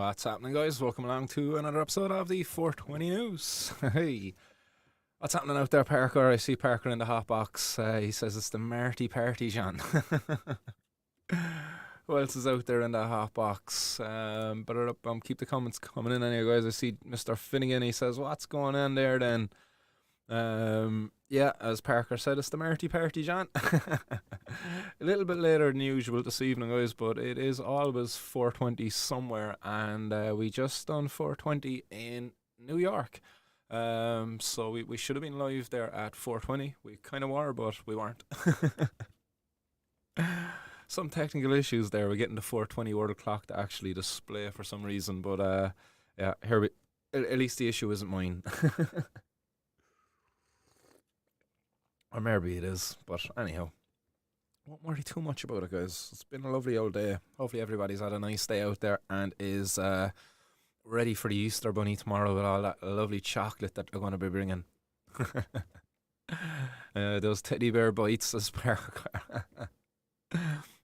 What's happening, guys? Welcome along to another episode of the 420 News. Hey, what's happening out there, Parker? I see Parker in the hot box. He says it's the Marty Party, John. Who else is out there in the hot box? Keep the comments coming in anyway, guys. I see Mr. Finnegan. He says, "What's going on there then?" Yeah, as Parker said, it's the Marty Party, John. A little bit later than usual this evening, guys, but it is always 420 somewhere, and we just done 420 in New York. So we should have been live there at 420. We kind of were, but we weren't. Some technical issues there. We're getting the 420 order clock to actually display for some reason, but yeah, at least the issue isn't mine. Or maybe it is, but anyhow, won't worry too much about it, guys. It's been a lovely old day. Hopefully everybody's had a nice day out there and is ready for the Easter Bunny tomorrow with all that lovely chocolate that they're going to be bringing. Those teddy bear bites as Parker.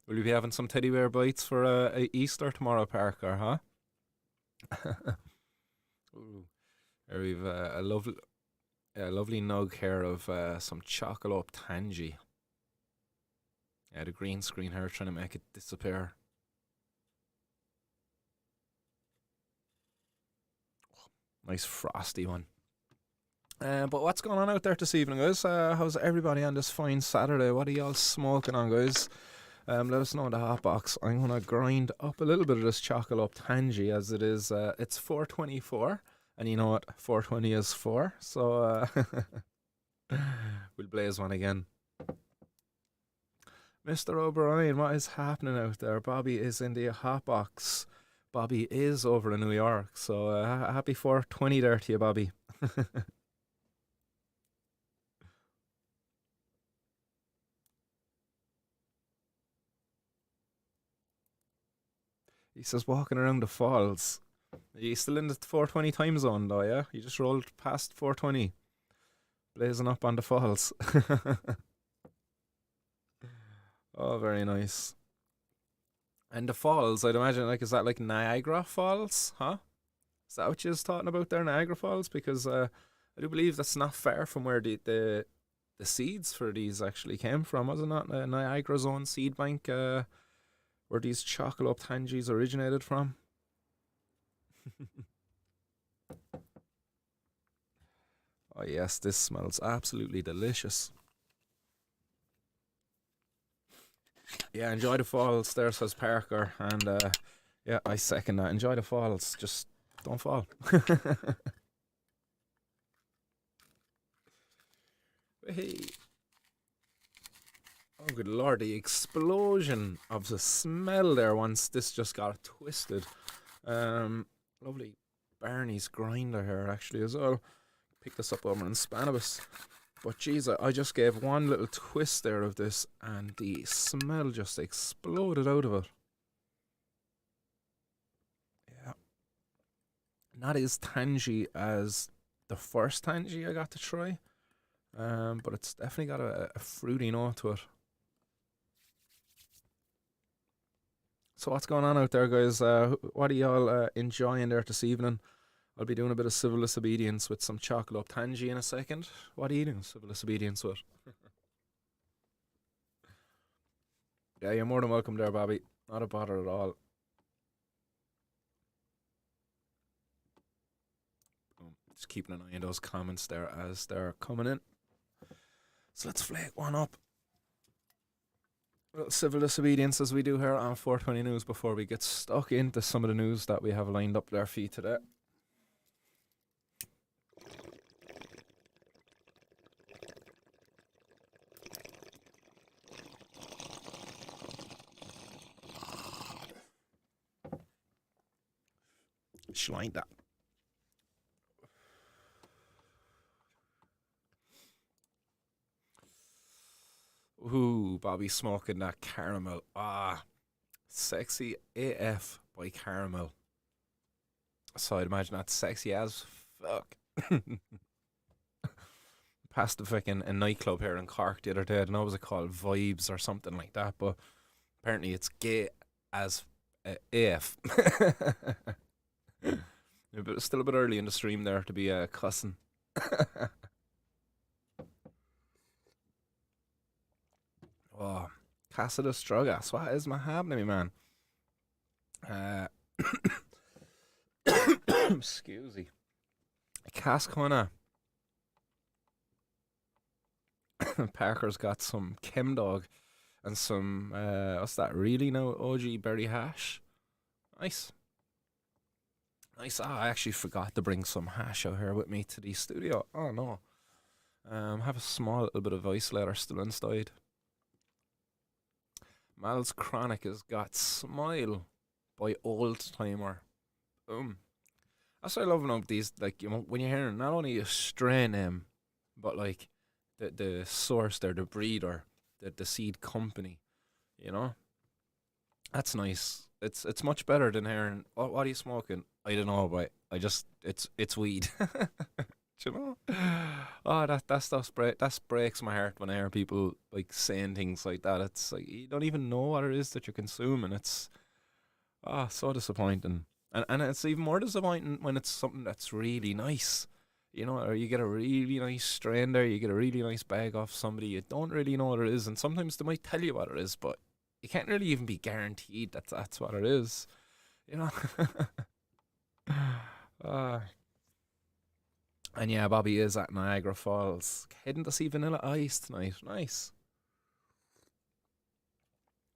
Will you be having some teddy bear bites for Easter tomorrow, Parker, huh? Ooh. Here we've a lovely nug here of some chocolate tangy. Yeah, the green screen here trying to make it disappear. Nice frosty one. But what's going on out there this evening, guys? How's everybody on this fine Saturday? What are y'all smoking on, guys? Let us know in the hot box. I'm going to grind up a little bit of this chocolate tangy as it is. It's 4:24. And you know what 420 is for, so we'll blaze one again. Mr. O'Brien, what is happening out there? Bobby is in the hot box. Bobby is over in New York, so happy 420 there to you, Bobby. He says walking around the falls. Are you still in the 420 time zone though, yeah? You just rolled past 420. Blazing up on the falls. Oh, very nice. And the falls, I'd imagine, is that like Niagara Falls, huh? Is that what you was talking about there, Niagara Falls? Because I do believe that's not far from where the seeds for these actually came from, wasn't it? Niagara's own seed bank, where these chocolate tangies originated from. Oh yes, this smells absolutely delicious. Yeah, enjoy the falls there, says Parker, and yeah, I second that. Enjoy the falls, just don't fall. Hey. Oh good lord, the explosion of the smell there once this just got twisted. Lovely Barney's grinder here actually as well. Pick this up over in Cannabis. But geez, I just gave one little twist there of this and the smell just exploded out of it. Yeah. Not as tangy as the first tangy I got to try. But it's definitely got a fruity note to it. So what's going on out there, guys? What are y'all enjoying there this evening? I'll be doing a bit of civil disobedience with some chocolate tangy in a second. What are you doing civil disobedience with? Yeah, you're more than welcome there, Bobby. Not a bother at all. Just keeping an eye on those comments there as they're coming in. So let's flake one up. Little civil disobedience as we do here on 420 News before we get stuck into some of the news that we have lined up there for you today. Like that. Ooh, Bobby smoking that caramel. Ah, sexy AF by caramel. So I'd imagine that's sexy as fuck. Passed the fucking a nightclub here in Cork the other day. I don't know what was it called, Vibes or something like that, but apparently it's gay as AF. But it's still a bit early in the stream there to be cussing. Oh, Casa de Strugas. What is my happening, man? Uh, excuse me. Cascona. Parker's got some Chem Dog and some, what's that, really now? OG Berry Hash. Nice. Nice. Ah, I actually forgot to bring some hash out here with me to the studio. Oh, no. Have a small little bit of ice later still inside. Mal's Chronic has got Smile by Old Timer. Boom. That's what I love about these, like, when you're hearing not only a strain name, but like the source there, the breeder, the seed company, you know? That's nice. It's much better than hearing, what are you smoking? I don't know, but I just, it's weed. Do you know? Oh, that stuff that breaks my heart when I hear people like saying things like that. It's like you don't even know what it is that you're consuming. It's so disappointing. And it's even more disappointing when it's something that's really nice. You know, or you get a really nice strain there, you get a really nice bag off somebody, you don't really know what it is, and sometimes they might tell you what it is, but you can't really even be guaranteed that that's what it is. You know? uh, and yeah, Bobby is at Niagara Falls. Heading to see Vanilla Ice tonight. Nice.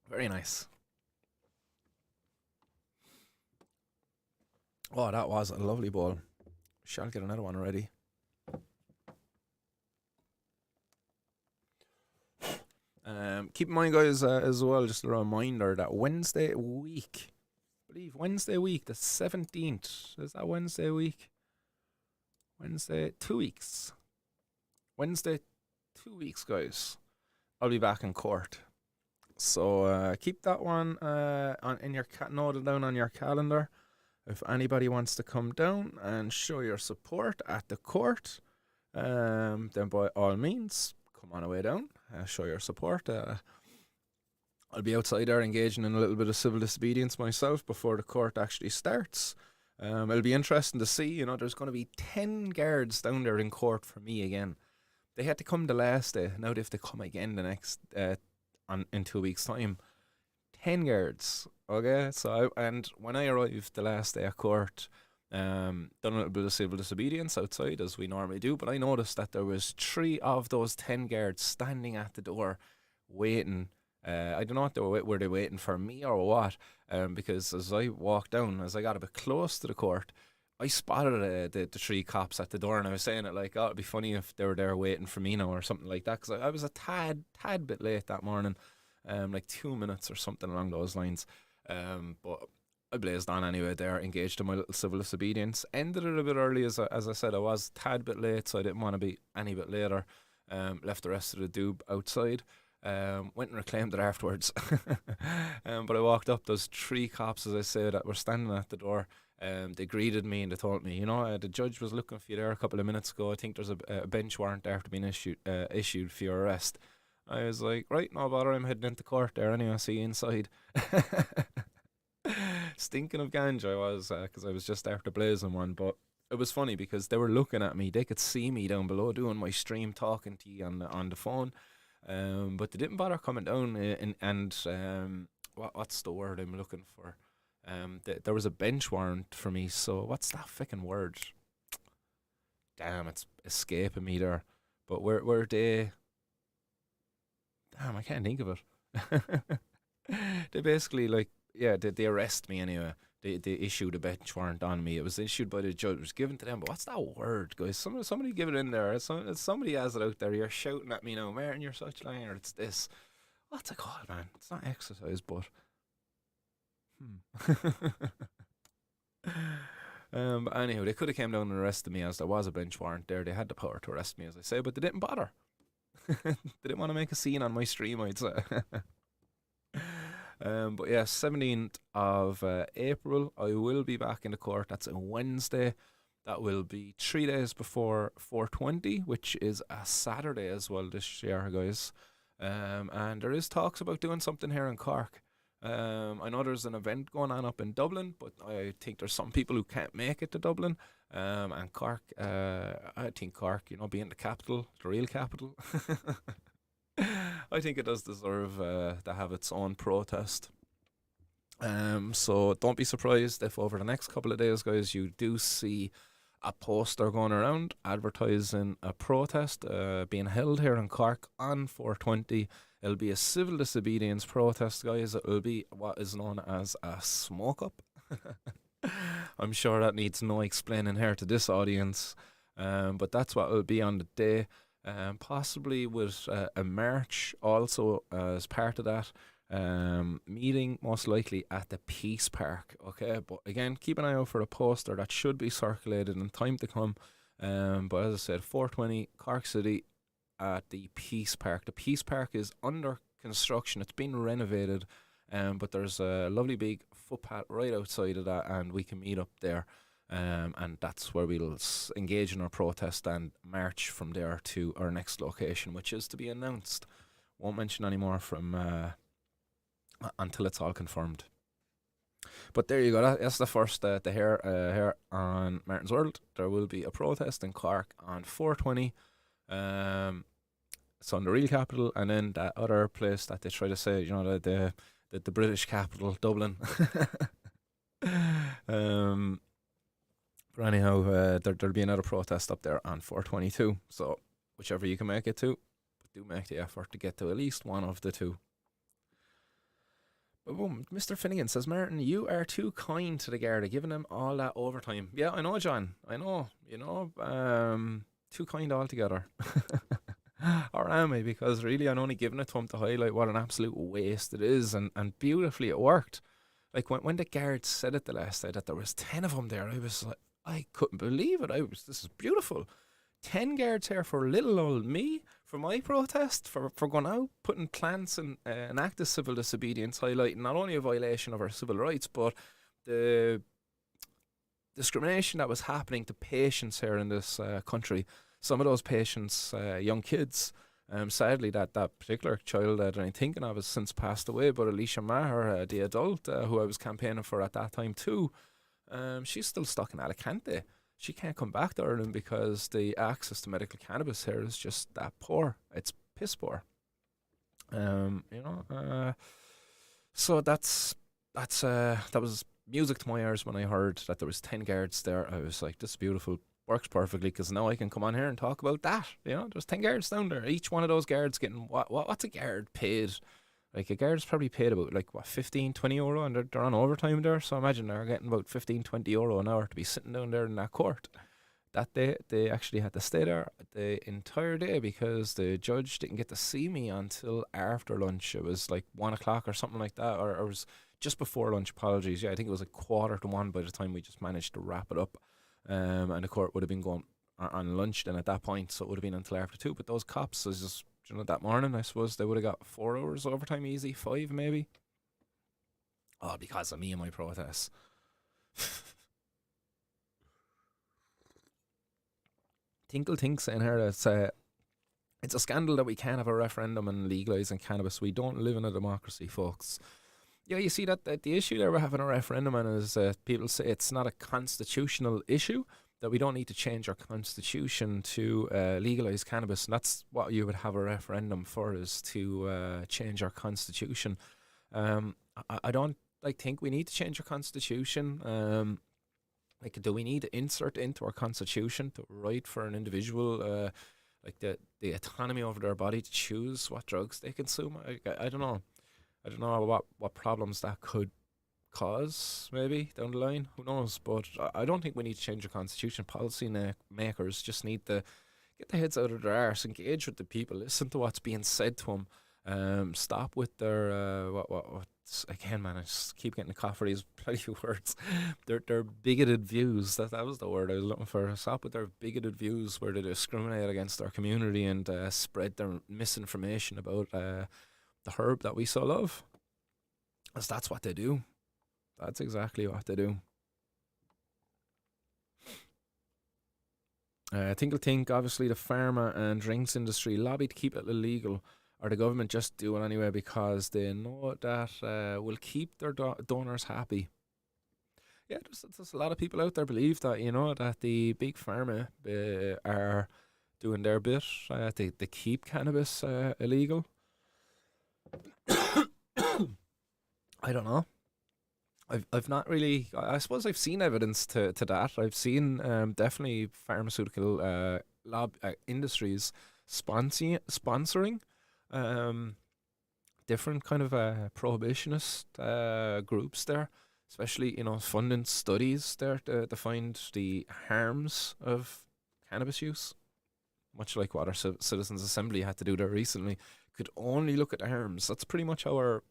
Very nice. Oh, that was a lovely bowl. Shall get another one ready. Keep in mind, guys, as well, just a reminder that Wednesday week, I believe Wednesday week, the 17th, is that Wednesday week? Wednesday, 2 weeks. Wednesday, 2 weeks, guys. I'll be back in court. So keep that one in your noted down on your calendar. If anybody wants to come down and show your support at the court, then by all means, come on away down, show your support. I'll be outside there engaging in a little bit of civil disobedience myself before the court actually starts. It'll be interesting to see, you know, there's going to be 10 guards down there in court for me again. They had to come the last day, now they have to come again the next, in 2 weeks' time. 10 guards, okay? And when I arrived the last day of court, done a little bit of civil disobedience outside as we normally do, but I noticed that there was 3 of those 10 guards standing at the door waiting. I don't know what were they waiting for me or what, because as I walked down, as I got a bit close to the court, I spotted the 3 cops at the door, and I was saying it like, oh, it'd be funny if they were there waiting for me now or something like that, because I was a tad bit late that morning. Like 2 minutes or something along those lines. But I blazed on anyway there, engaged in my little civil disobedience. Ended it a bit early, as I said, I was a tad bit late, so I didn't want to be any bit later. Left the rest of the doob outside. Went and reclaimed it afterwards. But I walked up, those 3 cops, as I said, that were standing at the door. They greeted me and they told me, you know, the judge was looking for you there a couple of minutes ago. I think there's a bench warrant after being issued for your arrest. I was like, right, no bother, I'm heading into court there anyway, see you inside. Stinking of ganja I was, because I was just after blazing one, but it was funny because they were looking at me, they could see me down below doing my stream, talking to you on the phone, but they didn't bother coming down, what's the word I'm looking for? There was a bench warrant for me, so what's that fucking word? Damn, it's escaping me there, but were they... Damn, I can't think of it. They basically, like, yeah, they arrest me anyway. They issued a bench warrant on me. It was issued by the judge. It was given to them. But what's that word, guys? Somebody give it in there. Somebody has it out there. You're shouting at me now, Martin, you're such a liar. It's this. What's it called, man? It's not exercise, but... But anyhow, they could have came down and arrested me as there was a bench warrant there. They had the power to arrest me, as I say, but they didn't bother. They didn't want to make a scene on my stream, I'd say. But yeah, 17th of April, I will be back in the court. That's a Wednesday. That will be 3 days before 420, which is a Saturday as well this year, guys. And there is talks about doing something here in Cork. I know there's an event going on up in Dublin, but I think there's some people who can't make it to Dublin. And Cork, I think Cork, being the capital, the real capital, I think it does deserve to have its own protest. So don't be surprised if over the next couple of days, guys, you do see a poster going around advertising a protest being held here in Cork on 420. It'll be a civil disobedience protest, guys. It'll be what is known as a smoke up. I'm sure that needs no explaining here to this audience, but that's what it'll be on the day. Possibly with a march also as part of that. Meeting most likely at the Peace Park. Okay, but again, keep an eye out for a poster that should be circulated in time to come. But as I said, 420 Cork City at the Peace Park. The Peace Park is under construction. It's been renovated, but there's a lovely big footpath right outside of that, and we can meet up there. And that's where we'll engage in our protest and march from there to our next location, which is to be announced. Won't mention any more from until it's all confirmed. But there you go. That's the first here on Martin's World. There will be a protest in Cork on 420. It's on the real capital, and then that other place that they try to say, the British capital, Dublin. But anyhow, there'll be another protest up there on 422. So whichever you can make it to, but do make the effort to get to at least one of the two. But boom, Mr. Finnegan says, Martin, you are too kind to the Garda, giving them all that overtime. Yeah, I know, John. I know. Too kind altogether. Or am I? Because really, I'm only giving it to him to highlight what an absolute waste it is, and beautifully it worked. Like when the guards said it the last day that there was 10 of them there, I was like, I couldn't believe it. This is beautiful. 10 guards here for little old me, for my protest, for going out, putting plants in an act of civil disobedience, highlighting not only a violation of our civil rights, but the discrimination that was happening to patients here in this country. Some of those patients, young kids, sadly that particular child that I'm thinking of has since passed away, but Alicia Maher, the adult who I was campaigning for at that time too, she's still stuck in Alicante. She can't come back to Ireland because the access to medical cannabis here is just that poor. It's piss poor. So that was music to my ears when I heard that there was 10 guards there. I was like, this is beautiful, works perfectly, because now I can come on here and talk about that. There's 10 guards down there. Each one of those guards getting what's a guard paid? Like a guard's probably paid about 15, 20 euro, and they're on overtime there. So imagine they're getting about 15, 20 euro an hour to be sitting down there in that court. That day, they actually had to stay there the entire day because the judge didn't get to see me until after lunch. It was like 1 o'clock or something like that, or it was just before lunch. Apologies. Yeah, I think it was 1:45 by the time we just managed to wrap it up. And the court would have been going on lunch then at that point, so it would have been until after 2. But those cops, was just that morning, I suppose they would have got 4 hours overtime easy, 5 maybe. Oh, because of me and my protests. Tinkle Tink saying here that it's a scandal that we can't have a referendum and legalising cannabis. We don't live in a democracy, folks. Yeah, you see that the issue there we're having a referendum on is people say it's not a constitutional issue, that we don't need to change our constitution to legalise cannabis. And that's what you would have a referendum for, is to change our constitution. I don't think we need to change our constitution. Do we need to insert into our constitution the right for an individual, the autonomy over their body to choose what drugs they consume? I don't know. I don't know what problems that could cause, maybe, down the line. Who knows? But I don't think we need to change the constitution. Policy makers just need to get their heads out of their arse, engage with the people, listen to what's being said to them, stop with their, again, man, I just keep getting a cough for these bloody words. Their bigoted views, that was the word I was looking for. Stop with their bigoted views where they discriminate against our community and spread their misinformation about the herb that we so love. Because that's what they do. That's exactly what they do. Tinkle Tink, obviously the pharma and drinks industry lobby to keep it illegal or the government just do it anyway because they know that will keep their donors happy. Yeah, there's a lot of people out there believe that, that the big pharma are doing their bit. They keep cannabis illegal. I don't know. I've not really. I suppose I've seen evidence to that. I've seen definitely pharmaceutical industries sponsoring um, different kind of prohibitionist groups there, especially funding studies there to find the harms of cannabis use. Much like what our Citizens Assembly had to do there recently, could only look at the harms. That's pretty much how our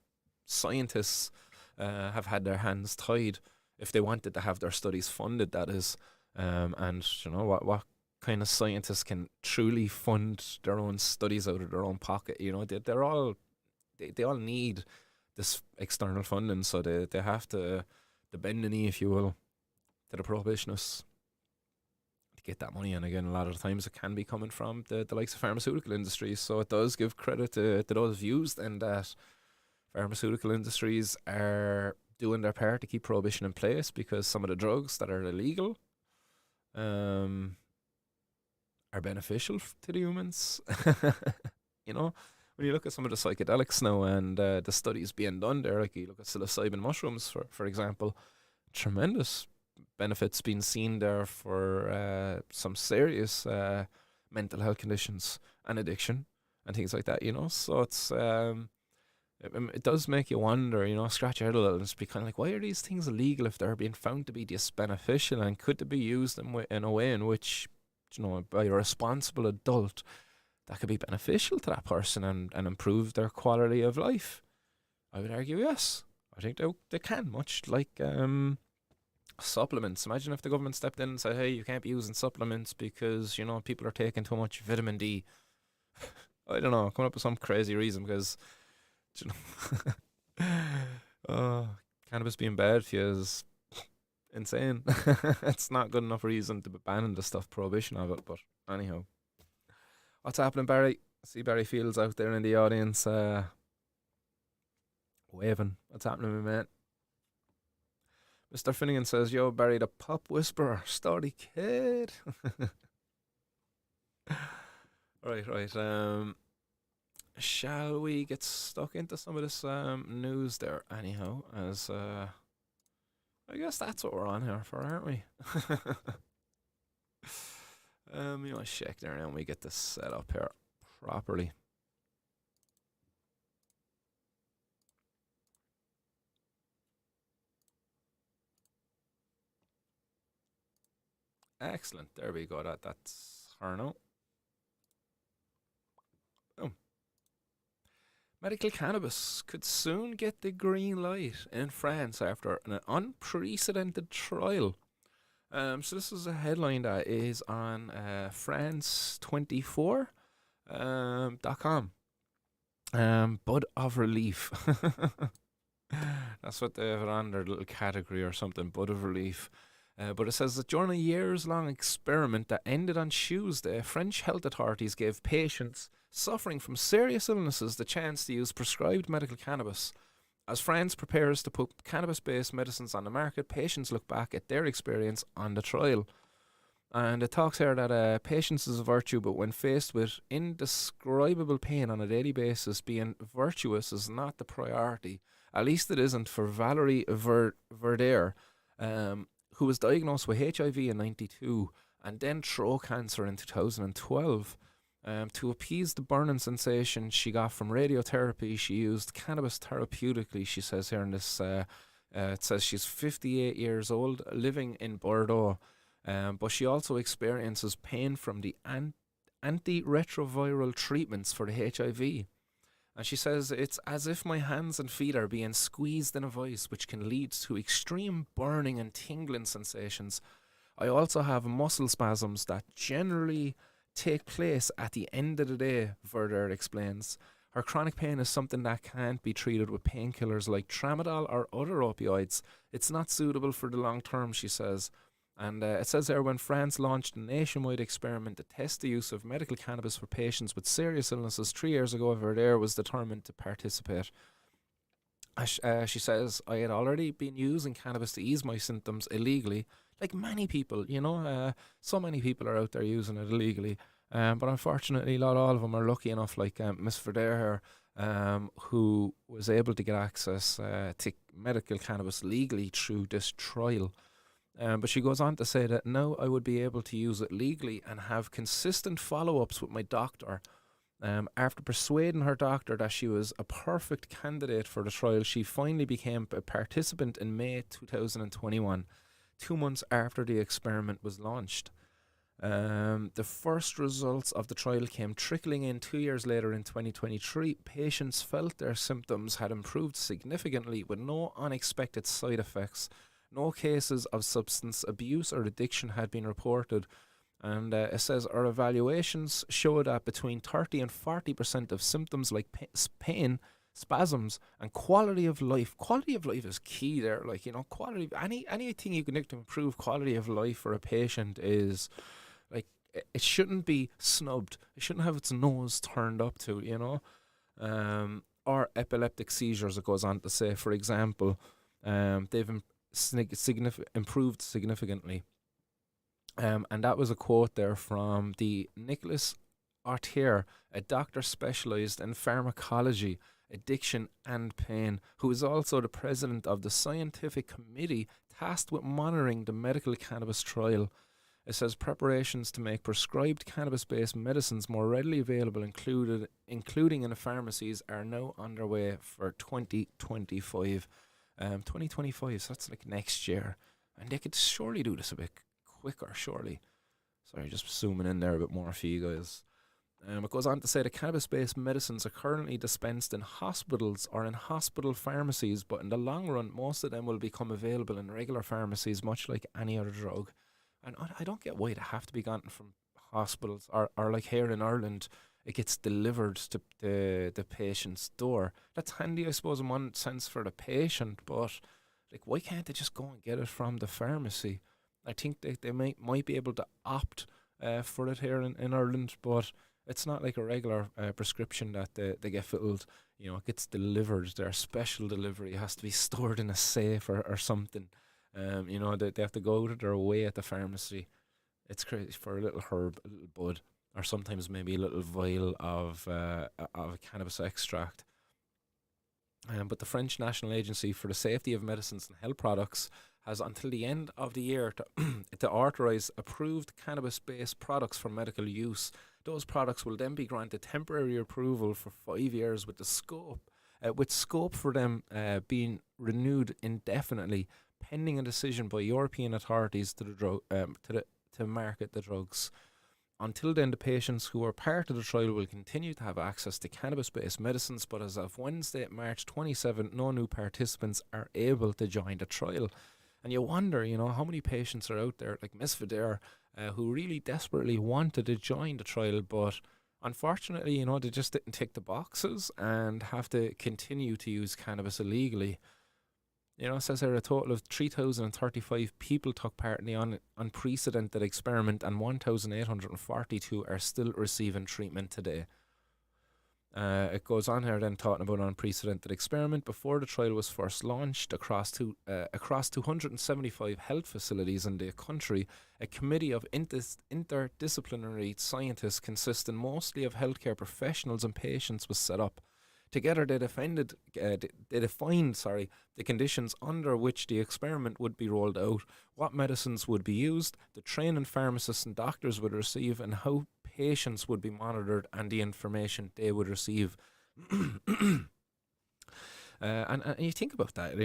scientists have had their hands tied if they wanted to have their studies funded, that is. And what kind of scientists can truly fund their own studies out of their own pocket? They're all they all need this external funding, so they have to bend the knee, if you will, to the prohibitionists to get that money. And again, a lot of the times it can be coming from the likes of pharmaceutical industries. So it does give credit to those views, and that pharmaceutical industries are doing their part to keep prohibition in place, because some of the drugs that are illegal are beneficial to the humans. When you look at some of the psychedelics now and the studies being done there, like you look at psilocybin mushrooms, for example, tremendous benefits being seen there for some serious mental health conditions and addiction and things like that, So it's it does make you wonder, scratch your head a little and just be kind of like, why are these things illegal if they're being found to be this beneficial, and could they be used in a way in which, by a responsible adult, that could be beneficial to that person and improve their quality of life? I would argue yes. I think they can, much like supplements. Imagine if the government stepped in and said, hey, you can't be using supplements because, people are taking too much vitamin D. I don't know, coming up with some crazy reason, because cannabis being bad for you is insane. It's not good enough reason to be banning the stuff, prohibition of it. But anyhow, what's happening, Barry? I see Barry Fields out there in the audience waving. What's happening, my mate? Mr. Finnegan says, yo, Barry the Pop Whisperer, Story Kid. Right. Shall we get stuck into some of this news there anyhow, as I guess that's what we're on here for, aren't we? You want to check there now and we get this set up here properly. Excellent. There we go. That's her now. Medical cannabis could soon get the green light in France after an unprecedented trial. So this is a headline that is on France24.com. Bud of Relief. That's what they have on their little category or something, Bud of Relief. But it says that during a years-long experiment that ended on Tuesday, French health authorities gave patients suffering from serious illnesses the chance to use prescribed medical cannabis. As France prepares to put cannabis-based medicines on the market, patients look back at their experience on the trial. And it talks here that patience is a virtue, but when faced with indescribable pain on a daily basis, being virtuous is not the priority. At least it isn't for Valerie Verder, who was diagnosed with HIV in 1992 and then throat cancer in 2012. To appease the burning sensation she got from radiotherapy, she used cannabis therapeutically, she says here in this. It says she's 58 years old, living in Bordeaux, but she also experiences pain from the antiretroviral treatments for the HIV. And she says, it's as if my hands and feet are being squeezed in a vice, which can lead to extreme burning and tingling sensations. I also have muscle spasms that generally take place at the end of the day, Verder explains. Her chronic pain is something that can't be treated with painkillers like tramadol or other opioids. It's not suitable for the long term, she says. And it says there, when France launched a nationwide experiment to test the use of medical cannabis for patients with serious illnesses 3 years ago, Verdere was determined to participate. She says, I had already been using cannabis to ease my symptoms illegally, like many people, so many people are out there using it illegally. But unfortunately, not all of them are lucky enough, like Miss Verdere, who was able to get access to medical cannabis legally through this trial. But she goes on to say that now I would be able to use it legally and have consistent follow-ups with my doctor. After persuading her doctor that she was a perfect candidate for the trial, she finally became a participant in May 2021, 2 months after the experiment was launched. The first results of the trial came trickling in 2 years later in 2023. Patients felt their symptoms had improved significantly with no unexpected side effects. No cases of substance abuse or addiction had been reported. And it says our evaluations show that between 30 and 40% of symptoms like pain, spasms, and quality of life. Quality of life is key there. Like, quality, anything you can do to improve quality of life for a patient is, like, it shouldn't be snubbed. It shouldn't have its nose turned up to, or epileptic seizures, it goes on to say, for example. They've improved significantly. And that was a quote there from the Nicholas Artier, a doctor specialised in pharmacology, addiction and pain, who is also the president of the scientific committee tasked with monitoring the medical cannabis trial. It says preparations to make prescribed cannabis-based medicines more readily available, including in the pharmacies, are now underway for 2025. 2025, so that's like next year. And they could surely do this a bit quicker, surely. Sorry, just zooming in there a bit more for you guys. It goes on to say the cannabis-based medicines are currently dispensed in hospitals or in hospital pharmacies, but in the long run, most of them will become available in regular pharmacies, much like any other drug. And I don't get why they have to be gotten from hospitals, or like here in Ireland, it gets delivered to the patient's door. That's handy, I suppose, in one sense for the patient, but like, why can't they just go and get it from the pharmacy? I think they might be able to opt for it here in Ireland, but it's not like a regular prescription that they get filled. It gets delivered. Their special delivery has to be stored in a safe or something. They have to go out of their way at the pharmacy. It's crazy for a little herb, a little bud, or sometimes maybe a little vial of cannabis extract. But the French National Agency for the Safety of Medicines and Health Products has until the end of the year to authorise approved cannabis-based products for medical use. Those products will then be granted temporary approval for 5 years with scope for them being renewed indefinitely, pending a decision by European authorities to market the drugs. Until then, the patients who are part of the trial will continue to have access to cannabis-based medicines, but as of Wednesday, March 27, no new participants are able to join the trial. And you wonder, how many patients are out there, like Miss Videre, who really desperately wanted to join the trial, but unfortunately, they just didn't tick the boxes and have to continue to use cannabis illegally. It says here a total of 3,035 people took part in the unprecedented experiment, and 1,842 are still receiving treatment today. It goes on here then talking about an unprecedented experiment. Before the trial was first launched across 275 health facilities in the country, a committee of interdisciplinary scientists consisting mostly of healthcare professionals and patients was set up. Together, they defined the conditions under which the experiment would be rolled out, what medicines would be used, the training pharmacists and doctors would receive, and how patients would be monitored and the information they would receive. And you think about that,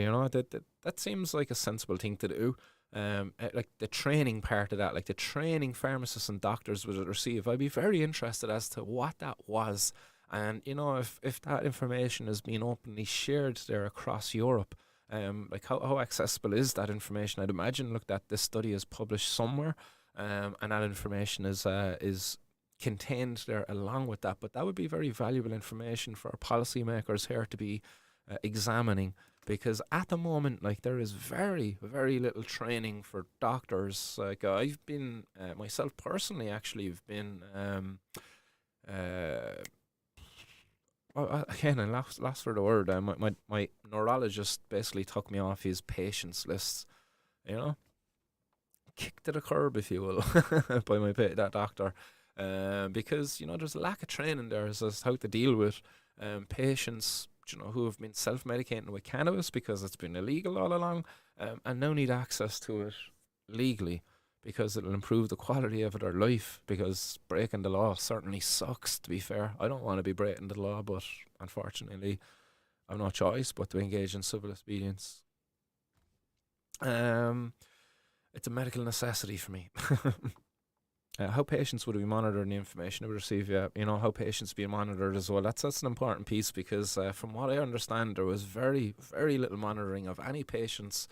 that seems like a sensible thing to do. Like the training part of that, like the training pharmacists and doctors would receive. I'd be very interested as to what that was. And, if that information is being openly shared there across Europe, like how accessible is that information? I'd imagine, that this study is published somewhere, and that information is contained there along with that. But that would be very valuable information for our policymakers here to be examining because at the moment, like, there is very, very little training for doctors. Like, I've been myself personally, actually, have been uh, again, I lost for the word. My neurologist basically took me off his patients list. You know, kicked to the curb, if you will, by that doctor, because there's a lack of training there as to how to deal with patients, who have been self-medicating with cannabis because it's been illegal all along, and now need access to it legally because it'll improve the quality of their life. Because breaking the law certainly sucks. To be fair, I don't want to be breaking the law, but unfortunately, I've no choice but to engage in civil disobedience. It's a medical necessity for me. How patients would be monitored and the information they would receive, how patients being monitored as well. That's an important piece because from what I understand, there was very, very little monitoring of any patients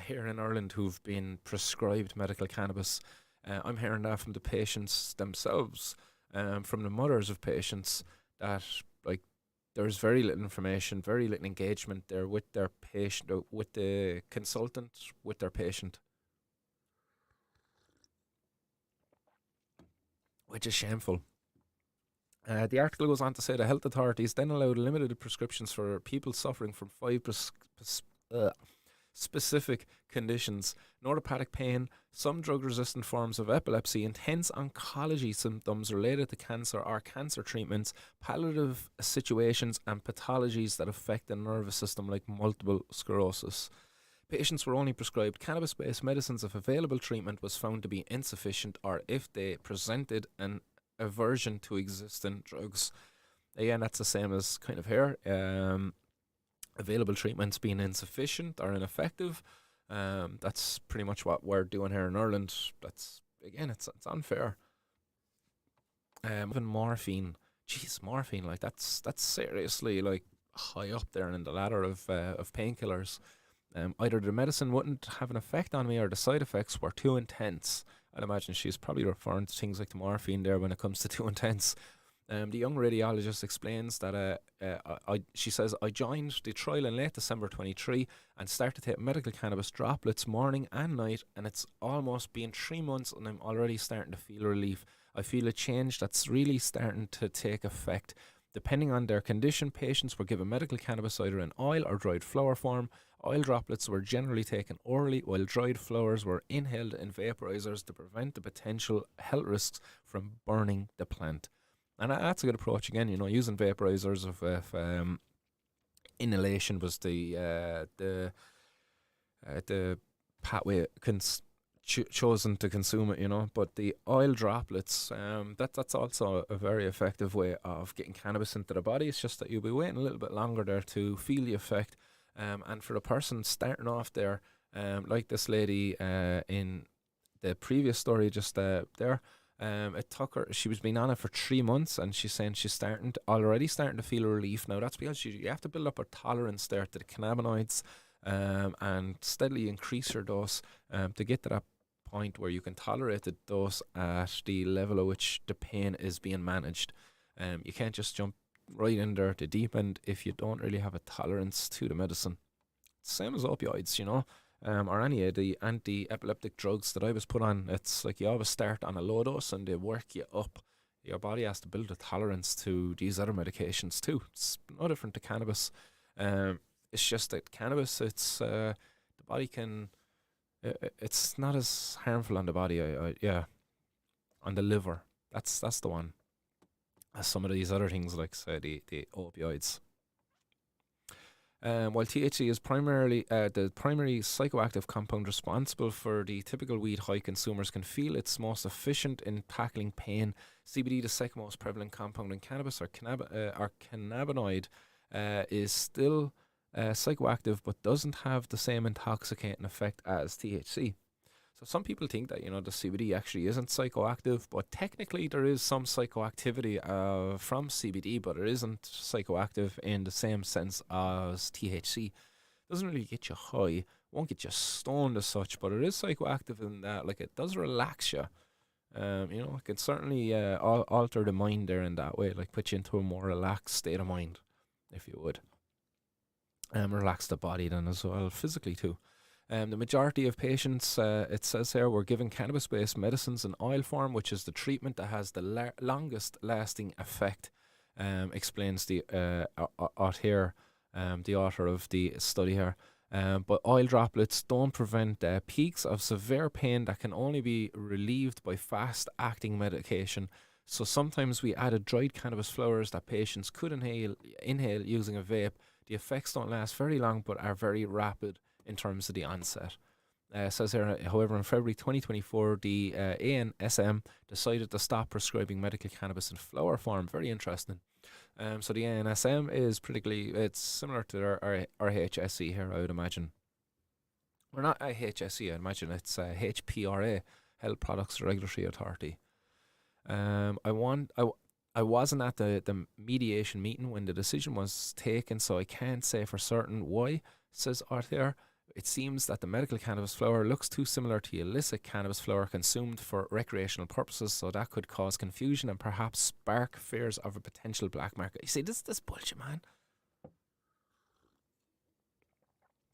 here in Ireland who've been prescribed medical cannabis. I'm hearing that from the patients themselves, from the mothers of patients, that like there's very little information, very little engagement there with their patient, with the consultant, with their patient, which is shameful. The article goes on to say the health authorities then allowed limited prescriptions for people suffering from five specific conditions: neuropathic pain, some drug-resistant forms of epilepsy, intense oncology symptoms related to cancer or cancer treatments, palliative situations, and pathologies that affect the nervous system like multiple sclerosis. Patients were only prescribed cannabis-based medicines if available treatment was found to be insufficient or if they presented an aversion to existing drugs. Again, that's the same as kind of here. Available treatments being insufficient or ineffective. That's pretty much what we're doing here in Ireland. That's, again, it's unfair. Even morphine. Jeez, morphine, like that's seriously like high up there in the ladder of painkillers. Either the medicine wouldn't have an effect on me or the side effects were too intense. I'd imagine she's probably referring to things like the morphine there when it comes to too intense. The young radiologist explains that she says, I joined the trial in late December 23 and started to take medical cannabis droplets morning and night, and it's almost been 3 months and I'm already starting to feel relief. I feel a change that's really starting to take effect. Depending on their condition, patients were given medical cannabis either in oil or dried flower form. Oil droplets were generally taken orally, while dried flowers were inhaled in vaporizers to prevent the potential health risks from burning the plant. And that's a good approach again, using vaporizers if inhalation was the pathway chosen to consume it, but the oil droplets, that's also a very effective way of getting cannabis into the body. It's just that you'll be waiting a little bit longer there to feel the effect. And for the person starting off there, like this lady in the previous story just there, it took her, she was been on it for 3 months, and she's saying she's already starting to feel relief now. That's because you have to build up a tolerance there to the cannabinoids, and steadily increase your dose to get to that point where you can tolerate the dose at the level at which the pain is being managed. You can't just jump right in there to deep end if you don't really have a tolerance to the medicine. Same as opioids, or any of the anti-epileptic drugs that I was put on. It's like you always start on a low dose and they work you up. Your body has to build a tolerance to these other medications too. It's no different to cannabis. It's just that cannabis, it's the body can. It's not as harmful on the body. On the liver. That's the one. As some of these other things, like say the opioids. While THC is primarily the primary psychoactive compound responsible for the typical weed high consumers can feel it's most efficient in tackling pain, CBD, the second most prevalent compound in cannabis, or cannabinoid, is still psychoactive but doesn't have the same intoxicating effect as THC. So some people think that the CBD actually isn't psychoactive, but technically there is some psychoactivity from CBD, but it isn't psychoactive in the same sense as THC. Doesn't really get you high, won't get you stoned as such, but it is psychoactive in that, like, it does relax you. It can certainly alter the mind there in that way, like put you into a more relaxed state of mind, if you would. relax the body then as well, physically too. The majority of patients, it says here, were given cannabis-based medicines in oil form, which is the treatment that has the longest lasting effect, explains the author, the author of the study here. But oil droplets don't prevent peaks of severe pain that can only be relieved by fast-acting medication. So sometimes we added dried cannabis flowers that patients could inhale using a vape. The effects don't last very long, but are very rapid in terms of the onset. Says here, however, in February 2024, the ANSM decided to stop prescribing medical cannabis in flower form. Very interesting. So the ANSM is it's similar to our HSE here, I would imagine. Or not HSE, I imagine it's HPRA, Health Products Regulatory Authority. I wasn't at the mediation meeting when the decision was taken, so I can't say for certain why, says Arthur. It seems that the medical cannabis flower looks too similar to illicit cannabis flower consumed for recreational purposes, so that could cause confusion and perhaps spark fears of a potential black market. You see, this bullshit, man.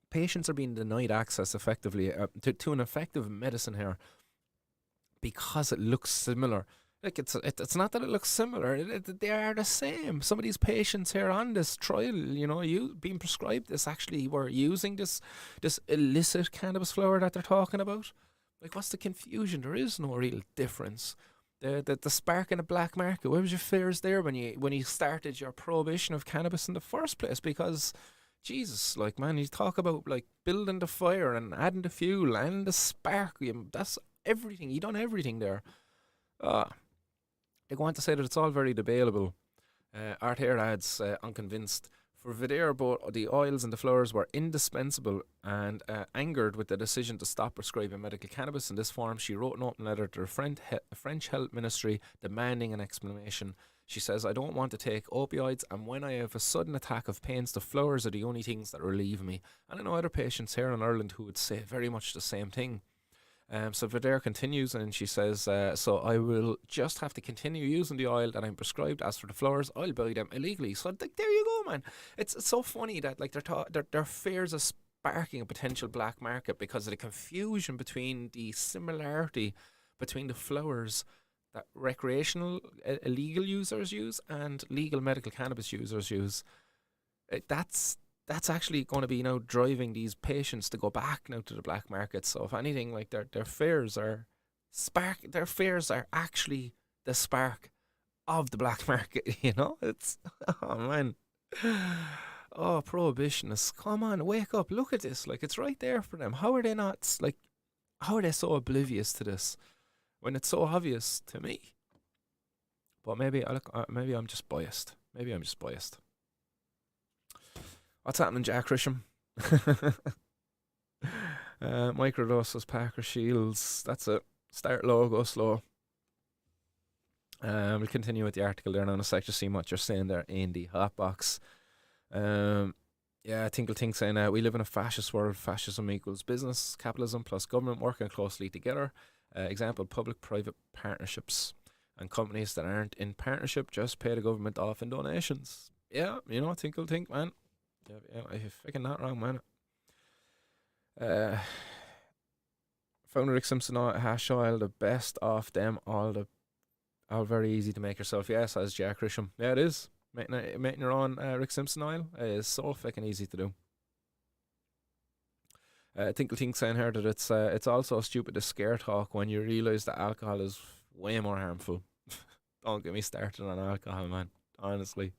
Patients are being denied access effectively to an effective medicine here because it looks similar. Like it's not that it looks similar; they are the same. Some of these patients here on this trial, you being prescribed this, actually were using this illicit cannabis flower that they're talking about. Like, what's the confusion? There is no real difference. The spark in the black market. Where was your fears there when you started your prohibition of cannabis in the first place? Because Jesus, like, man, you talk about like building the fire and adding the fuel and the spark. That's everything. You done everything there. They go on to say that it's all very debatable. Arthur adds, unconvinced. For Videre, both the oils and the flowers were indispensable, and angered with the decision to stop prescribing medical cannabis in this form, she wrote an open letter to the French Health Ministry demanding an explanation. She says, I don't want to take opioids, and when I have a sudden attack of pains, the flowers are the only things that relieve me. And I know other patients here in Ireland who would say very much the same thing. So Videre continues, and she says, so I will just have to continue using the oil that I'm prescribed. As for the flowers, I'll buy them illegally. So there you go, man. It's so funny that like their fears of sparking a potential black market because of the confusion between the similarity between the flowers that recreational illegal users use and legal medical cannabis users use. That's actually going to be driving these patients to go back now to the black market. So if anything, like their fears are actually the spark of the black market. It's oh man, oh prohibitionists, come on, wake up, look at this. Like, it's right there for them. How are they not how are they so oblivious to this when it's so obvious to me? But maybe I'm just biased. What's happening, Jack Grisham? Microdoses, Parker Shields. That's it. Start low, go slow. We'll continue with the article there now in a sec, just see what you're saying there in the hotbox. Tinkle Tink saying, we live in a fascist world. Fascism equals business, capitalism plus government working closely together. Example, public-private partnerships. And companies that aren't in partnership just pay the government off in donations. Yeah, Tinkle Tink, man. Yeah, I'm fucking not wrong, man. Found Rick Simpson hash oil, the best of them all very easy to make yourself. Yes, as Jack Grisham. Yeah, it is. Making your own Rick Simpson oil is so fucking easy to do. Tinkle Tink saying here that it's also stupid to scare talk when you realise that alcohol is way more harmful. Don't get me started on alcohol, man. Honestly.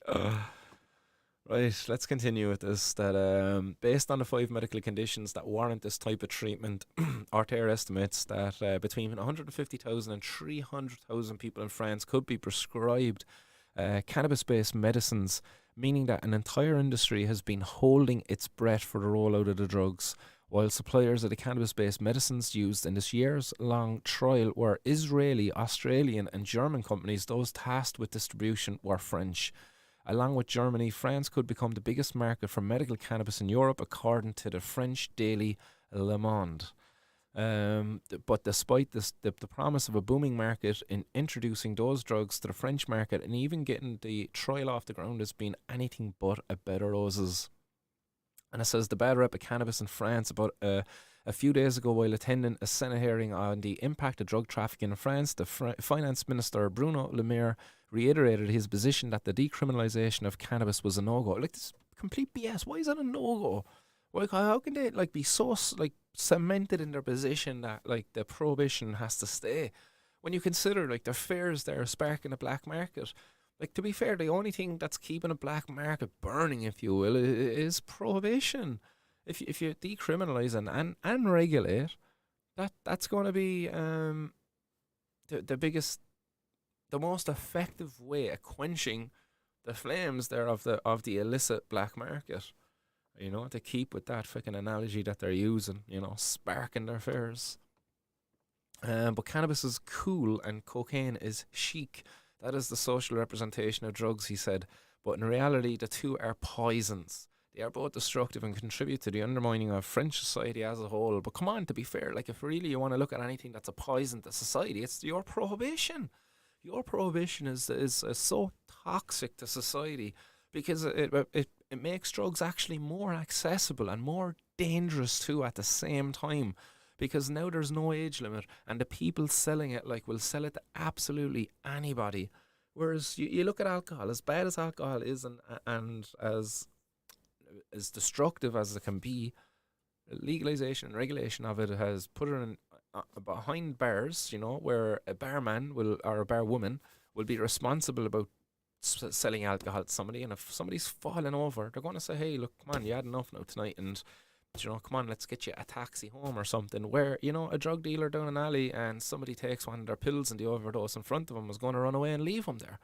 Right, let's continue with this. That based on the 5 medical conditions that warrant this type of treatment, Arthur estimates that between 150,000 and 300,000 people in France could be prescribed cannabis-based medicines, meaning that an entire industry has been holding its breath for the rollout of the drugs, while suppliers of the cannabis-based medicines used in this years-long trial were Israeli, Australian and German companies. Those tasked with distribution were French. Along with Germany, France could become the biggest market for medical cannabis in Europe, according to the French daily Le Monde. But despite this, the promise of a booming market in introducing those drugs to the French market and even getting the trial off the ground has been anything but a bed of roses. And it says the bad rep of cannabis in France about a few days ago while attending a Senate hearing on the impact of drug trafficking in France, the finance minister Bruno Le Maire reiterated his position that the decriminalisation of cannabis was a no-go. Like, this is complete BS. Why is that a no-go? Like, how can they like be so like cemented in their position that like the prohibition has to stay? When you consider like their fears there sparking a black market. Like, to be fair, the only thing that's keeping a black market burning, if you will, is prohibition. If you decriminalise and regulate, that's going to be the biggest, the most effective way of quenching the flames there of the illicit black market. You know, to keep with that fucking analogy that they're using, you know, sparking their fears. But cannabis is cool and cocaine is chic. That is the social representation of drugs, he said. But in reality, the two are poisons. They are both destructive and contribute to the undermining of French society as a whole. But come on, to be fair, like, if really you want to look at anything that's a poison to society, it's your prohibition. Your prohibition is so toxic to society because it makes drugs actually more accessible and more dangerous too at the same time. Because now there's no age limit, and the people selling it will sell it to absolutely anybody. Whereas you look at alcohol, as bad as alcohol is, and as destructive as it can be, legalization and regulation of it has put it in behind bars. You know, where a barman or a bar woman will be responsible about selling alcohol to somebody, and if somebody's falling over, they're going to say, "Hey, look, come on, you had enough now tonight," and come on, let's get you a taxi home or something. Where, a drug dealer down an alley and somebody takes one of their pills and the overdose in front of them is going to run away and leave them there.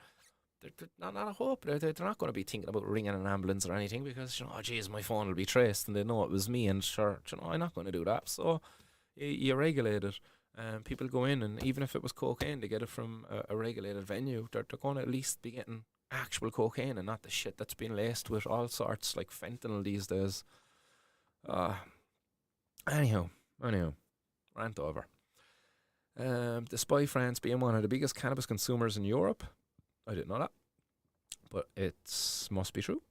They're not a hope. They're not going to be thinking about ringing an ambulance or anything because, oh, geez, my phone will be traced and they know it was me, and sure, I'm not going to do that. So you regulate it. People go in, and even if it was cocaine, they get it from a regulated venue. They're going to at least be getting actual cocaine and not the shit that's been laced with all sorts like fentanyl these days. Anyhow, rant over. Despite France being one of the biggest cannabis consumers in Europe, I didn't know that, but it must be true.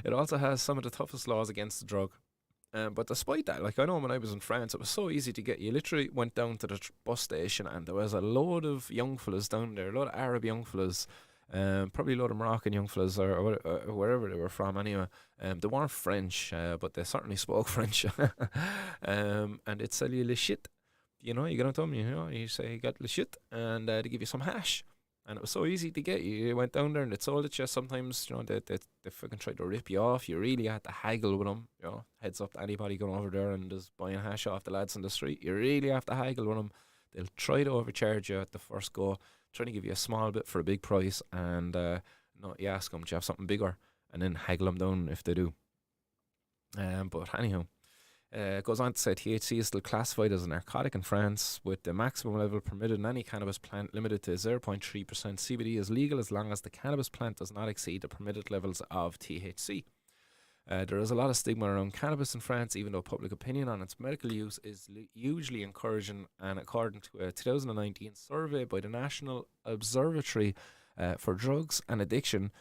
It also has some of the toughest laws against the drug. But despite that, like, I know when I was in France, it was so easy to get. You literally went down to the bus station and there was a load of young fellas down there, a lot of Arab young fellas, probably a lot of Moroccan young fellas or wherever they were from anyway. They weren't French, but they certainly spoke French. And they'd sell you le shit. You get on to them, you say you got le shit, and they give you some hash. And it was so easy to get. You went down there and they sold it to you. Sometimes, they fucking tried to rip you off. You really had to haggle with them. Heads up to anybody going over there and just buying hash off the lads in the street. You really have to haggle with them. They'll try to overcharge you at the first go, trying to give you a small bit for a big price. And you ask them, do you have something bigger? And then haggle them down if they do. But anyhow. It goes on to say THC is still classified as a narcotic in France, with the maximum level permitted in any cannabis plant limited to 0.3%. CBD is legal as long as the cannabis plant does not exceed the permitted levels of THC. There is a lot of stigma around cannabis in France, even though public opinion on its medical use is hugely encouraging, and according to a 2019 survey by the National Observatory for Drugs and Addiction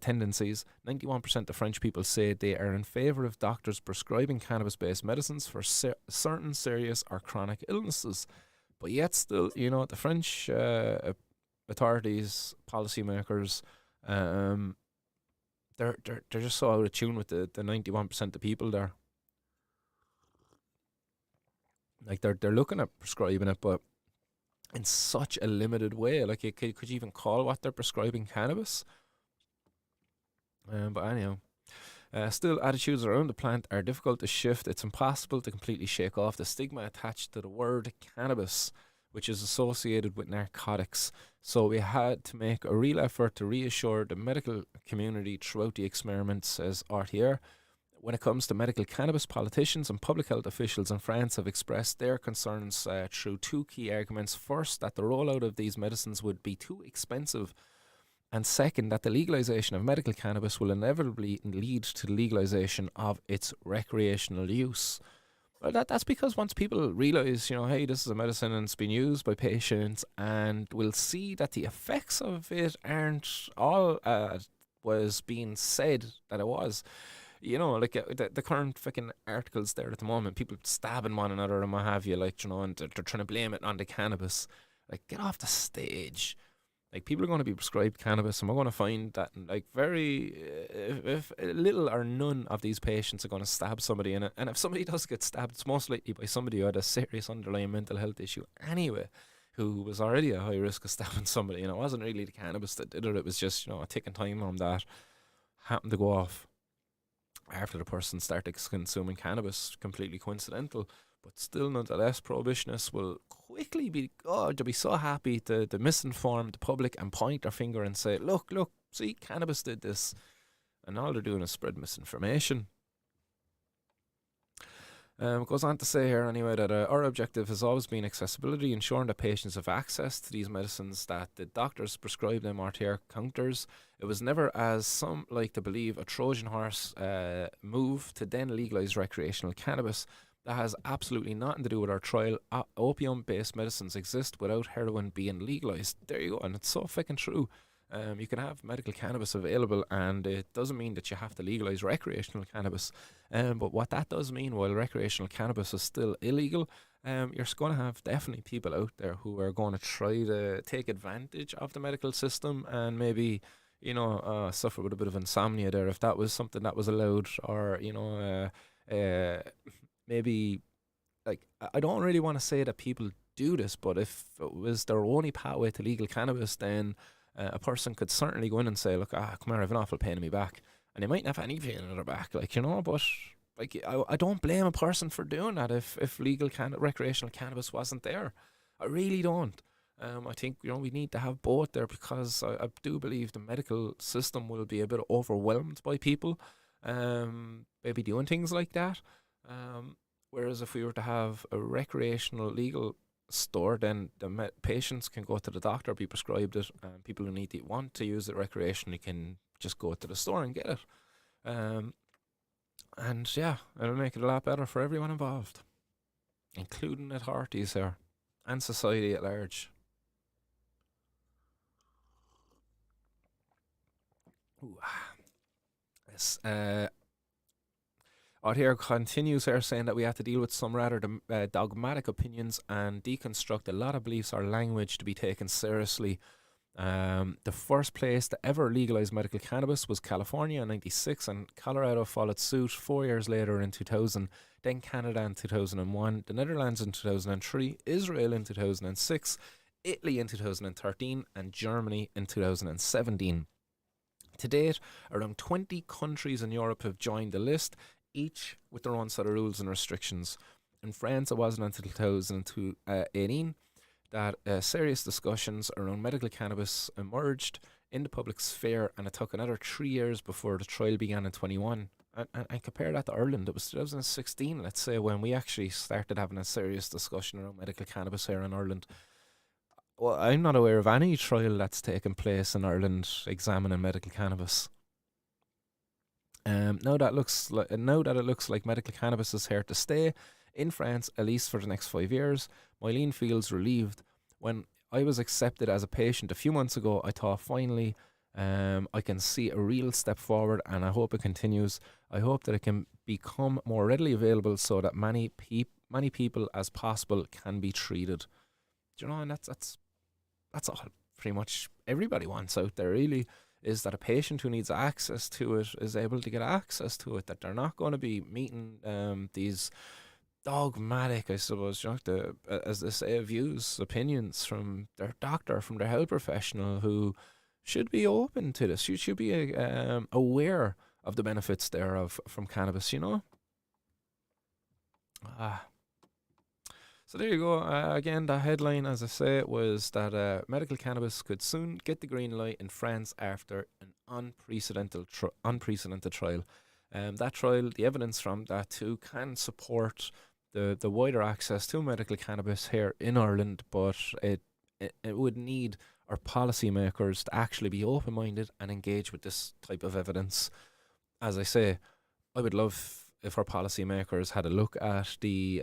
tendencies, 91% of French people say they are in favour of doctors prescribing cannabis-based medicines for certain serious or chronic illnesses. But yet still, the French authorities, policymakers, they're just so out of tune with the 91% of people there. Like, they're looking at prescribing it, but in such a limited way. Like, could you even call what they're prescribing cannabis? But anyhow, still, attitudes around the plant are difficult to shift. It's impossible to completely shake off the stigma attached to the word cannabis, which is associated with narcotics. So we had to make a real effort to reassure the medical community throughout the experiment, says RTR. When it comes to medical cannabis, politicians and public health officials in France have expressed their concerns through two key arguments. First, that the rollout of these medicines would be too expensive, and second, that the legalization of medical cannabis will inevitably lead to the legalization of its recreational use. Well, that's because once people realise, hey, this is a medicine and it's been used by patients, and we'll see that the effects of it aren't all was being said that it was. like the current fucking articles there at the moment, people stabbing one another and what have you, like, and they're trying to blame it on the cannabis. Like, get off the stage. Like, people are going to be prescribed cannabis, and we're going to find that, like, if little or none of these patients are going to stab somebody in it. And if somebody does get stabbed, it's most likely by somebody who had a serious underlying mental health issue anyway, who was already at high risk of stabbing somebody. It wasn't really the cannabis that did it. It was just, a ticking time bomb that happened to go off after the person started consuming cannabis, completely coincidental. But still, nonetheless, prohibitionists will quickly they'll be so happy to misinform the public and point their finger and say, look, see, cannabis did this. And all they're doing is spread misinformation. It goes on to say here anyway that our objective has always been accessibility, ensuring that patients have access to these medicines, that the doctors prescribe them or to counters. It was never, as some like to believe, a Trojan horse move to then legalise recreational cannabis. That has absolutely nothing to do with our trial. Opium-based medicines exist without heroin being legalised. There you go, and it's so fucking true. You can have medical cannabis available, and it doesn't mean that you have to legalise recreational cannabis. But what that does mean, while recreational cannabis is still illegal, you're going to have definitely people out there who are going to try to take advantage of the medical system and maybe, suffer with a bit of insomnia there if that was something that was allowed, or, maybe, like, I don't really want to say that people do this, but if it was their only pathway to legal cannabis, then a person could certainly go in and say, look, come here, I have an awful pain in my back. And they mightn't have any pain in their back, but, like, I don't blame a person for doing that if legal recreational cannabis wasn't there. I really don't. I think, we need to have both there, because I do believe the medical system will be a bit overwhelmed by people maybe doing things like that. Whereas if we were to have a recreational legal store, then the patients can go to the doctor, be prescribed it, and people who want to use it recreationally can just go to the store and get it. And yeah, it'll make it a lot better for everyone involved, including authorities here and society at large. Ooh. Yes. Here continues here saying that we have to deal with some rather dogmatic opinions and deconstruct a lot of beliefs or language to be taken seriously. The first place to ever legalise medical cannabis was California in 1996, and Colorado followed suit 4 years later in 2000, then Canada in 2001, the Netherlands in 2003, Israel in 2006, Italy in 2013, and Germany in 2017. To date, around 20 countries in Europe have joined the list, each with their own set of rules and restrictions. In France, it wasn't until 2018 that serious discussions around medical cannabis emerged in the public sphere, and it took another 3 years before the trial began in 21. And compare that to Ireland, it was 2016, let's say, when we actually started having a serious discussion around medical cannabis here in Ireland. Well, I'm not aware of any trial that's taken place in Ireland examining medical cannabis. Now that it looks like medical cannabis is here to stay in France, at least for the next 5 years, Mylene feels relieved. When I was accepted as a patient a few months ago, I thought finally I can see a real step forward, and I hope it continues. I hope that it can become more readily available so that many people as possible can be treated. Do you know, and that's all pretty much everybody wants out there, really, is that a patient who needs access to it is able to get access to it, that they're not going to be meeting these dogmatic, I suppose, as they say, views, opinions from their doctor, from their health professional, who should be open to this. You should be aware of the benefits thereof from cannabis, So there you go. Again, the headline, as I say, was that medical cannabis could soon get the green light in France after an unprecedented trial. That trial, the evidence from that too, can support the wider access to medical cannabis here in Ireland, but it would need our policymakers to actually be open-minded and engage with this type of evidence. As I say, I would love if our policymakers had a look at the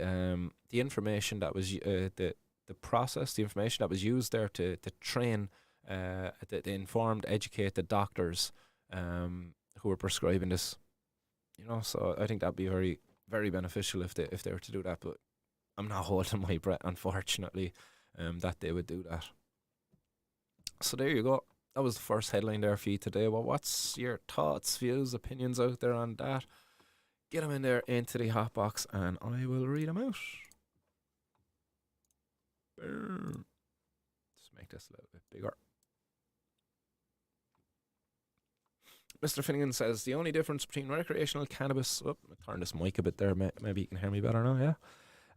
information that was the process, the information that was used there to train the informed, educated doctors who were prescribing this. So I think that'd be very, very beneficial if they were to do that. But I'm not holding my breath, unfortunately, that they would do that. So there you go. That was the first headline there for you today. Well, what's your thoughts, views, opinions out there on that? Get them in there into the hot box, and I will read them out. Boom. Just make this a little bit bigger. Mr. Finnegan says the only difference between recreational cannabis. Oh, I'll turn this mic a bit there. Maybe you can hear me better now.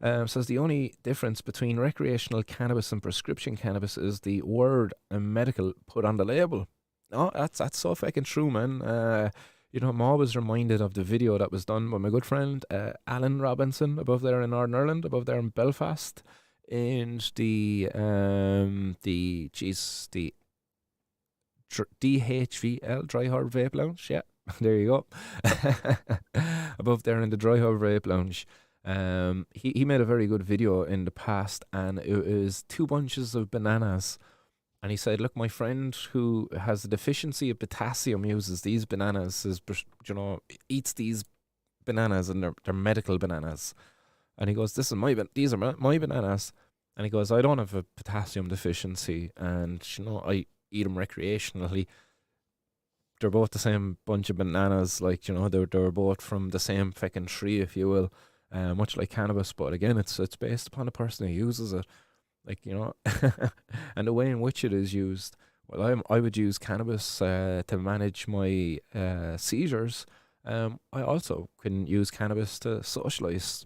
Yeah. Says the only difference between recreational cannabis and prescription cannabis is the word medical put on the label. No, that's so fucking true, man. I'm always reminded of the video that was done by my good friend Alan Robinson above there in Northern Ireland, above there in Belfast, in the DHVL, Dry Herb Vape Lounge. Yeah, there you go. Above there in the Dry Herb Vape Lounge. He made a very good video in the past, and it was 2 bunches of bananas. And he said, look, my friend who has a deficiency of potassium uses these bananas, eats these bananas, and they're medical bananas. And he goes, these are my bananas. And he goes, I don't have a potassium deficiency, and I eat them recreationally. They're both the same bunch of bananas, they're both from the same fucking tree, if you will, much like cannabis. But again, it's based upon the person who uses it, and the way in which it is used. Well, I would use cannabis to manage my seizures. I also can use cannabis to socialise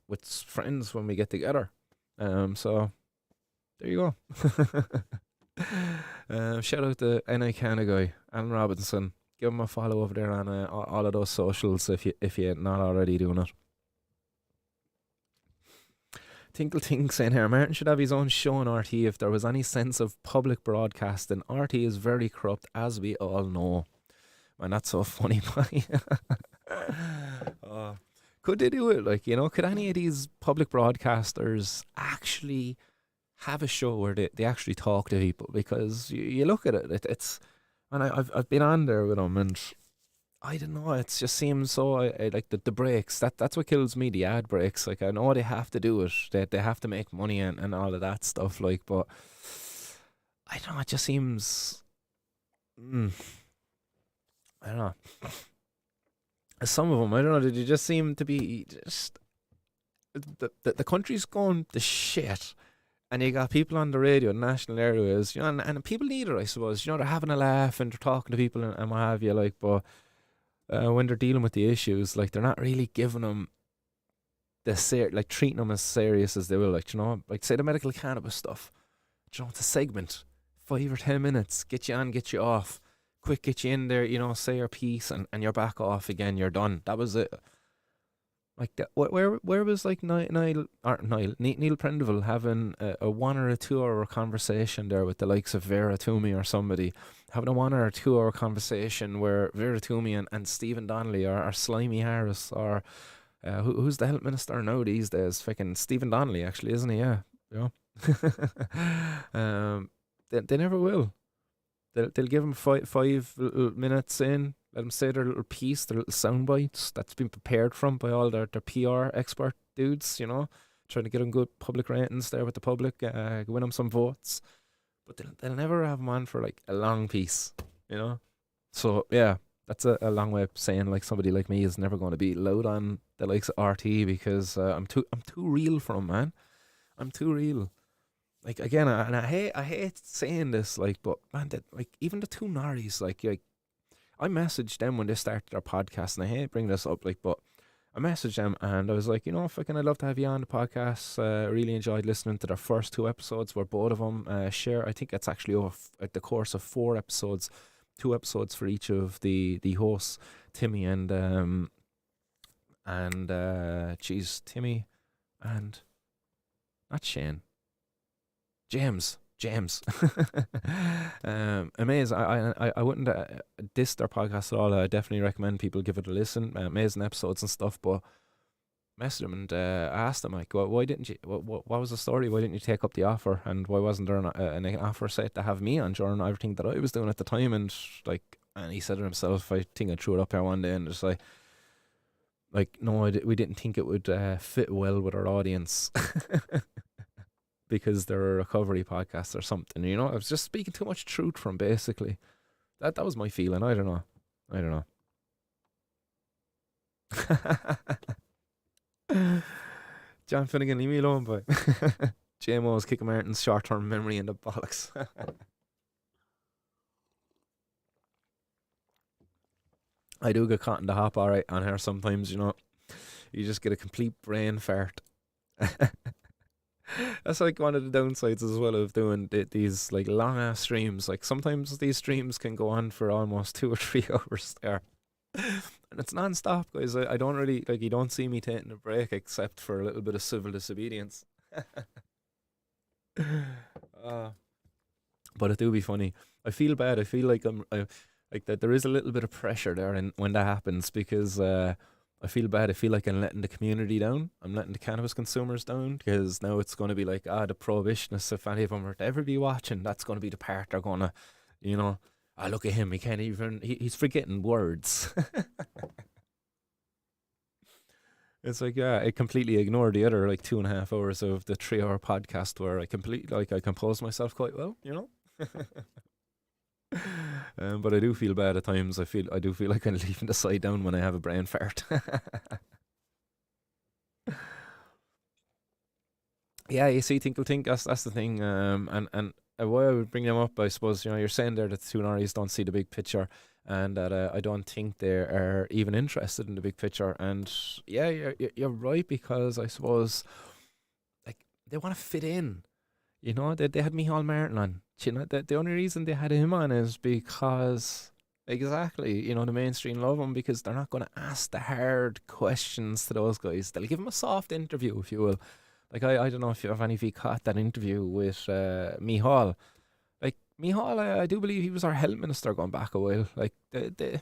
with friends when we get together. So there you go. Shout out to NI Canna guy, Alan Robinson. Give him a follow over there on all of those socials if you're not already doing it. Tinkle Tink saying here, Martin should have his own show on RT if there was any sense of public broadcasting. RT is very corrupt, as we all know. Man, that's so funny, boy. Could they do it? Could any of these public broadcasters actually have a show where they actually talk to people? Because you look at it's, and I've been on there with them, and I don't know, it just seems so, I like the breaks, that's what kills me, the ad breaks. I know they have to do it, they have to make money and all of that stuff, but I don't know, it just seems, I don't know. Some of them, I don't know, they just seem to be just, the country's going to shit. And you got people on the radio, national airways, and people need it, I suppose. They're having a laugh and they're talking to people and what have you, but when they're dealing with the issues, they're not really giving them treating them as serious as they will, say the medical cannabis stuff. It's a segment, 5 or 10 minutes, get you on, get you off, quick, get you in there, say your piece, and you're back off again, you're done. That was it. Where was Neil Prendeville having a 1 or a 2 hour conversation there with the likes of Vera Toomey or somebody, having a 1 or 2 hour conversation where Vera Toomey and Stephen Donnelly or Slimy Harris or who's the health minister now these days? Fucking Stephen Donnelly, actually, isn't he? Yeah. They never will. They'll give him 5 minutes in. Let them say their little piece, their little sound bites that's been prepared from by all their PR expert dudes, trying to get them good public ratings there with the public, win them some votes. But they'll never have them on for a long piece, So yeah, that's a long way of saying somebody like me is never going to be loud on the likes of RT because I'm too real for them, man. I'm too real. Again, and I hate saying this, but man, even the 2 Norries, I messaged them when they started their podcast, and I hate bringing this up, but I messaged them and I was like, I'd love to have you on the podcast. Really enjoyed listening to their first 2 episodes where both of them share. I think it's actually over the course of 4 episodes, 2 episodes for each of the hosts, Timmy and Timmy and not Shane, James. Amazing. I wouldn't diss their podcast at all. I definitely recommend people give it a listen. Amazing episodes and stuff. But messaged them and asked them why didn't you? What was the story? Why didn't you take up the offer? And why wasn't there an offer set to have me on during everything that I was doing at the time? And he said it himself. I think I threw it up here one day and just like, no, we didn't think it would fit well with our audience because they're a recovery podcast or something. You know, I was just speaking too much truth from basically. That was my feeling. I don't know. I don't know. John Finnegan, leave me alone, boy. JMO's kicking Martin's short-term memory in the bollocks. I do get caught in the hop all right on her sometimes, you know. You just get a complete brain fart. That's like one of the downsides as well of doing these like long ass streams. Like sometimes these streams can go on for almost 2 or 3 hours there. And it's non-stop, guys. I don't really like, you don't see me taking a break except for a little bit of civil disobedience. uh, but it do be funny. I feel bad. I feel like like that there is a little bit of pressure there and when that happens because I feel bad. I feel like I'm letting the community down. I'm letting the cannabis consumers down because now it's going to be like, the prohibitionists, if any of them were to ever be watching, that's going to be the part they're going to, you know, look at him. He can't even, he's forgetting words. It's like, yeah, I completely ignored the other like 2.5 hours of the 3 hour podcast where I completely, like, I composed myself quite well, you know? But I do feel bad at times. I do feel like I'm leaving the side down when I have a brain fart. Yeah, you see, think that's the thing. And why I would bring them up, I suppose, you know, you're saying there that the Tunaris don't see the big picture, and that I don't think they are even interested in the big picture. And yeah, you're right because I suppose like they want to fit in. You know, they had Micheál Martin on. You know, the only reason they had him on is because exactly, you know, the mainstream love him because they're not going to ask the hard questions to those guys. They'll give him a soft interview, if you will. Like I don't know if you have any of you caught that interview with Micheál. Like Micheál, I do believe he was our health minister going back a while. Like they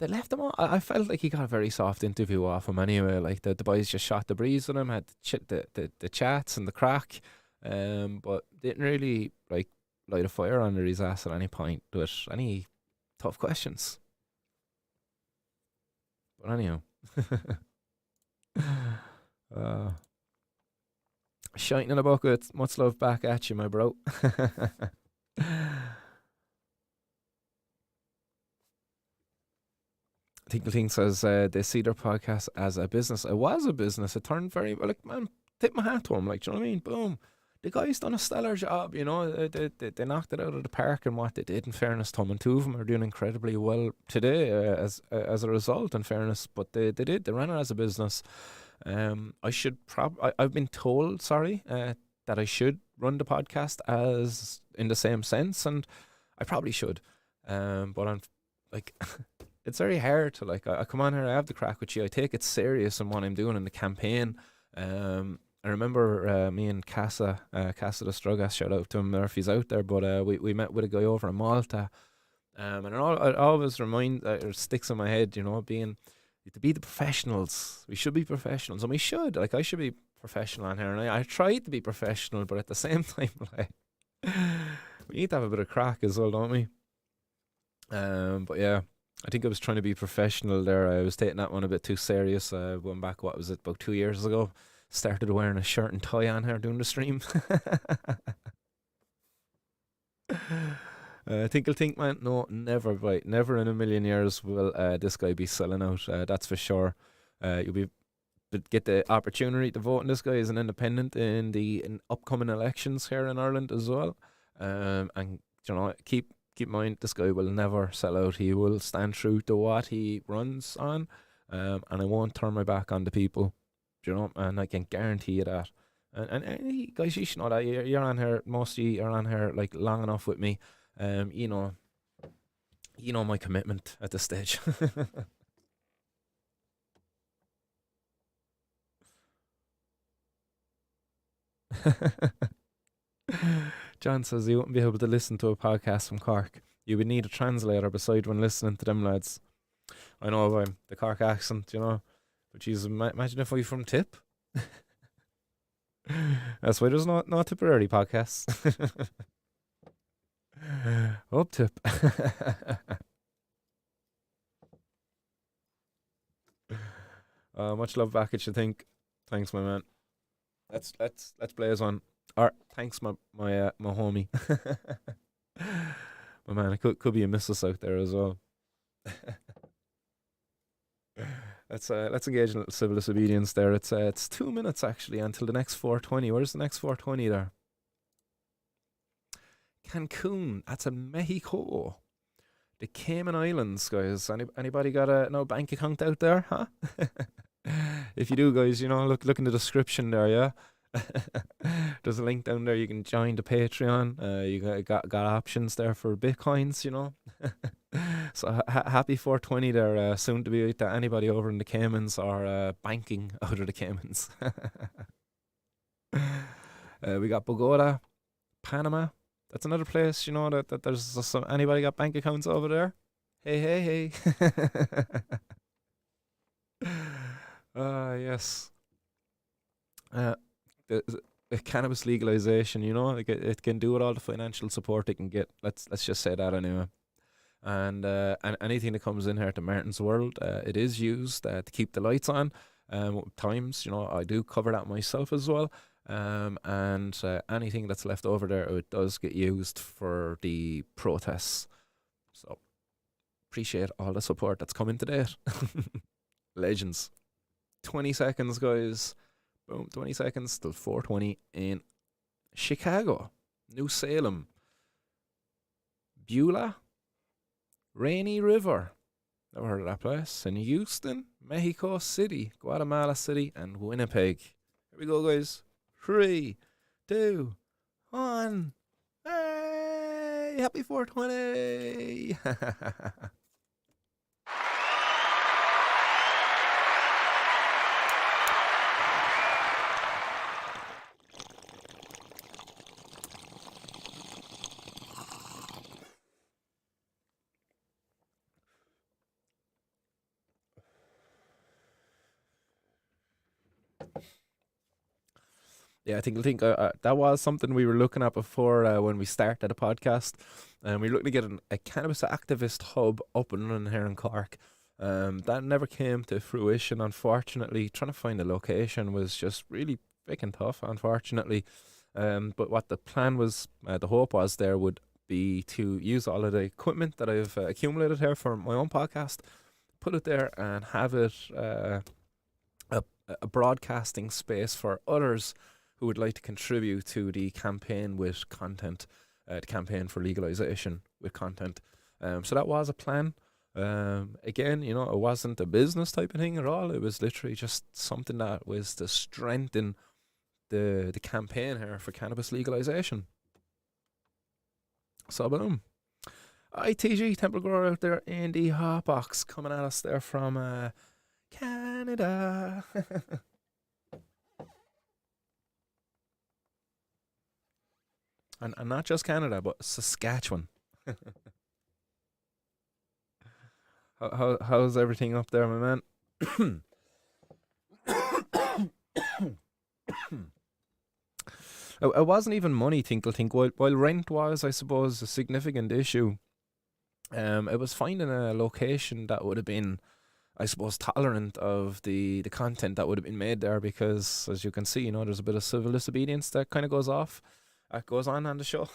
left him on. I felt like he got a very soft interview off him anyway. Like the boys just shot the breeze with him, had the chats and the crack, but didn't really like light a fire under his ass at any point with any tough questions. But anyhow, uh, shining in a bucket. Much love back at you, my bro. Tinkle Tink says they see their podcast as a business. It was a business. It turned very well. Like, man, tip my hat to him. Like, do you know what I mean? Boom. The guy's done a stellar job, you know. They knocked it out of the park and what they did, in fairness to him. And two of them are doing incredibly well today as a result, in fairness. But they did. They ran it as a business. I should I've been told, sorry, that I should run the podcast as in the same sense, and I probably should. But I'm like, it's very hard to like. I come on here, I have the crack with you. I take it serious in what I'm doing in the campaign. I remember me and Casa the Strugas, shout out to him there if he's out there. But we met with a guy over in Malta, and it always or sticks in my head, you know, being to be the professionals. We should be professionals, and we should. Like, I should be professional on here, and I tried to be professional, but at the same time, like, we need to have a bit of crack as well, don't we? But yeah, I think I was trying to be professional there. I was taking that one a bit too serious. Went back, what was it, about 2 years ago? Started wearing a shirt and tie on here doing the stream. Tinkle Tink, man, no, never, right, never in a million years will this guy be selling out. That's for sure. You'll get the opportunity to vote, and this guy is an independent in upcoming elections here in Ireland as well. And you know, keep in mind, this guy will never sell out. He will stand true to what he runs on, and I won't turn my back on the people. You know, and I can guarantee you that. And guys, you should know that you're on here. Most of you are on here like long enough with me. You know my commitment at this stage. John says he wouldn't be able to listen to a podcast from Cork. You would need a translator beside when listening to them lads. I know the Cork accent, you know. But jeez, imagine if we from Tip. That's why there's no Tipperary podcasts. Up Tip. Much love back at you think. Thanks, my man. Let's blaze on. Or thanks, my homie. My man, it could be a missus out there as well. Let's engage in a little civil disobedience there. It's 2 minutes actually until the next 4:20. Where's the next 4:20 there? Cancun. That's in Mexico. The Cayman Islands, guys. Anybody got a no bank account out there, huh? If you do, guys, look in the description there, yeah. There's a link down there. You can join the Patreon. You got options there for bitcoins. So happy 420 there. Soon to be to anybody over in the Caymans or banking out of the Caymans. We got Bogota, Panama. That's another place. That there's some, anybody got bank accounts over there? Hey, hey, hey. Yes. Uh, the cannabis legalization, like it can do with all the financial support it can get. Let's just say that anyway. And anything that comes in here to Martin's World, it is used to keep the lights on. Times, I do cover that myself as well. And anything that's left over there, it does get used for the protests. So appreciate all the support that's coming to date. Legends. 20 seconds, guys. Boom, 20 seconds till 4:20 in Chicago, New Salem, Beulah, Rainy River. Never heard of that place. In Houston, Mexico City, Guatemala City, and Winnipeg. Here we go, guys. 3, 2, 1. Hey, happy 420. Yeah, I think that was something we were looking at before when we started the podcast. We were looking to get a cannabis activist hub up and running here in Cork. That never came to fruition, unfortunately. Trying to find a location was just really freaking tough, unfortunately. But what the plan was, the hope was there would be to use all of the equipment that I've accumulated here for my own podcast, put it there and have it a broadcasting space for others who would like to contribute to the campaign with content, the campaign for legalization with content. So that was a plan. Again, it wasn't a business type of thing at all. It was literally just something that was to strengthen the campaign here for cannabis legalization. So boom. ITG Temple Grower out there in the hot box coming at us there from Canada. And not just Canada, but Saskatchewan. How's everything up there, my man? It wasn't even money, Tinkle Tink. While rent was, I suppose, a significant issue, it was finding a location that would have been, I suppose, tolerant of the content that would have been made there, because, as you can see, there's a bit of civil disobedience that kind of goes on the show.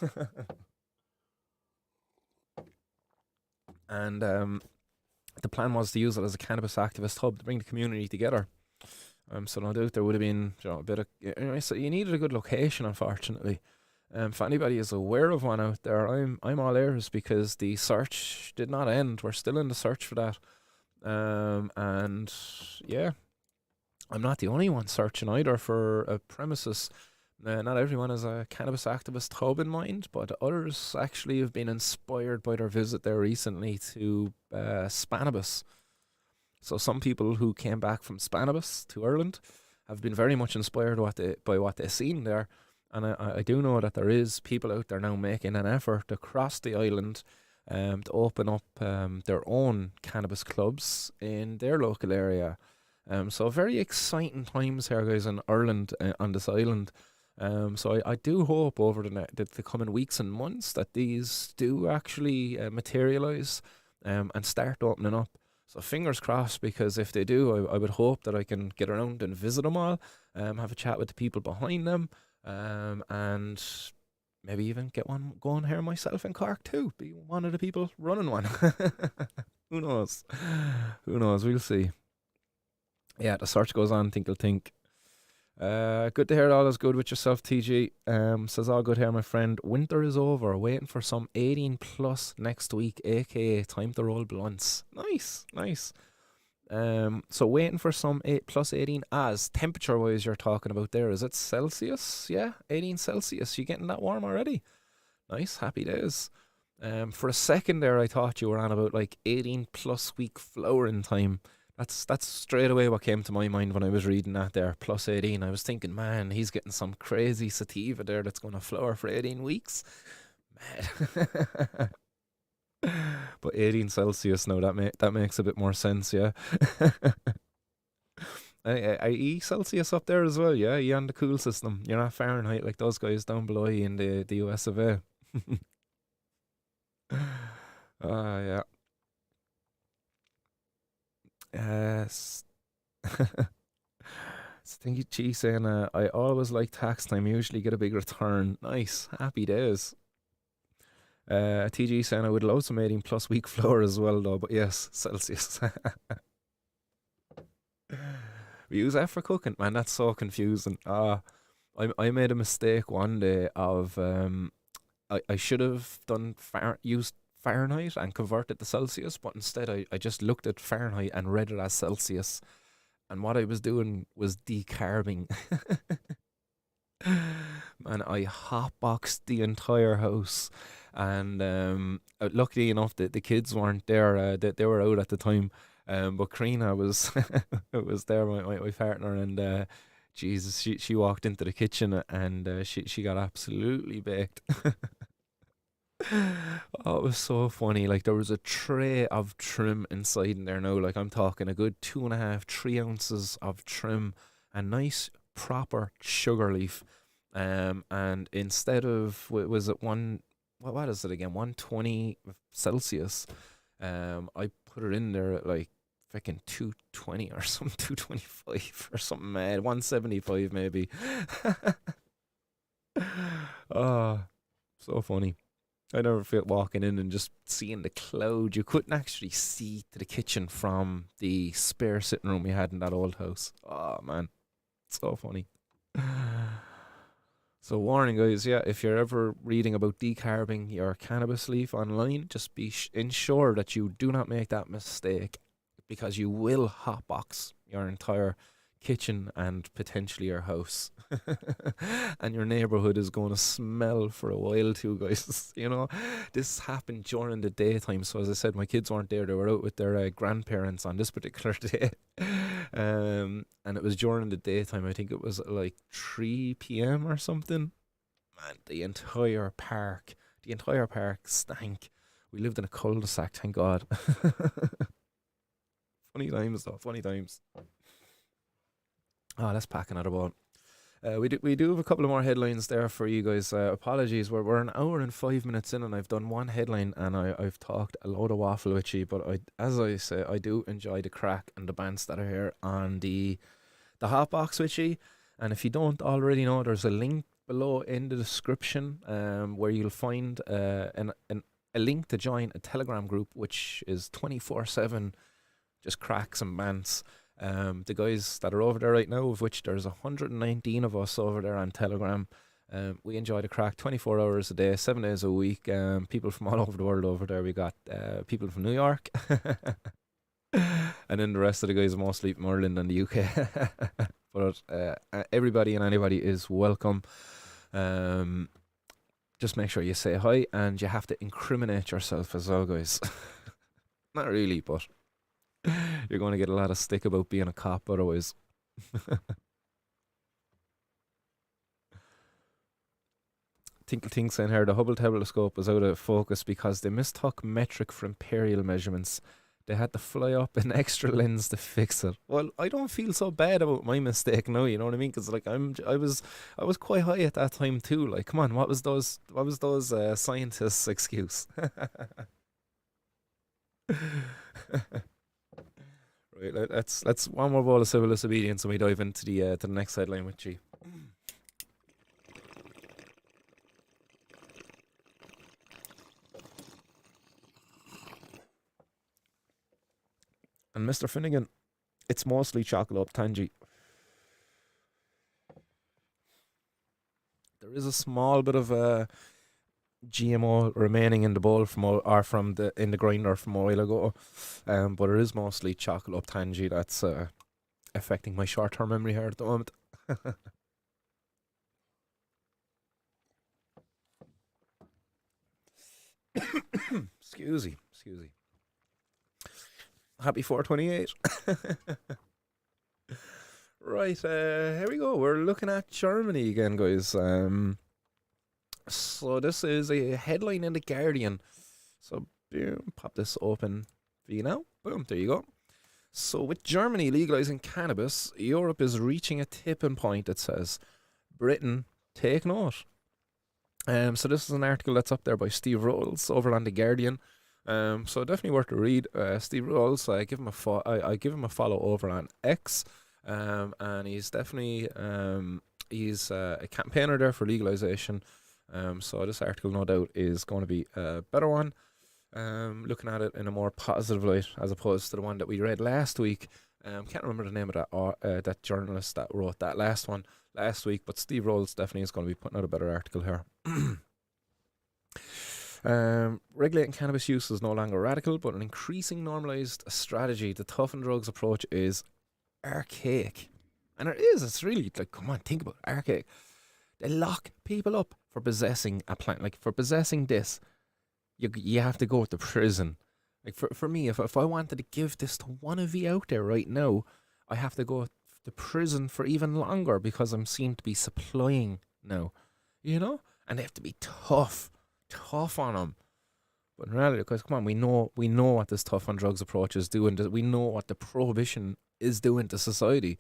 And the plan was to use it as a cannabis activist hub to bring the community together. So no doubt there would have been a bit of, so you needed a good location, unfortunately. If anybody is aware of one out there, I'm all ears, because the search did not end. We're still in the search for that. And yeah, I'm not the only one searching either for a premises. Not everyone has a cannabis activist hub in mind, but others actually have been inspired by their visit there recently to Cannabis. So some people who came back from Cannabis to Ireland have been very much inspired by what they've seen there. And I do know that there is people out there now making an effort across the island to open up their own cannabis clubs in their local area. So very exciting times here, guys, in Ireland, on this island. So I do hope over the coming weeks and months that these do actually materialise and start opening up. So fingers crossed, because if they do, I would hope that I can get around and visit them all, have a chat with the people behind them, and maybe even get one going here myself in Cork too. Be one of the people running one. Who knows? Who knows? We'll see. Yeah, the search goes on. Think will think. Good to hear all is good with yourself, TG. Says all good here, my friend. Winter is over. Waiting for some 18 plus next week, aka time to roll blunts. Nice, nice. So waiting for some 8 plus 18 as temperature wise you're talking about there. Is it Celsius? Yeah, 18 Celsius. You getting that warm already? Nice, happy days. For a second there, I thought you were on about like 18 plus week flowering time. That's straight away what came to my mind when I was reading that there. Plus 18. I was thinking, man, he's getting some crazy sativa there that's going to flower for 18 weeks. Mad. But 18 Celsius, no, that makes a bit more sense, yeah. Are you Celsius up there as well? Yeah, you on the cool system. You're not Fahrenheit like those guys down below you in the US of A. Yeah. Yes. Stinky G saying, I always like tax time, usually get a big return. Nice, happy days. TG saying, I would love some 18 plus week floor as well, though, but yes, Celsius. We use that for cooking, man, that's so confusing. I made a mistake one day of, I should have used Fahrenheit and converted to Celsius, but instead I just looked at Fahrenheit and read it as Celsius. And what I was doing was decarbing. Man, I hotboxed the entire house. And luckily enough, the kids weren't there. They were out at the time. But Karina was was there, my partner, and Jesus, she walked into the kitchen and she got absolutely baked. Oh, it was so funny. Like there was a tray of trim inside in there now. Like I'm talking a good 2.5, 3 ounces of trim, a nice proper sugar leaf. And instead of was it what is it again? 120 Celsius. I put it in there at like freaking 220 or something, 225 or something mad, 175 maybe. Oh, so funny. I never felt walking in and just seeing the cloud. You couldn't actually see to the kitchen from the spare sitting room we had in that old house. Oh man, so funny. So warning guys, yeah, if you're ever reading about decarbing your cannabis leaf online, just be ensure that you do not make that mistake, because you will hotbox your entire kitchen and potentially your house. And your neighborhood is going to smell for a while too, guys. You know, this happened during the daytime, so as I said, my kids weren't there. They were out with their grandparents on this particular day. And it was during the daytime. I think it was like 3 p.m. or something. Man, the entire park stank. We lived in a cul-de-sac, thank God. Funny times though, funny times. Oh, let's pack another ball. We do have a couple of more headlines there for you guys. Apologies, we're an hour and 5 minutes in, and I've done one headline, and I've talked a load of waffle with you. But as I say, I do enjoy the crack and the bands that are here on the Hotbox with you. And if you don't already know, there's a link below in the description, where you'll find a link to join a Telegram group, which is 24/7, just cracks and bands. The guys that are over there right now, of which there's 119 of us over there on Telegram, we enjoy the crack 24 hours a day, 7 days a week. People from all over the world over there. We got people from New York, and then the rest of the guys are mostly from Ireland and the UK. But everybody and anybody is welcome. Just make sure you say hi, and you have to incriminate yourself as well, guys. Not really, but you're going to get a lot of stick about being a cop otherwise. Tinkle Tink saying here, the Hubble telescope was out of focus because they mistook metric for imperial measurements. They had to fly up an extra lens to fix it. Well, I don't feel so bad about my mistake now, you know what I mean? Because like I was quite high at that time too. Like, come on, what was those scientists' excuse? Right, let's one more bowl of civil disobedience and we dive into the next headline with G. And Mr. Finnegan, it's mostly chocolate up tangy. There is a small bit of GMO remaining in the bowl from the in the grinder from a while ago, but it is mostly chocolate up tangy that's affecting my short-term memory here at the moment. Excuse me, excuse me. Happy 428. Right, here we go. We're looking at Germany again, guys. So this is a headline in the Guardian. So boom, pop this open for you now. Boom, there you go. So with Germany legalizing cannabis, Europe is reaching a tipping point. It says, Britain, take note. So this is an article that's up there by Steve Rolls over on the Guardian. So definitely worth a read. Steve Rolls, I give him I give him a follow over on X. And he's definitely he's a campaigner there for legalization. So this article, no doubt, is going to be a better one. Looking at it in a more positive light as opposed to the one that we read last week. Can't remember the name of that journalist that wrote that last one last week, but Steve Rolls definitely is going to be putting out a better article here. Regulating cannabis use is no longer radical, but an increasing normalised strategy. The tough and drugs approach is archaic. And it is, it's really, like, come on, think about it, archaic. They lock people up for possessing a plant. Like, for possessing this, you have to go to prison. Like, for me, if I wanted to give this to one of you out there right now, I have to go to prison for even longer because I'm seen to be supplying now. You know? And they have to be tough on them. But in reality, because come on, we know what this tough on drugs approach is doing. We know what the prohibition is doing to society.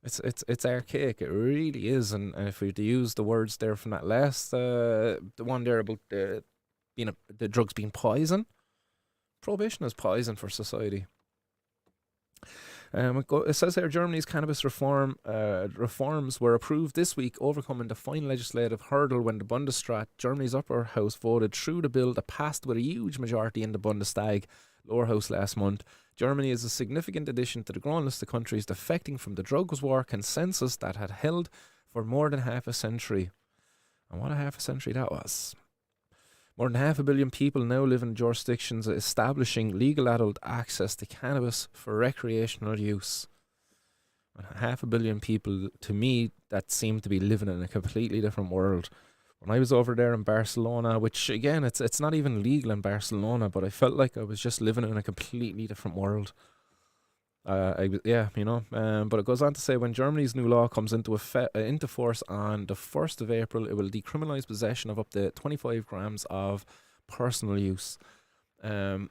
It's archaic. It really is. And if we were to use the words there from that last the one there about the drugs being poison, prohibition is poison for society. It says here Germany's cannabis reforms were approved this week, overcoming the final legislative hurdle when the Bundesrat, Germany's upper house, voted through the bill that passed with a huge majority in the Bundestag, lower house, last month. Germany is a significant addition to the growing list of countries defecting from the drugs war consensus that had held for more than half a century. And what a half a century that was. More than 500 million people now live in jurisdictions establishing legal adult access to cannabis for recreational use. And 500 million people, to me, that seem to be living in a completely different world. When I was over there in Barcelona, which again, it's not even legal in Barcelona, but I felt like I was just living in a completely different world. But it goes on to say when Germany's new law comes into force on the 1st of April, it will decriminalise possession of up to 25 grams of personal use, and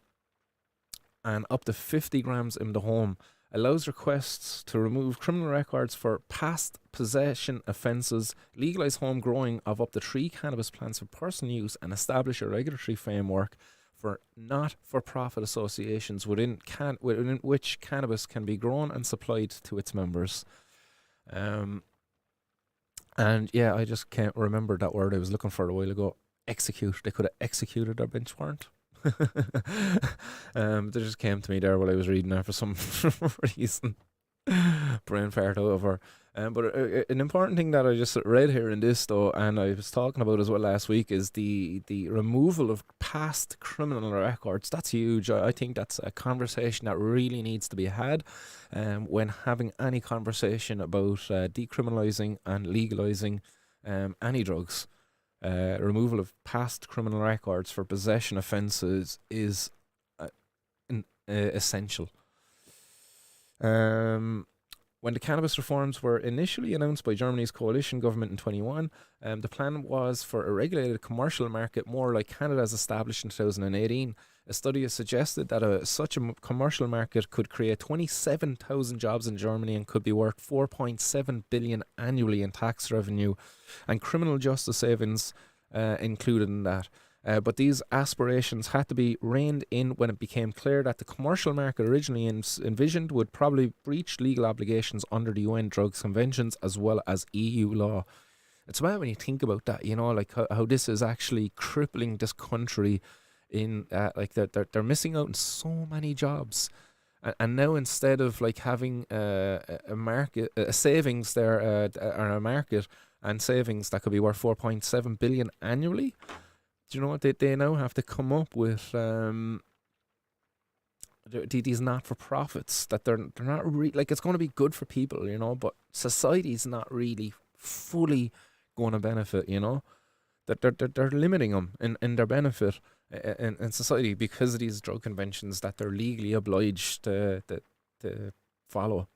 up to 50 grams in the home. Allows requests to remove criminal records for past possession offences, legalise home growing of up to 3 cannabis plants for personal use, and establish a regulatory framework for not-for-profit associations within which cannabis can be grown and supplied to its members. And yeah, I just can't remember that word I was looking for a while ago. Execute. They could have executed their bench warrant. They just came to me there while I was reading that for some reason. Brain fart over. But an important thing that I just read here in this, though, and I was talking about as well last week, is the removal of past criminal records. That's huge. I think that's a conversation that really needs to be had when having any conversation about decriminalising and legalising any drugs. Removal of past criminal records for possession offences is essential. When the cannabis reforms were initially announced by Germany's coalition government in 2021, the plan was for a regulated commercial market more like Canada's established in 2018. A study has suggested that such a commercial market could create 27,000 jobs in Germany and could be worth 4.7 billion annually in tax revenue and criminal justice savings included in that. But these aspirations had to be reined in when it became clear that the commercial market originally envisioned would probably breach legal obligations under the UN Drugs Conventions as well as EU law. It's bad when you think about that, like how this is actually crippling this country in, like they're missing out on so many jobs. And now instead of like having a market, a savings there, or a market and savings that could be worth 4.7 billion annually, do you know what they now have to come up with? These not-for-profits that they're not like, it's going to be good for people, but society's not really fully going to benefit, that they're limiting them in their benefit in society because of these drug conventions that they're legally obliged to follow.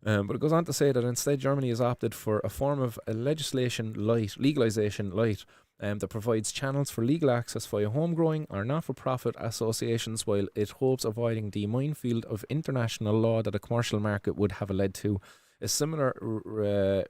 But it goes on to say that instead Germany has opted for a form of a legalization light, that provides channels for legal access via home growing or not-for-profit associations, while it hopes avoiding the minefield of international law that a commercial market would have led to. A similar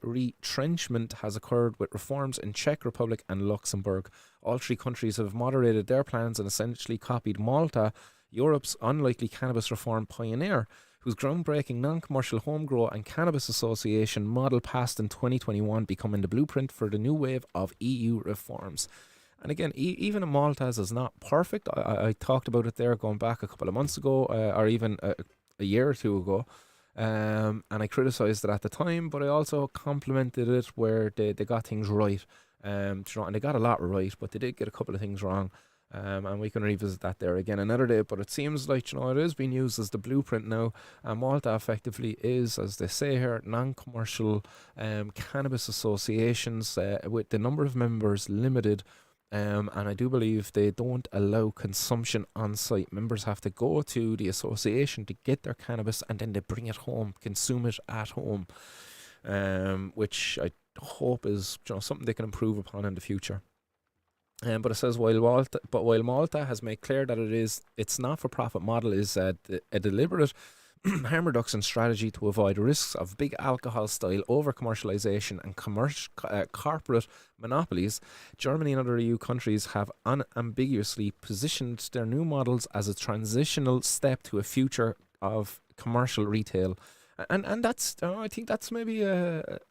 retrenchment has occurred with reforms in Czech Republic and Luxembourg. All three countries have moderated their plans and essentially copied Malta, Europe's unlikely cannabis reform pioneer, whose groundbreaking non-commercial home grow and cannabis association model passed in 2021, becoming the blueprint for the new wave of EU reforms. And again, even Malta's is not perfect. I talked about it there going back a couple of months ago, or even a year or two ago. And I criticised it at the time, but I also complimented it where they got things right. And they got a lot right, but they did get a couple of things wrong. And we can revisit that there again another day. But it seems like, it is being used as the blueprint now. And Malta effectively is, as they say here, non-commercial cannabis associations with the number of members limited. And I do believe they don't allow consumption on site. Members have to go to the association to get their cannabis and then they bring it home, consume it at home, which I hope is something they can improve upon in the future. But it says while Malta has made clear that its not-for-profit model is a deliberate harm reduction strategy to avoid risks of big alcohol-style over-commercialisation and corporate monopolies, Germany and other EU countries have unambiguously positioned their new models as a transitional step to a future of commercial retail. And that's, I think that's maybe a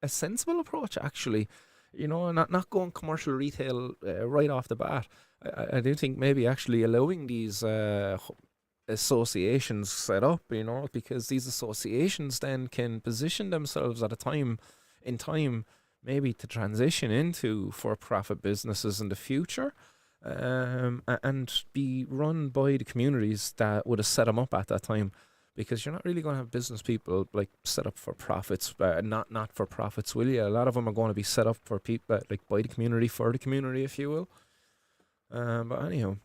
sensible approach, actually. Not going commercial retail right off the bat. I do think maybe actually allowing these associations set up, because these associations then can position themselves at a time in time maybe to transition into for-profit businesses in the future, and be run by the communities that would have set them up at that time. Because you're not really going to have business people like set up for profits, not for profits, will you? A lot of them are going to be set up for people, like by the community, for the community, if you will. But anyhow,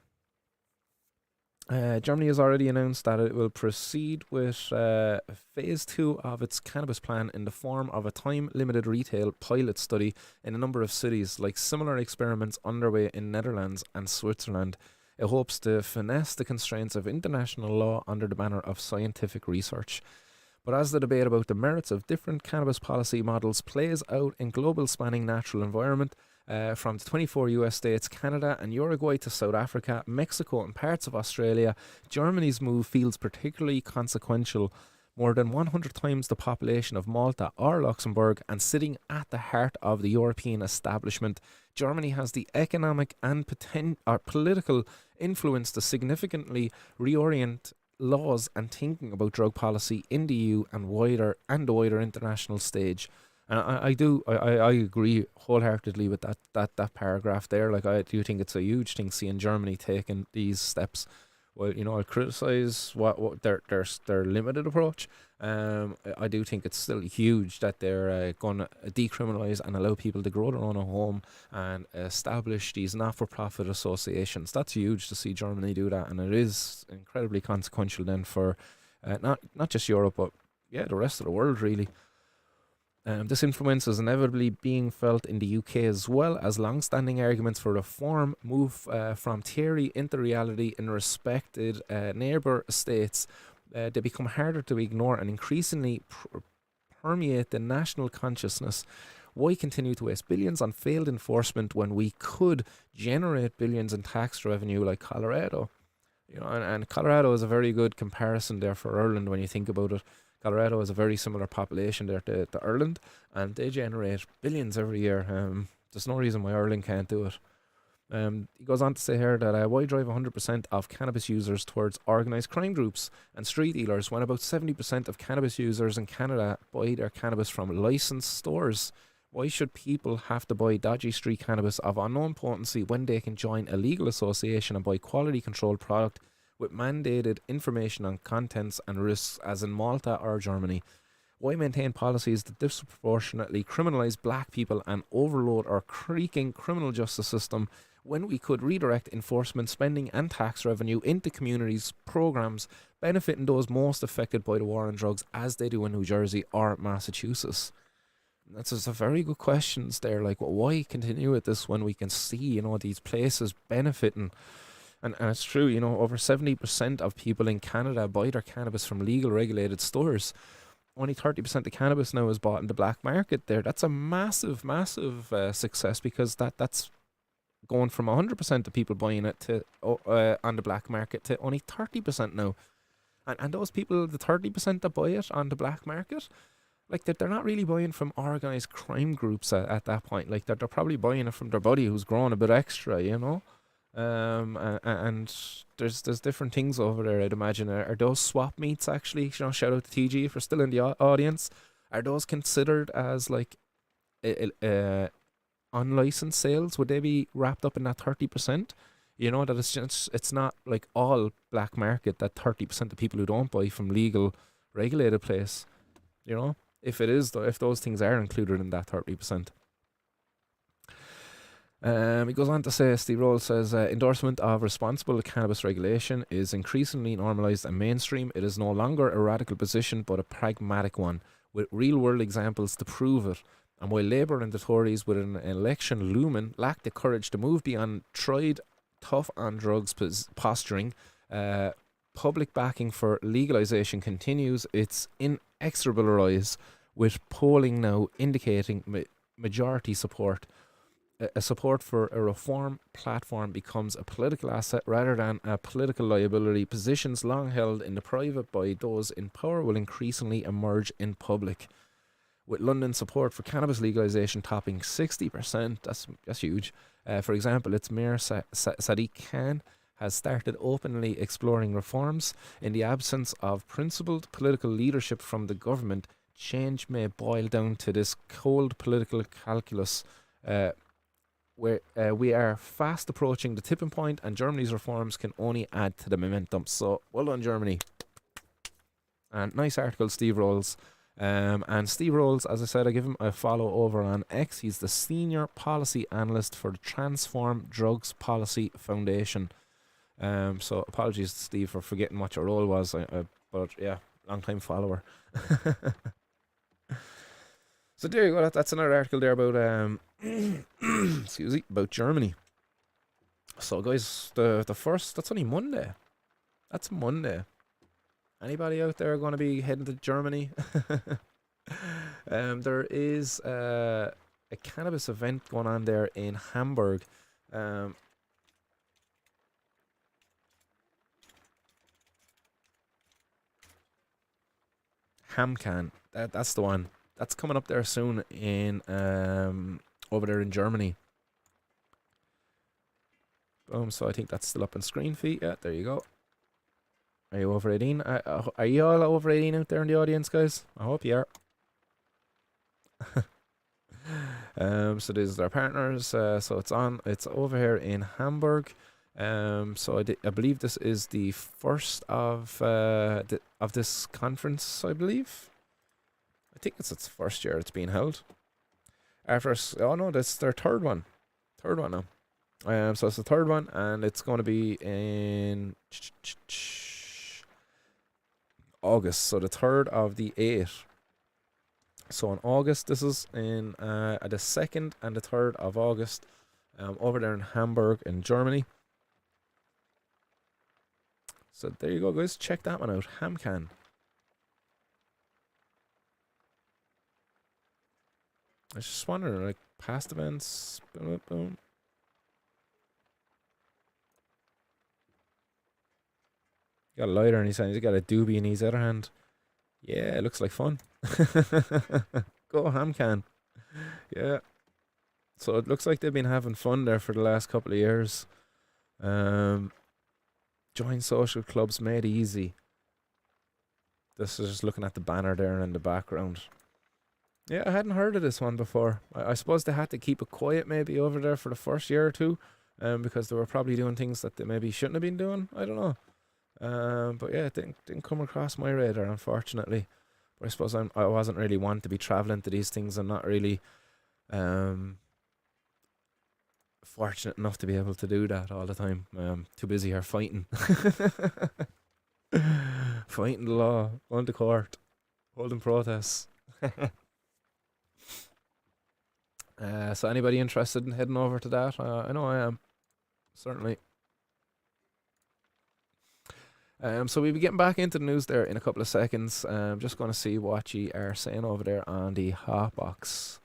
Germany has already announced that it will proceed with phase 2 of its cannabis plan in the form of a time-limited retail pilot study in a number of cities, like similar experiments underway in Netherlands and Switzerland. It hopes to finesse the constraints of international law under the banner of scientific research. But as the debate about the merits of different cannabis policy models plays out in global spanning natural environment, from the 24 US states, Canada and Uruguay to South Africa, Mexico and parts of Australia, Germany's move feels particularly consequential. More than 100 times the population of Malta or Luxembourg, and sitting at the heart of the European establishment, Germany has the economic and political influence to significantly reorient laws and thinking about drug policy in the EU and the wider international stage. And I agree wholeheartedly with that paragraph there. Like, I do think it's a huge thing seeing Germany taking these steps. Well, I'll criticise what their limited approach. I do think it's still huge that they're going to decriminalise and allow people to grow their own at home and establish these not-for-profit associations. That's huge to see Germany do that, and it is incredibly consequential then for not just Europe, but the rest of the world, really. This influence is inevitably being felt in the UK as well, as long-standing arguments for reform move from theory into reality in respected neighbour states. They become harder to ignore and increasingly permeate the national consciousness. Why continue to waste billions on failed enforcement when we could generate billions in tax revenue like Colorado? And Colorado is a very good comparison there for Ireland when you think about it. Colorado has a very similar population there to Ireland, and they generate billions every year. There's no reason why Ireland can't do it. He goes on to say here that why drive 100% of cannabis users towards organised crime groups and street dealers when about 70% of cannabis users in Canada buy their cannabis from licensed stores? Why should people have to buy dodgy street cannabis of unknown potency when they can join a legal association and buy quality controlled product with mandated information on contents and risks as in Malta or Germany? Why maintain policies that disproportionately criminalise black people and overload our creaking criminal justice system when we could redirect enforcement spending and tax revenue into communities' programs benefiting those most affected by the war on drugs, as they do in New Jersey or Massachusetts? That's just a very good questions there. Like, well, why continue with this when we can see, these places benefiting? And it's true, over 70% of people in Canada buy their cannabis from legal regulated stores. Only 30% of cannabis now is bought in the black market there. That's a massive, massive success, because that's going from 100% of people buying it to on the black market to only 30% now. And those people, the 30% that buy it on the black market, like, they're not really buying from organised crime groups at that point. Like, they're probably buying it from their buddy who's grown a bit extra, and there's different things over there, I'd imagine. Are those swap meets actually, shout out to TG if you're still in the audience, are those considered as like unlicensed sales? Would they be wrapped up in that 30%? That it's not like all black market, that 30% of people who don't buy from legal regulated place, if it is, if those things are included in that 30%. He goes on to say, Steve Rolls says, endorsement of responsible cannabis regulation is increasingly normalised and mainstream. It is no longer a radical position, but a pragmatic one, with real-world examples to prove it. And while Labour and the Tories, with an election looming, lack the courage to move beyond tried tough on drugs posturing, public backing for legalisation continues its inexorable rise, with polling now indicating majority support. A support for a reform platform becomes a political asset rather than a political liability. Positions long held in the private by those in power will increasingly emerge in public. With London support for cannabis legalisation topping 60%, that's huge. For example, its Mayor Sadiq Khan has started openly exploring reforms. In the absence of principled political leadership from the government, change may boil down to this cold political calculus, where we are fast approaching the tipping point, and Germany's reforms can only add to the momentum. So, well done, Germany. And nice article, Steve Rolls. And Steve Rolls, as I said, I give him a follow over on X. He's the Senior Policy Analyst for the Transform Drugs Policy Foundation. So apologies, Steve, for forgetting what your role was. But yeah, long time follower. So there you go. That's another article there about excuse me, about Germany. So guys, the first, that's only Monday. That's Monday. Anybody out there going to be heading to Germany? There is a cannabis event going on there in Hamburg. Hamcan. That's the one. That's coming up there soon in over there in Germany. So I think that's still up on screen feed. Yeah, there you go. Are you over 18? Are you all over 18 out there in the audience, guys? I hope you are. So these are our partners. So it's over here in Hamburg. So I believe this is the first of this conference, I believe. I think it's its first year it's being held. This is their third one. Third one now. So it's the third one, and it's going to be in August. So the 3rd of the 8th. So in August, this is in the 2nd and the 3rd of August, over there in Hamburg in Germany. So there you go, guys. Check that one out. Hamcan. I was just wondering, like, past events. Boom, boom, boom. Got a lighter in his hand. He's got a doobie in his other hand. Yeah, it looks like fun. Go ham can. Yeah. So it looks like they've been having fun there for the last couple of years. Um, join social clubs made easy. This is just looking at the banner there in the background. Yeah, I hadn't heard of this one before. I suppose they had to keep it quiet maybe over there for the first year or two, because they were probably doing things that they maybe shouldn't have been doing. I don't know. But yeah, it didn't come across my radar, unfortunately. But I suppose I wasn't really one to be traveling to these things. I'm not really um fortunate enough to be able to do that all the time. Too busy here fighting, fighting the law, going to court, holding protests. So anybody interested in heading over to that? I know I am, certainly. So we'll be getting back into the news there in a couple of seconds. Just going to see what you are saying over there on the hot box.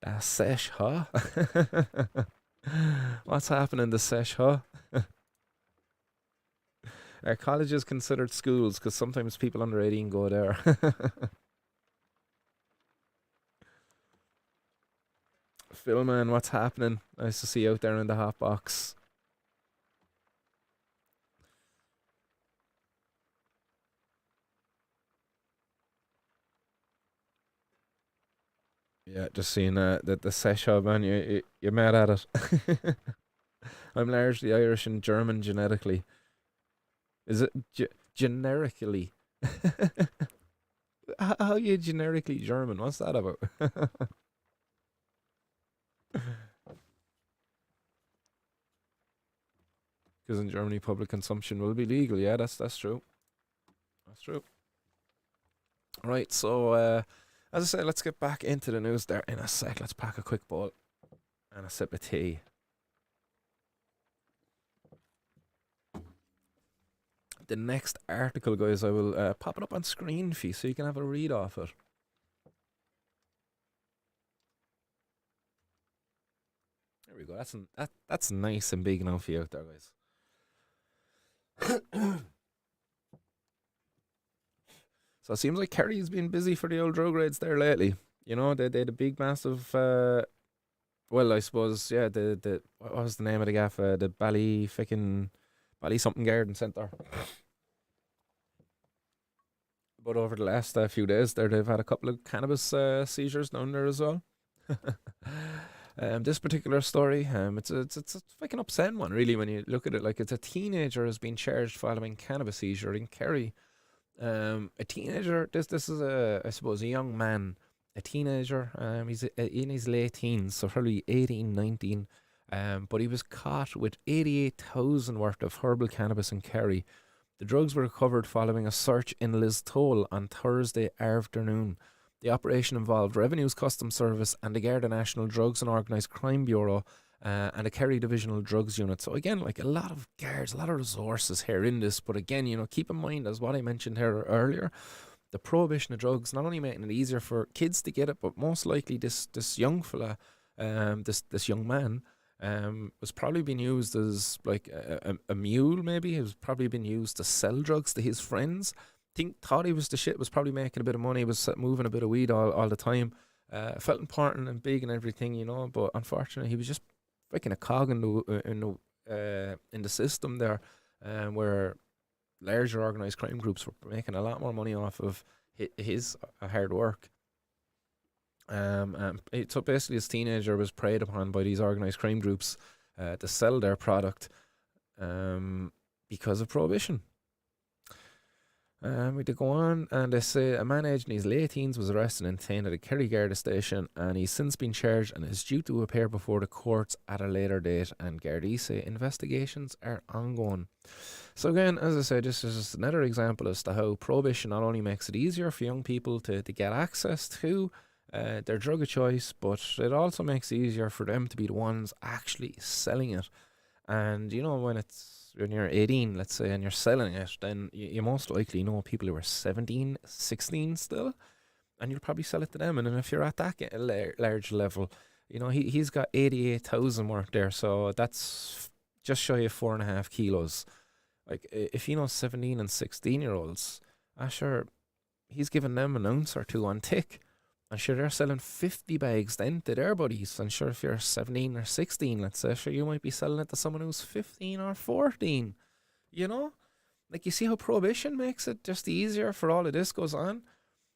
That's sesh, huh? What's happening to sesh, huh? Are colleges considered schools? Because sometimes people under 18 go there. Phil, man, what's happening? Nice to see you out there in the hot box. Yeah, just seeing the sesh hub, man. You're mad at it. I'm largely Irish and German genetically. Is it generically? How are you generically German? What's that about? Because in Germany, public consumption will be legal. Yeah, that's true. That's true. Right. So, as I say, let's get back into the news there in a sec. Let's pack a quick bowl and a sip of tea. The next article, guys, I will pop it up on screen for you so you can have a read off it. There we go. That's nice and big enough for you out there, guys. So it seems like Kerry's been busy for the old drug raids there lately. You know, they had a big, massive. Well, I suppose, yeah. The what was the name of the gaff? The Bally something garden centre. But over the last few days, there they've had a couple of cannabis seizures down there as well. This particular story, it's a fucking upsetting one, really, when you look at it. Like, it's a teenager has been charged following cannabis seizure in Kerry. A teenager. This is I suppose a young man, a teenager. He's in his late teens, so probably 18, 19. But he was caught with 88,000 worth of herbal cannabis in Kerry. The drugs were recovered following a search in Listowel on Thursday afternoon. The operation involved Revenue's Customs Service and the Garda National Drugs and Organised Crime Bureau, and a Kerry Divisional Drugs Unit. So again, like, a lot of guards, a lot of resources here in this. But again, keep in mind, as what I mentioned here earlier, the prohibition of drugs not only making it easier for kids to get it, but most likely this young fella, this young man, was probably being used as like a mule. Maybe he was probably being used to sell drugs to his friends. Thought he was the shit. Was probably making a bit of money. Was moving a bit of weed all the time. Felt important and big and everything, But unfortunately, he was just freaking a cog in the system there, where larger organised crime groups were making a lot more money off of his hard work. So basically, this teenager was preyed upon by these organised crime groups to sell their product, because of prohibition. We did go on, and they say a man aged in his late teens was arrested and detained at a Kerry Garda station, and he's since been charged and is due to appear before the courts at a later date. And Gardaí say investigations are ongoing. So again, as I said, this is just another example as to how prohibition not only makes it easier for young people to get access to their drug of choice, but it also makes it easier for them to be the ones actually selling it. And when it's when you're 18, let's say, and you're selling it, then you most likely know people who are 17, 16 still, and you'll probably sell it to them. And then if you're at that large level, he's got 88,000 worth there, so that's just shy of 4.5 kilos. Like, if you know 17 and 16-year-olds, sure, he's giving them an ounce or two on tick. And sure, they're selling 50 bags then to their buddies. And sure, if you're 17 or 16, let's say, sure, you might be selling it to someone who's 15 or 14. You know? Like, you see how prohibition makes it just easier for all of this goes on?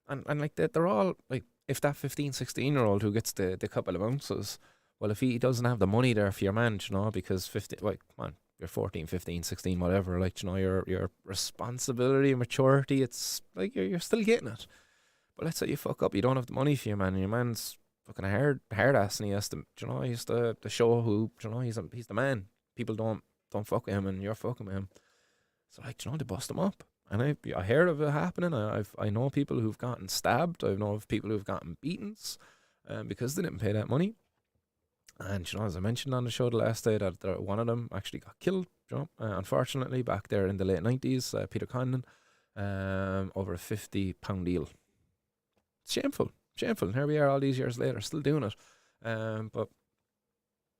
And like, they're all, like, if that 15, 16-year-old who gets the couple of ounces, well, if he doesn't have the money there for your man, because 15, like, come on, you're 14, 15, 16, whatever, like, your responsibility, maturity, it's like you're still getting it. But let's say you fuck up, you don't have the money for your man, and your man's fucking a hard ass, and he has to, he's the show who, he's the man. People don't fuck with him, and you're fucking with him. So, like, they bust him up. And I heard of it happening. I know people who've gotten stabbed. I know of people who've gotten beatings because they didn't pay that money. And, as I mentioned on the show the last day, that one of them actually got killed, unfortunately, back there in the late 90s, Peter Condon, over a £50 deal. It's shameful. And here we are all these years later, still doing it. But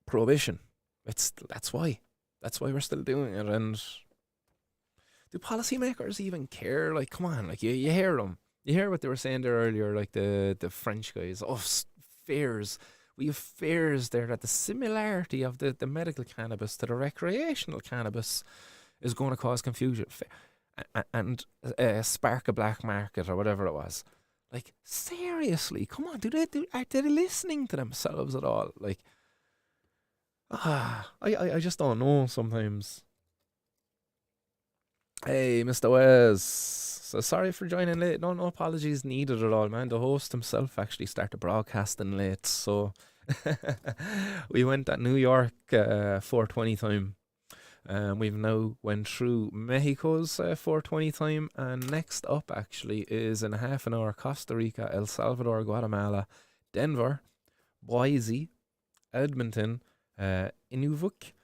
prohibition, that's why we're still doing it. And do policymakers even care? Like, come on, like, you hear them. You hear what they were saying there earlier, like the French guys. Fears. We have fears there that the similarity of the medical cannabis to the recreational cannabis is going to cause confusion and spark a black market or whatever it was. Like, seriously, come on, are they listening to themselves at all? Like, I just don't know sometimes. Hey, Mr. Wes. So sorry for joining late. No apologies needed at all, man. The host himself actually started broadcasting late, so we went at New York 4:20 time. We've now went through Mexico's 4:20 time, and next up actually is in half an hour Costa Rica, El Salvador, Guatemala, Denver, Boise, Edmonton, Inuvik,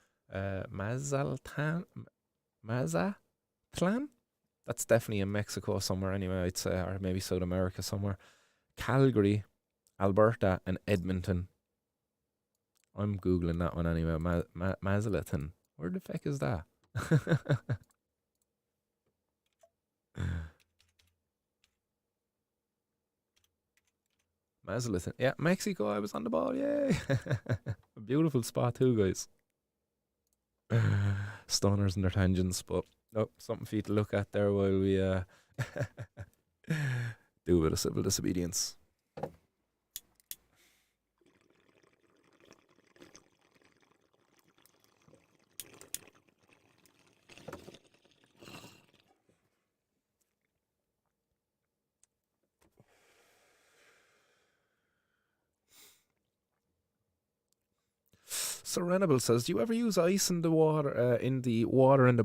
Mazatlan. That's definitely in Mexico somewhere anyway, I'd say, or maybe South America somewhere. Calgary, Alberta, and Edmonton. I'm Googling that one anyway. Mazatlan. Where the fuck is that? Mazatlan. Yeah, Mexico, I was on the ball, yay. A beautiful spot too, guys. Stoners and their tangents, but something for you to look at there while we do a bit of civil disobedience. Serenable says, do you ever use ice in the water in the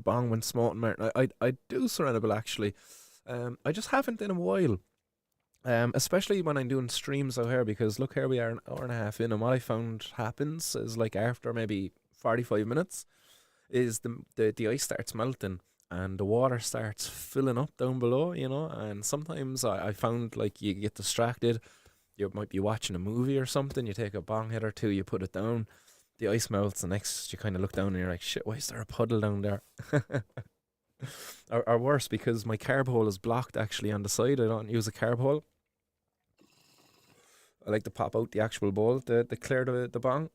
bong when smoking, Martin? I do, Serenable, actually. I just haven't in a while. Especially when I'm doing streams out here, because look, here we are an hour and a half in, and what I found happens is, like, after maybe 45 minutes is the ice starts melting and the water starts filling up down below, and sometimes I found, like, you get distracted. You might be watching a movie or something, you take a bong hit or two, you put it down, the ice melts, and next you kind of look down and you're like, shit, why is there a puddle down there? or worse, because my carb hole is blocked actually on the side. I don't use a carb hole. I like to pop out the actual bowl to clear the bong.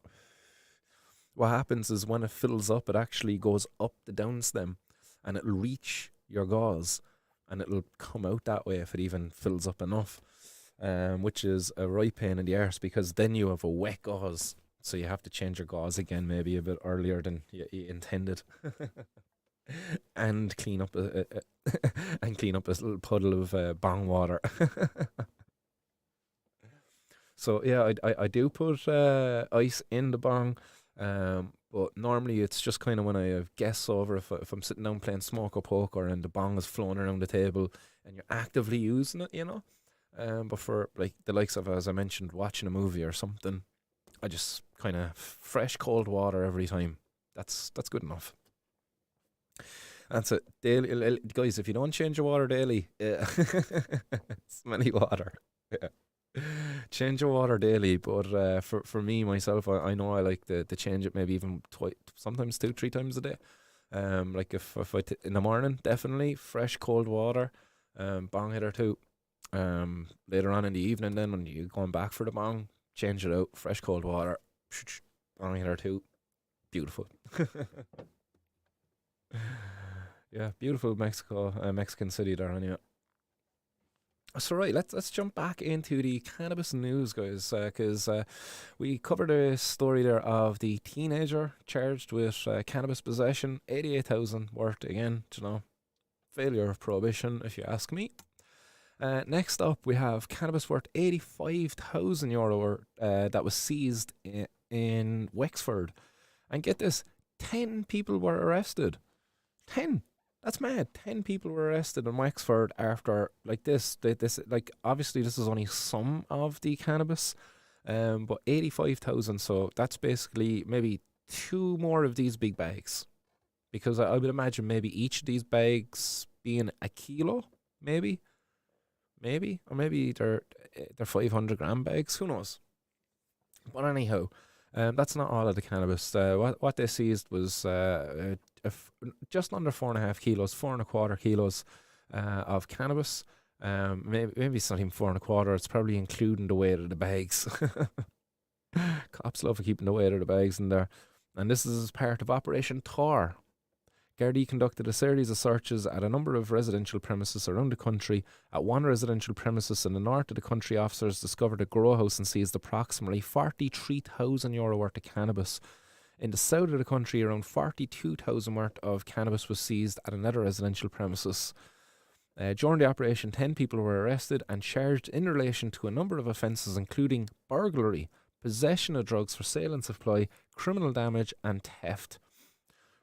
What happens is when it fills up, it actually goes up the down stem and it'll reach your gauze and it'll come out that way if it even fills up enough, which is a right pain in the arse, because then you have a wet gauze. So you have to change your gauze again, maybe a bit earlier than you intended, and clean up a little puddle of bong water. So yeah, I do put ice in the bong, but normally it's just kind of when I have guests over, if I'm sitting down playing smoke or poker and the bong is flowing around the table and you're actively using it, But for, like, the likes of, as I mentioned, watching a movie or something, I just kind of fresh cold water every time. That's good enough. That's it. Daily, guys. If you don't change your water daily, smelly water. Yeah. Change your water daily, but for me myself, I know I like to change it maybe even twice, sometimes two, three times a day. Like if in the morning, definitely fresh cold water, bong hit or two. Later on in the evening, then when you going back for the bong, change it out, fresh cold water, bong hit or two, beautiful. Yeah, beautiful Mexican city there, anyway. So right, let's jump back into the cannabis news, guys, because we covered a story there of the teenager charged with cannabis possession, 88,000 worth again. Failure of prohibition, if you ask me. Next up, we have cannabis worth €85,000 that was seized in Wexford, and get this, 10 people were arrested. 10. That's mad. 10 people were arrested in Wexford after like this. This like obviously this is only some of the cannabis, but 85,000. So that's basically maybe two more of these big bags, because I would imagine maybe each of these bags being a kilo, maybe, or maybe they're 500 gram bags. Who knows? But anyhow, that's not all of the cannabis. What they seized was just under 4.5 kilos, 4.25 kilos of cannabis. Maybe it's not even 4.25. It's probably including the weight of the bags. Cops love keeping the weight of the bags in there. And this is as part of Operation Tor. Gardaí conducted a series of searches at a number of residential premises around the country. At one residential premises in the north of the country, officers discovered a grow house and seized approximately €43,000 worth of cannabis. In the south of the country, around 42,000 worth of cannabis was seized at another residential premises. During the operation, 10 people were arrested and charged in relation to a number of offences, including burglary, possession of drugs for sale and supply, criminal damage, and theft.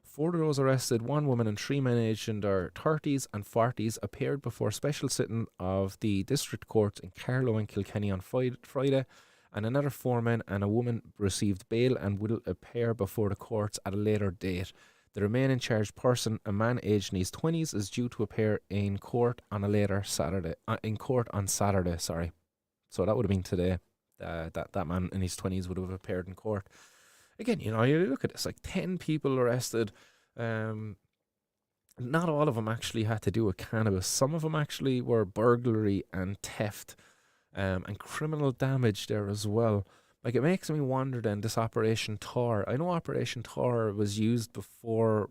Four of those arrested, one woman and three men aged in their 30s and 40s, appeared before special sitting of the district court in Carlow and Kilkenny on Friday, and another four men and a woman received bail and will appear before the courts at a later date. The remaining charged person, a man aged in his 20s, is due to appear in court on a later Saturday. In court on Saturday, sorry. So that would have been today. That man in his 20s would have appeared in court. Again, you look at this, like 10 people arrested. Not all of them actually had to do with cannabis. Some of them actually were burglary and theft, and criminal damage there as well. Like, it makes me wonder then, this Operation Tor. I know Operation Tor was used before,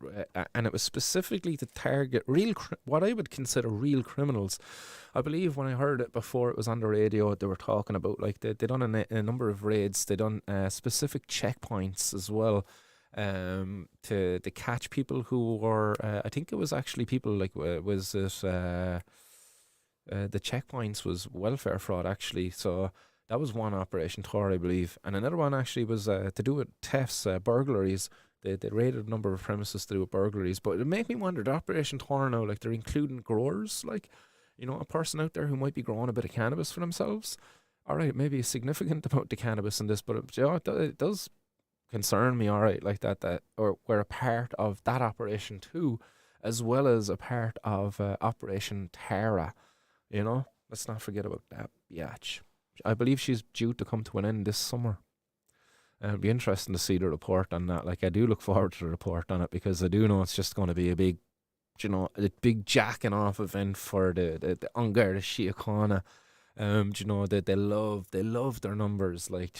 and it was specifically to target what I would consider real criminals. I believe when I heard it before it was on the radio, they were talking about, like, they done a number of raids. They done specific checkpoints as well, to catch people who were, I think it was actually people like, was it, the checkpoints was welfare fraud actually. So that was one Operation Tor, I believe, and another one actually was to do with thefts, burglaries. They raided a number of premises to do with burglaries. But it made me wonder, the Operation Tor now, like, they're including growers, like, a person out there who might be growing a bit of cannabis for themselves. All right, maybe a significant amount of cannabis in this, but it does concern me. All right, like that, or we're a part of that operation too, as well as a part of Operation Tara. Let's not forget about that biatch. I believe she's due to come to an end this summer. It'll be interesting to see the report on that. Like, I do look forward to the report on it, because I do know it's just going to be a big, a big jacking off event for the Ungar, the Síochána. That they love their numbers. Like,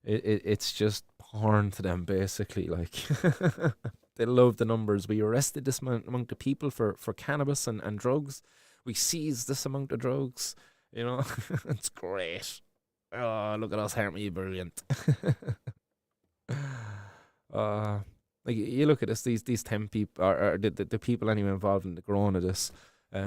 it's just porn to them, basically. Like, they love the numbers. We arrested this amount of people for cannabis and drugs. We seized this amount of drugs. It's great. Oh, look at us, aren't we brilliant? uh, like, you look at this, these 10 people, or the people anyway involved in the growing of this.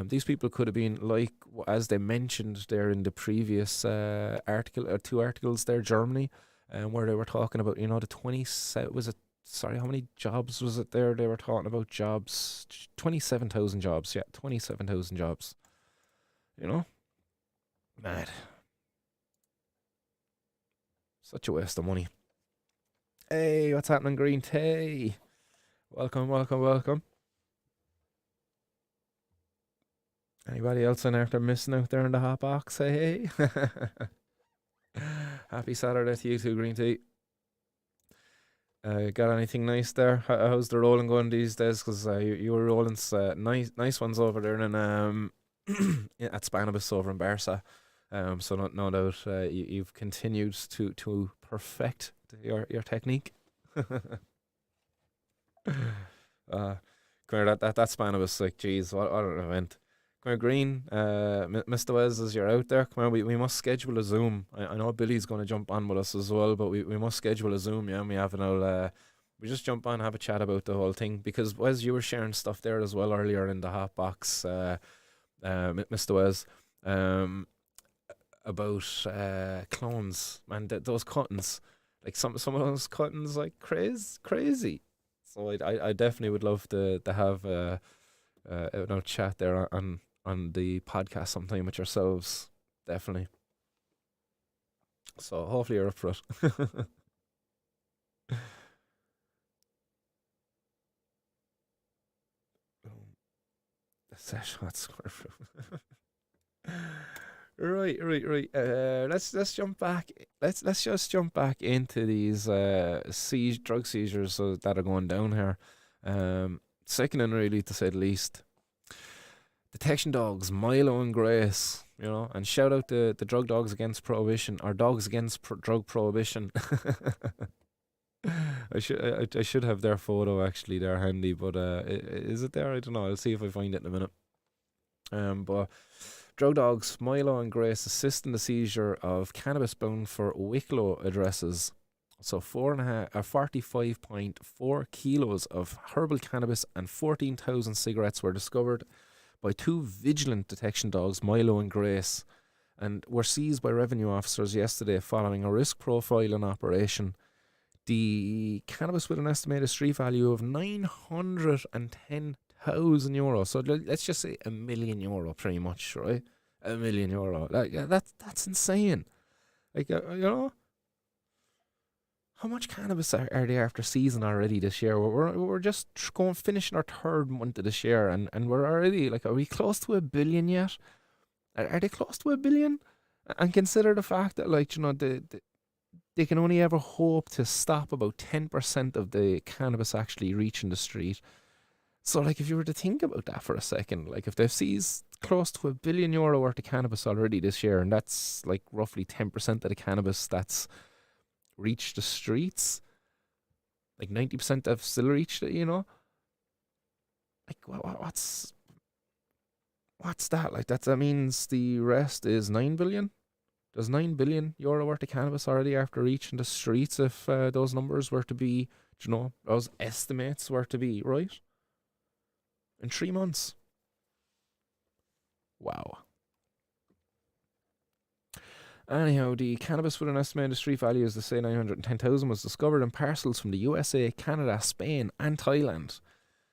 These people could have been, like, as they mentioned there in the previous article, or two articles there, Germany, where they were talking about, the 27, was it, sorry, how many jobs was it there? They were talking about jobs, 27,000 jobs, yeah, 27,000 jobs. Mad. Such a waste of money. Hey, what's happening, Green Tea? Welcome, welcome, welcome. Anybody else in there they're missing out there in the hot box? Hey, hey. Happy Saturday to you too, Green Tea. Got anything nice there? How's the rolling going these days? Because you were rolling nice ones over there and at Spanibus over in Barca. So no doubt you've continued to perfect your technique. Come here, that span was like, geez, what an event. Come here, Green, Mr. Wes, as you're out there, come here, we must schedule a Zoom. I know Billy's going to jump on with us as well, but we must schedule a Zoom, yeah, and we have an old, we just jump on and have a chat about the whole thing, because Wes, you were sharing stuff there as well earlier in the hot box, Mr. Wes, about clones, and those cuttings, like some of those cuttings, like crazy. So I definitely would love to have a chat there on the podcast sometime with yourselves. Definitely. So hopefully you're up for it. Sesh, what's square fruit? Right. Let's jump back. Let's just jump back into these drug seizures that are going down here. Sickening, really, to say the least. Detection dogs, Milo and Grace, and shout out the drug dogs against prohibition, or dogs against drug prohibition. I should have their photo actually there handy, but is it there? I don't know. I'll see if I find it in a minute. But drug dogs, Milo and Grace, assist in the seizure of cannabis bound for Wicklow addresses. So 45.4 kilos of herbal cannabis and 14,000 cigarettes were discovered by two vigilant detection dogs, Milo and Grace, and were seized by revenue officers yesterday following a risk profiling operation. The cannabis with an estimated street value of €910,000. So let's just say €1,000,000, pretty much, right? €1,000,000. That's insane. Like how much cannabis are they after season already this year? We're just finishing our third month of this year, and we're already like, are we close to 1 billion yet? Are they close to 1 billion? And consider the fact that, like, they can only ever hope to stop about 10% of the cannabis actually reaching the street. So, like, if you were to think about that for a second, like, if they've seized close to €1 billion worth of cannabis already this year, and that's like roughly 10% of the cannabis that's reached the streets, like 90% have still reached it, like what's that? Like, that means the rest is 9 billion. There's €9 billion worth of cannabis already after reaching the streets, if those numbers were to be, those estimates were to be right, in 3 months. Wow. Anyhow, the cannabis with an estimated street value, as they say, 910,000, was discovered in parcels from the USA, Canada, Spain, and Thailand.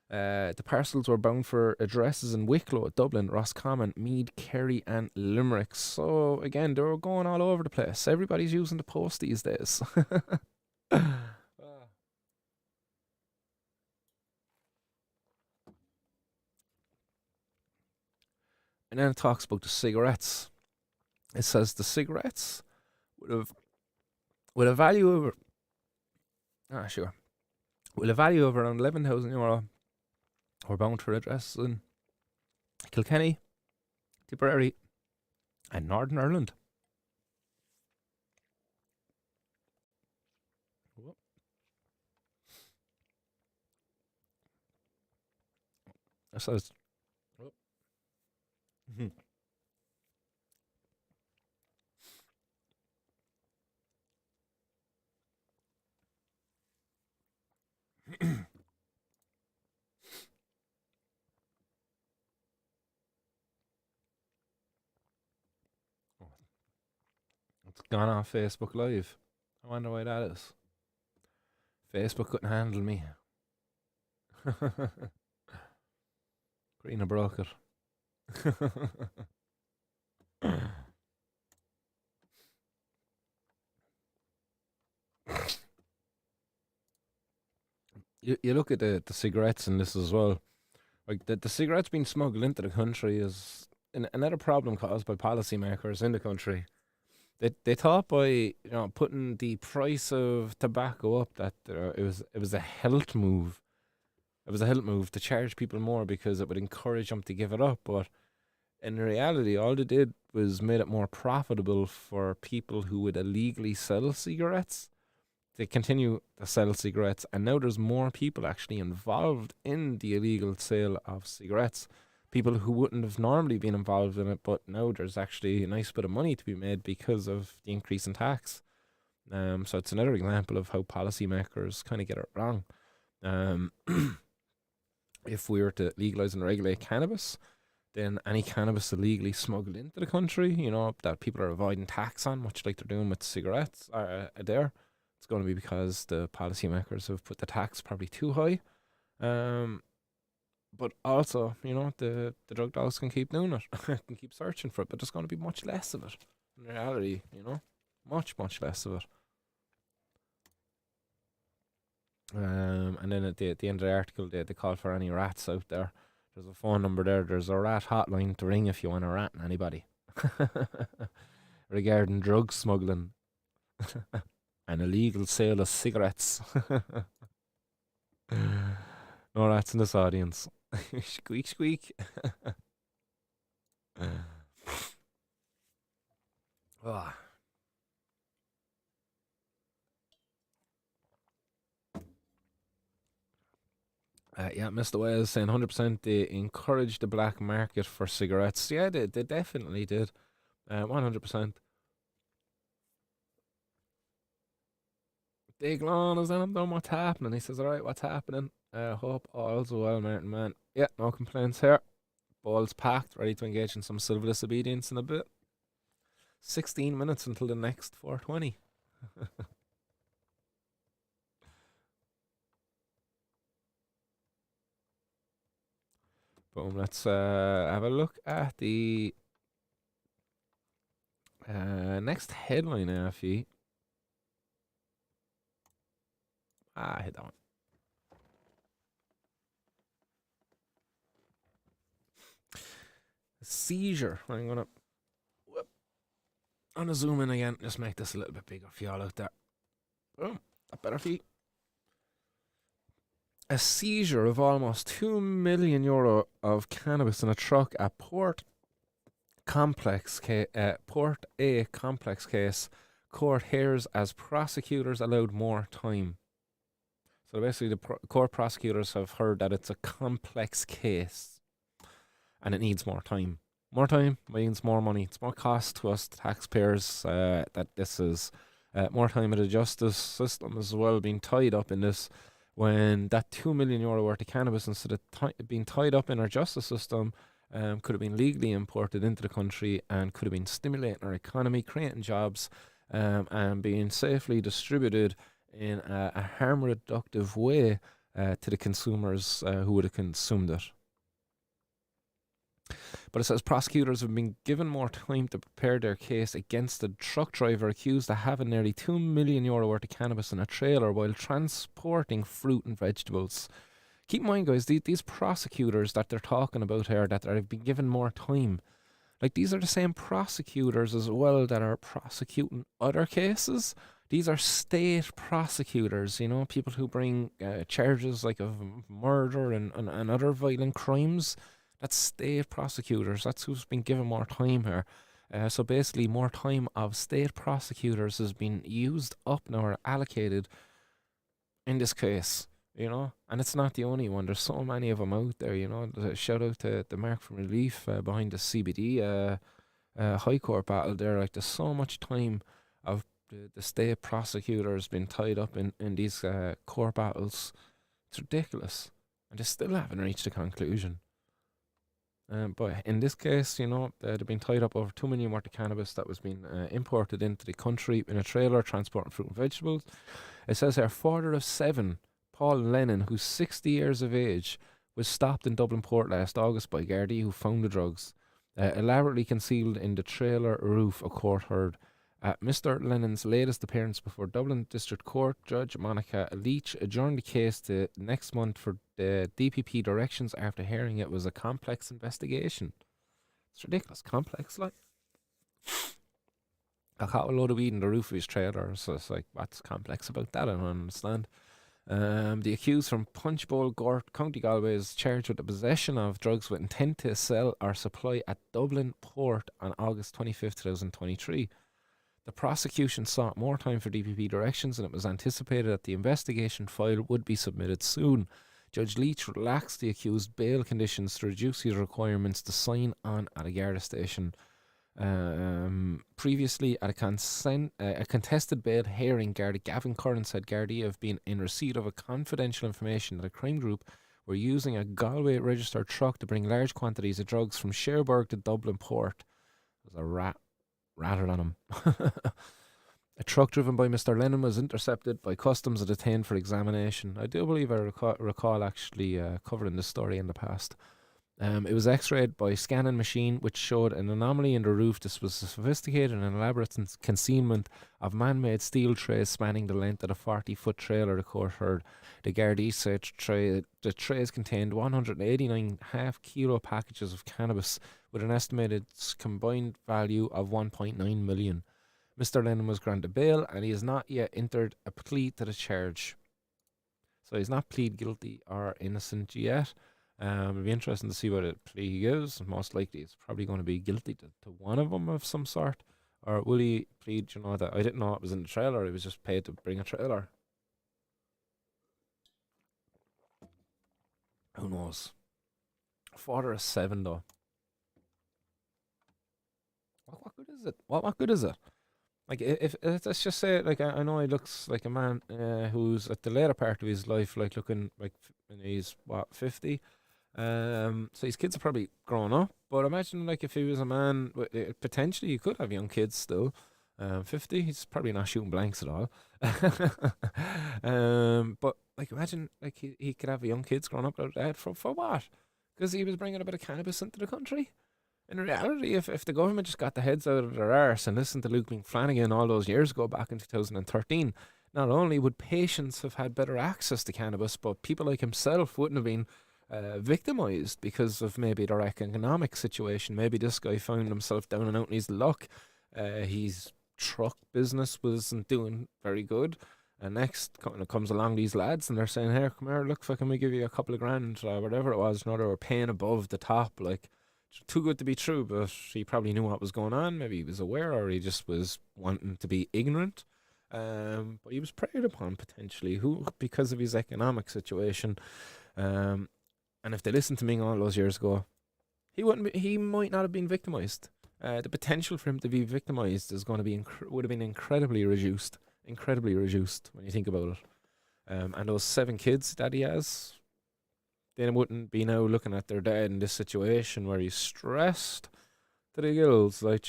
The parcels were bound for addresses in Wicklow, Dublin, Roscommon, Meath, Kerry, and Limerick. So, again, they were going all over the place. Everybody's using the post these days. And then it talks about the cigarettes. It says the cigarettes with a value of with a value of around €11,000 were bound for addresses in Kilkenny, Tipperary, and Northern Ireland. It says. It's gone off Facebook Live. I wonder why that is. Facebook couldn't handle me. Green broke it. You look at the cigarettes in this as well. Like, the cigarettes being smuggled into the country is another problem caused by policymakers in the country. They thought by putting the price of tobacco up that it was a health move. It was a health move to charge people more because it would encourage them to give it up. But in reality, all they did was made it more profitable for people who would illegally sell cigarettes to continue to sell cigarettes. And now there's more people actually involved in the illegal sale of cigarettes. People who wouldn't have normally been involved in it, but now there's actually a nice bit of money to be made because of the increase in tax. So it's another example of how policymakers kind of get it wrong. Um, if we were to legalize and regulate cannabis, then any cannabis illegally smuggled into the country, that people are avoiding tax on, much like they're doing with cigarettes, there, it's going to be because the policymakers have put the tax probably too high. But also, the drug dogs can keep doing it, can keep searching for it, but there's going to be much less of it. In reality, much, much less of it. And then at the end of the article, they call for any rats out there. There's a phone number there. There's a rat hotline to ring if you want to rat anybody regarding drug smuggling and illegal sale of cigarettes. No rats in this audience. Squeak, squeak. Ah. Yeah, Mr. Wales saying 100% they encouraged the black market for cigarettes. Yeah, they definitely did. 100%. Diglon is in him done what's happening. He says, alright, what's happening? Hope all's well, Martin, man. Yeah, no complaints here. Balls packed, ready to engage in some civil disobedience in a bit. 16 minutes until the next 420. Boom, let's have a look at the next headline, Alfie. I hit that one. Seizure. I'm gonna zoom in again. Just make this a little bit bigger for y'all out there. Boom, that better for you. A seizure of almost €2 million of cannabis in a truck at Port A complex case. Court hears as prosecutors allowed more time. So basically, the court prosecutors have heard that it's a complex case and it needs more time. More time means more money. It's more cost to us taxpayers that this is more time in the justice system as well, being tied up in this, when that €2 million worth of cannabis, instead of being tied up in our justice system, could have been legally imported into the country and could have been stimulating our economy, creating jobs, and being safely distributed in a harm reductive way to the consumers who would have consumed it. But it says prosecutors have been given more time to prepare their case against the truck driver accused of having nearly €2 million worth of cannabis in a trailer while transporting fruit and vegetables. Keep in mind, guys, these prosecutors that they're talking about here, that have been given more time, like, these are the same prosecutors as well that are prosecuting other cases. These are state prosecutors, people who bring charges like of murder and other violent crimes. That's state prosecutors. That's who's been given more time here. So basically, more time of state prosecutors has been used up now, or allocated in this case, And it's not the only one. There's so many of them out there, Shout out to the Mark from Relief behind the CBD High Court battle there. Like, there's so much time of the state prosecutors been tied up in these court battles. It's ridiculous. And they still haven't reached a conclusion. But in this case, they've been tied up over €2 million worth of cannabis that was being imported into the country in a trailer transporting fruit and vegetables. It says here, father of 7, Paul Lennon, who's 60 years of age, was stopped in Dublin Port last August by Gardaí who found the drugs, elaborately concealed in the trailer roof, a court heard. Mr. Lennon's latest appearance before Dublin District Court Judge Monica Leach adjourned the case to next month for the DPP directions after hearing it was a complex investigation. It's ridiculous, complex. Like, I caught a load of weed in the roof of his trailer, so it's like, what's complex about that? I don't understand. The accused from Punchbowl, Gort, County Galway is charged with the possession of drugs with intent to sell or supply at Dublin Port on August 25th, 2023. The prosecution sought more time for DPP directions, and it was anticipated that the investigation file would be submitted soon. Judge Leach relaxed the accused bail conditions to reduce his requirements to sign on at a Garda station. Previously, at a contested bail hearing, Garda Gavin Curran said Gardaí have been in receipt of a confidential information that a crime group were using a Galway registered truck to bring large quantities of drugs from Cherbourg to Dublin Port. There's a rat rattled on him. A truck driven by Mr. Lennon was intercepted by customs and detained for examination. I do believe I recall actually covering this story in the past. It was x-rayed by scanning machine, which showed an anomaly in the roof. This was a sophisticated and elaborate concealment of man-made steel trays spanning the length of the 40-foot trailer, the court heard. The Gardaí said the trays contained 189 half-kilo packages of cannabis with an estimated combined value of 1.9 million. Mr. Lennon was granted bail, and he has not yet entered a plea to the charge. So he's not plead guilty or innocent yet. It'll be interesting to see what a plea he gives. Most likely, it's probably going to be guilty to one of them of some sort. Or will he plead, that I didn't know it was in the trailer, he was just paid to bring a trailer. Who knows? Father of 7, though. What good is it? What good is it? Like, if let's just say, like, I know he looks like a man who's at the later part of his life, like, looking like, and he's, 50? So his kids are probably grown up, but imagine, like, if he was a man, potentially he could have young kids still. 50, he's probably not shooting blanks at all. But, like, imagine, like, he could have young kids growing up out of that for what? Because he was bringing a bit of cannabis into the country. In reality, if the government just got the heads out of their arse and listened to Luke Flanagan all those years ago, back in 2013, not only would patients have had better access to cannabis, but people like himself wouldn't have been victimised because of maybe their economic situation. Maybe this guy found himself down and out in his luck. His truck business wasn't doing very good. And next comes along these lads and they're saying, "Here, come here, look, can we give you a couple of grand," or whatever it was. They were paying above the top, like, too good to be true, but he probably knew what was going on. Maybe he was aware, or he just was wanting to be ignorant. But he was preyed upon potentially, because of his economic situation. And if they listened to me all those years ago, he might not have been victimized. The potential for him to be victimized is going to be would have been incredibly reduced when you think about it. And those 7 kids that he has, they wouldn't be now looking at their dad in this situation where he's stressed to the gills, like,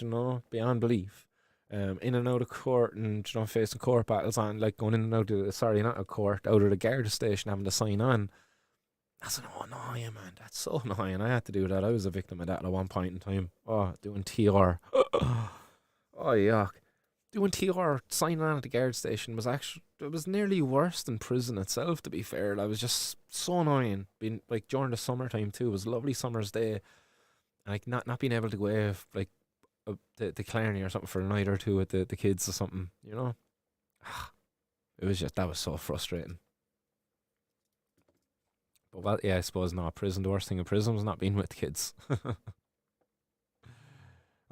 beyond belief. In and out of court and, facing court battles on, like, going in and out of, not a court, out of the Garda station, having to sign on. That's annoying, man. That's so annoying. I had to do that. I was a victim of that at one point in time. Oh, doing TR. Oh, yuck. Doing TR, signing on at the guard station it was nearly worse than prison itself, to be fair. I was just so annoying. Being, like, during the summertime too, it was a lovely summer's day. Like, not being able to go away, like, to Clarny or something for a night or two with the kids or something, It was just, that was so frustrating. But, I suppose not. Prison, the worst thing in prison was not being with kids.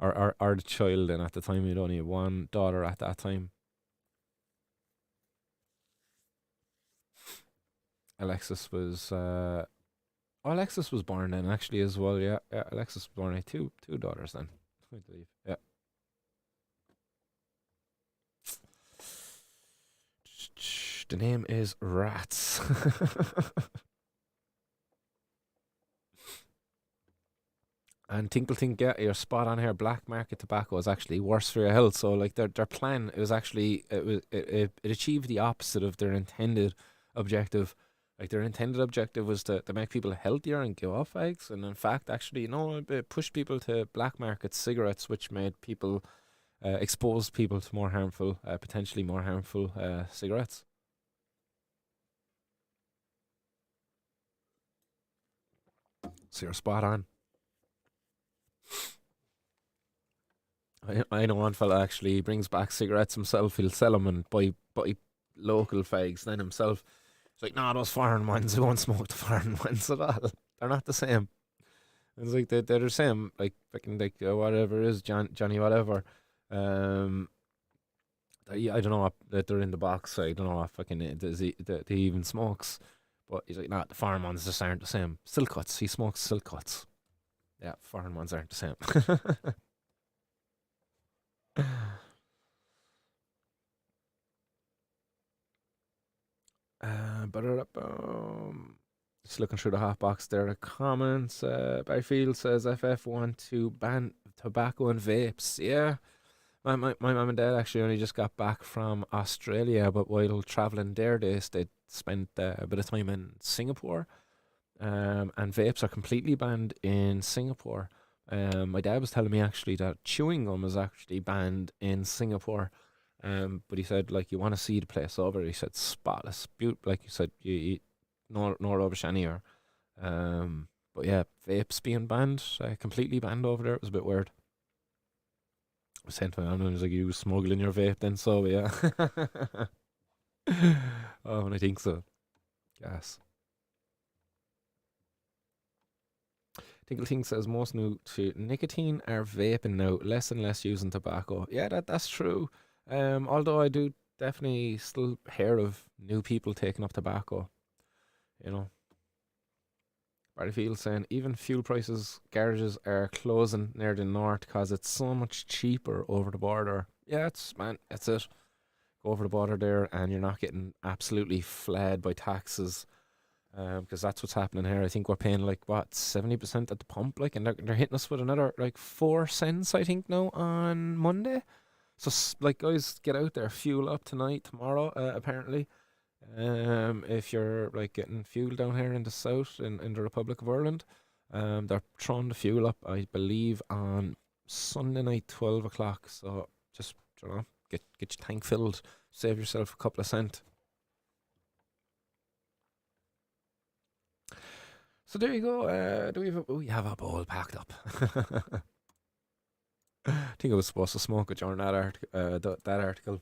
or the child, and at the time you'd only have one daughter at that time. Alexis was born then, actually, as well. Yeah, Alexis was born with two daughters then, I believe. Yeah. The name is Rats. And Tinkle Tink, yeah, you're spot on here. Black market tobacco is actually worse for your health. So, like, their plan, it was actually it achieved the opposite of their intended objective. Like, their intended objective was to make people healthier and give up eggs, and in fact, actually, it pushed people to black market cigarettes, which made people exposed people to more harmful, potentially more harmful cigarettes. So you're spot on. I know one fella actually brings back cigarettes himself. He'll sell them and buy local fags then himself. It's like, nah, those foreign ones, I won't smoke the foreign ones at all. They're not the same. It's like they're the same, like fucking like whatever it is Johnny whatever. Um, I don't know what that they're in the box. I don't know what fucking that he even smokes. But he's like, nah, the foreign ones just aren't the same. Silk cuts. He smokes silk cuts. Yeah, foreign ones aren't the same. But just looking through the hot box there, the comments. Barfield says FF want to ban tobacco and vapes. Yeah, my mum and dad actually only just got back from Australia, but while traveling there, they spent a bit of time in Singapore. And vapes are completely banned in Singapore. My dad was telling me actually that chewing gum is actually banned in Singapore. But he said like you want to see the place over. He said spotless, like you said, you no rubbish anywhere. But yeah, vapes being banned, completely banned over there. It was a bit weird. I was saying to my mum, I was like, you was smuggling your vape then, so yeah. Oh, and I think so. Gas. Tinkle Tink says most new to nicotine are vaping now, less and less using tobacco. Yeah, that's true. Although I do definitely still hear of new people taking up tobacco. You know, Barryfield saying even fuel prices, garages are closing near the north because it's so much cheaper over the border. Yeah, it's man, that's it. Go over the border there, and you're not getting absolutely flayed by taxes. Because that's what's happening here. I think we're paying like what 70% at the pump, like, and they're hitting us with another like 4 cents, I think, now on Monday. So like, guys, get out there, fuel up tonight, tomorrow. Apparently, if you're like getting fuel down here in the south in the Republic of Ireland, they're throwing the fuel up, I believe, on Sunday night, 12 o'clock. So just get your tank filled, save yourself a couple of cent. So there you go. We have a bowl packed up. I think I was supposed to smoke it during that that article.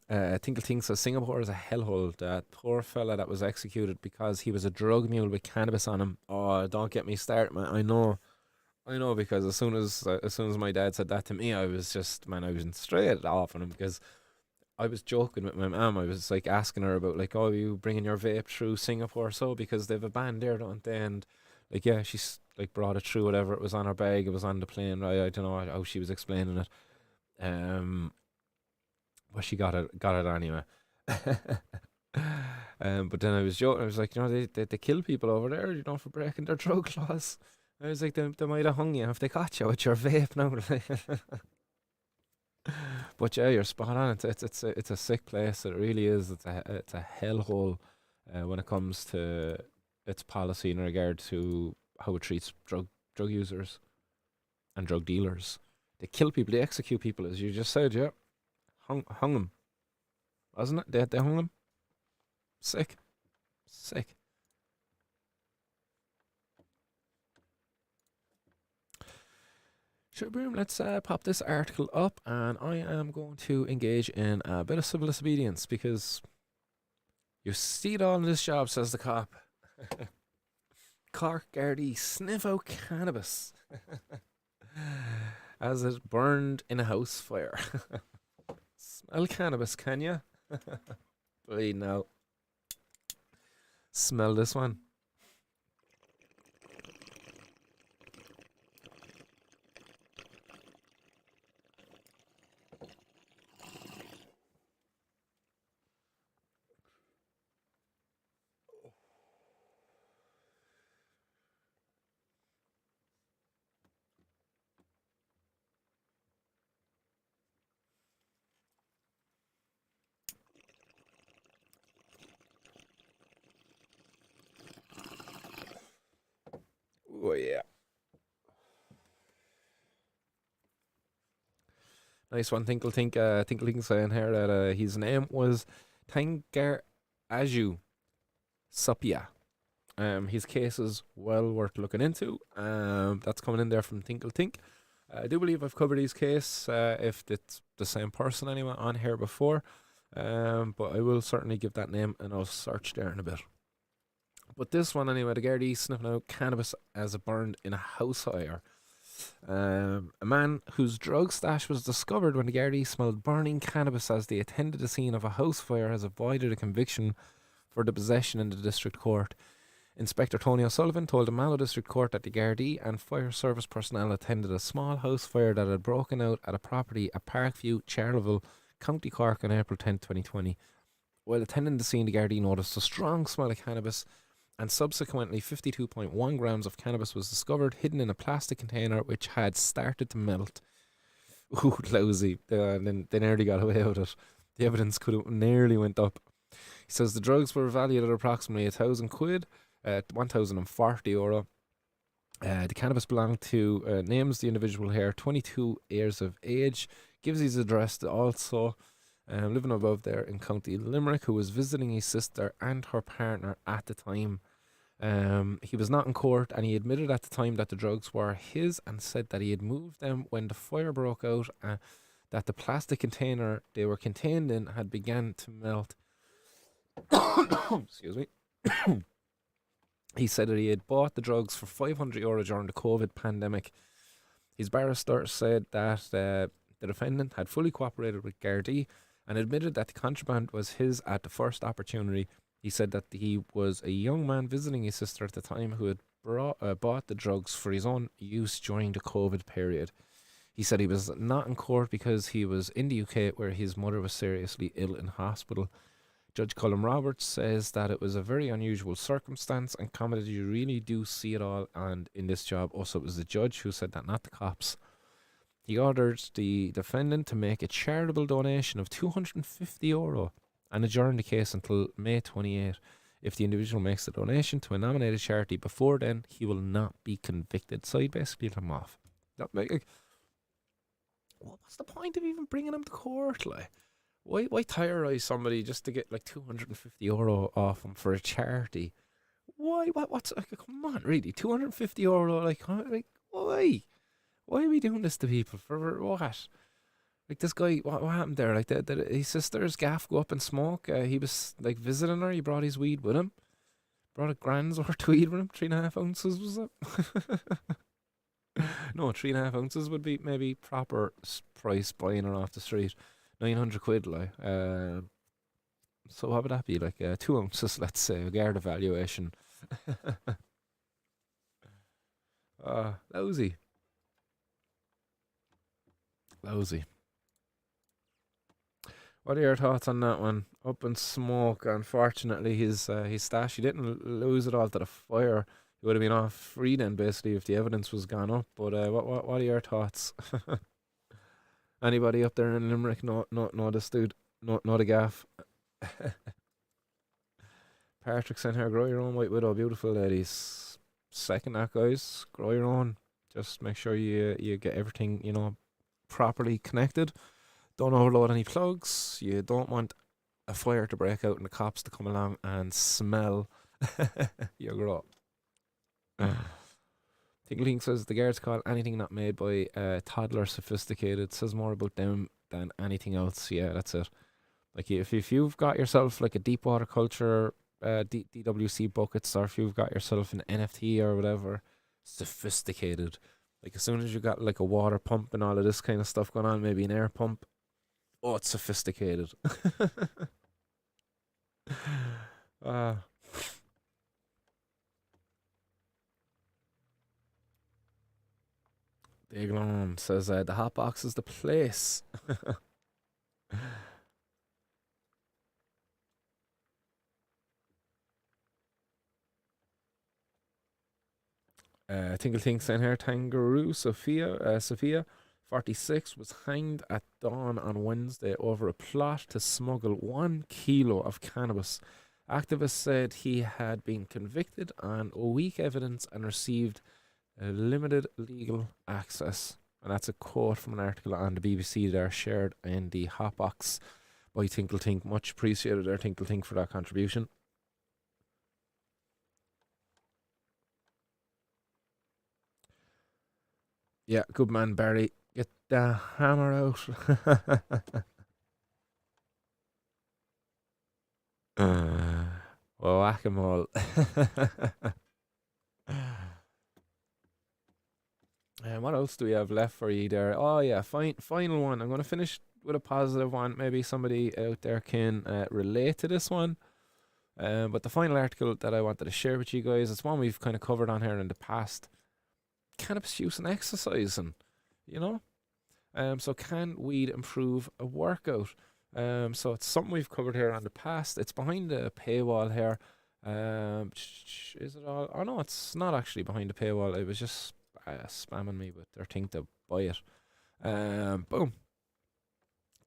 Tinkle Tink says Singapore is a hellhole. That poor fella that was executed because he was a drug mule with cannabis on him. Oh, don't get me started, man. I know, because as soon as my dad said that to me, I was just, man, I was straight off on him because I was joking with my mum. I was like asking her about like, oh, you bringing your vape through Singapore, so because they've a ban there, don't they? And like, yeah, she's like brought it through. Whatever, it was on her bag. It was on the plane. Right? I don't know how she was explaining it. Um, but she got it anyway. But then I was joking. I was like, they kill people over there, for breaking their drug laws. I was like, they might have hung you if they caught you with your vape now. But yeah, you're spot on. It's a sick place. It really is. It's a hellhole when it comes to its policy in regard to how it treats drug users and drug dealers. They kill people. They execute people, as you just said. Yeah, hung them, wasn't it? They hung them. Sick, sick. Sure, boom. Let's pop this article up, and I am going to engage in a bit of civil disobedience because you see it all in this job, says the cop. Cork Gardaí sniff out cannabis as it burned in a house fire. Smell cannabis, can you? Wait, no. Smell this one. Oh yeah. Nice one, Tinkle saying here that his name was Tangar Aju Sapia. His case is well worth looking into. That's coming in there from Tinkle Tink. I do believe I've covered his case, if it's the same person anyway, on here before. But I will certainly give that name and I'll search there in a bit. But this one anyway, the Gardaí sniffing out cannabis as it burned in a house fire. A man whose drug stash was discovered when the Gardaí smelled burning cannabis as they attended the scene of a house fire has avoided a conviction for the possession in the district court. Inspector Tony O'Sullivan told the Mallow District Court that the Gardaí and fire service personnel attended a small house fire that had broken out at a property at Parkview, Charleville, County Cork on April 10, 2020. While attending the scene, the Gardaí noticed a strong smell of cannabis, and subsequently 52.1 grams of cannabis was discovered hidden in a plastic container which had started to melt. Ooh, lousy. They nearly got away with it. The evidence could have nearly went up. He says the drugs were valued at approximately £1,000, €1,040. The cannabis belonged to, names the individual here, 22 years of age, gives his address also, living above there in County Limerick, who was visiting his sister and her partner at the time. He was not in court and he admitted at the time that the drugs were his and said that he had moved them when the fire broke out, that the plastic container they were contained in had begun to melt. Excuse me. He said that he had bought the drugs for €500 during the COVID pandemic. His barrister said that the defendant had fully cooperated with Gardaí and admitted that the contraband was his at the first opportunity. He said that he was a young man visiting his sister at the time who had bought the drugs for his own use during the COVID period. He said he was not in court because he was in the UK where his mother was seriously ill in hospital. Judge Colin Roberts says that it was a very unusual circumstance and commented you really do see it all, and in this job also it was the judge who said that, not the cops. He ordered the defendant to make a charitable donation of €250 and adjourn the case until May 28. If the individual makes the donation to a nominated charity before then, he will not be convicted. So he basically let him off. What's the point of even bringing him to court? Like, why terrorise somebody just to get like €250 off them for a charity? Why? What's come on, really? €250? Like why? Why are we doing this to people? For what? Like this guy, what happened there? Like his sister's gaff go up and smoke. He was like visiting her. He brought his weed with him. Brought a grand's worth of weed with him. 3.5 ounces was it? No, 3.5 ounces would be maybe proper price buying her off the street. £900, like. So what would that be? Like 2 ounces, let's say, a guard evaluation. Lousy. What are your thoughts on that one? Up in smoke. Unfortunately, his stash, he didn't lose it all to the fire. He would have been off free then, basically, if the evidence was gone up. But what are your thoughts? Anybody up there in Limerick know this dude? Know the gaff? Patrick's in here. Grow your own White Widow. Beautiful ladies. Second that, guys. Grow your own. Just make sure you get everything, properly connected. Don't overload any plugs. You don't want a fire to break out and the cops to come along and smell your grow. Tinkling says the guards call anything not made by a toddler sophisticated. Says more about them than anything else. Yeah, that's it. Like if you've got yourself like a deep water culture, DWC buckets, or if you've got yourself an NFT or whatever, sophisticated. Like as soon as you got like a water pump and all of this kind of stuff going on, maybe an air pump, oh, it's sophisticated. Big Lom says the hot box is the place. Tinkle Tink's in here. Kangaroo Sophia, 46, was hanged at dawn on Wednesday over a plot to smuggle 1 kilo of cannabis. Activists said he had been convicted on weak evidence and received limited legal access. And that's a quote from an article on the BBC there, shared in the hotbox by Tinkle Tink. Much appreciated there, Tinkle Tink, for that contribution. Yeah, good man, Barry. Get the hammer out. Well, whack 'em all. And what else do we have left for you there? Oh yeah, final one. I'm going to finish with a positive one. Maybe somebody out there can relate to this one. But the final article that I wanted to share with you guys, it's one we've kind of covered on here in the past. Cannabis use and exercising, you know. So can weed improve a workout? So it's something we've covered here in the past. It's behind the paywall here. Is it all? Oh no, it's not actually behind the paywall. It was just spamming me with their thing to buy it. Boom.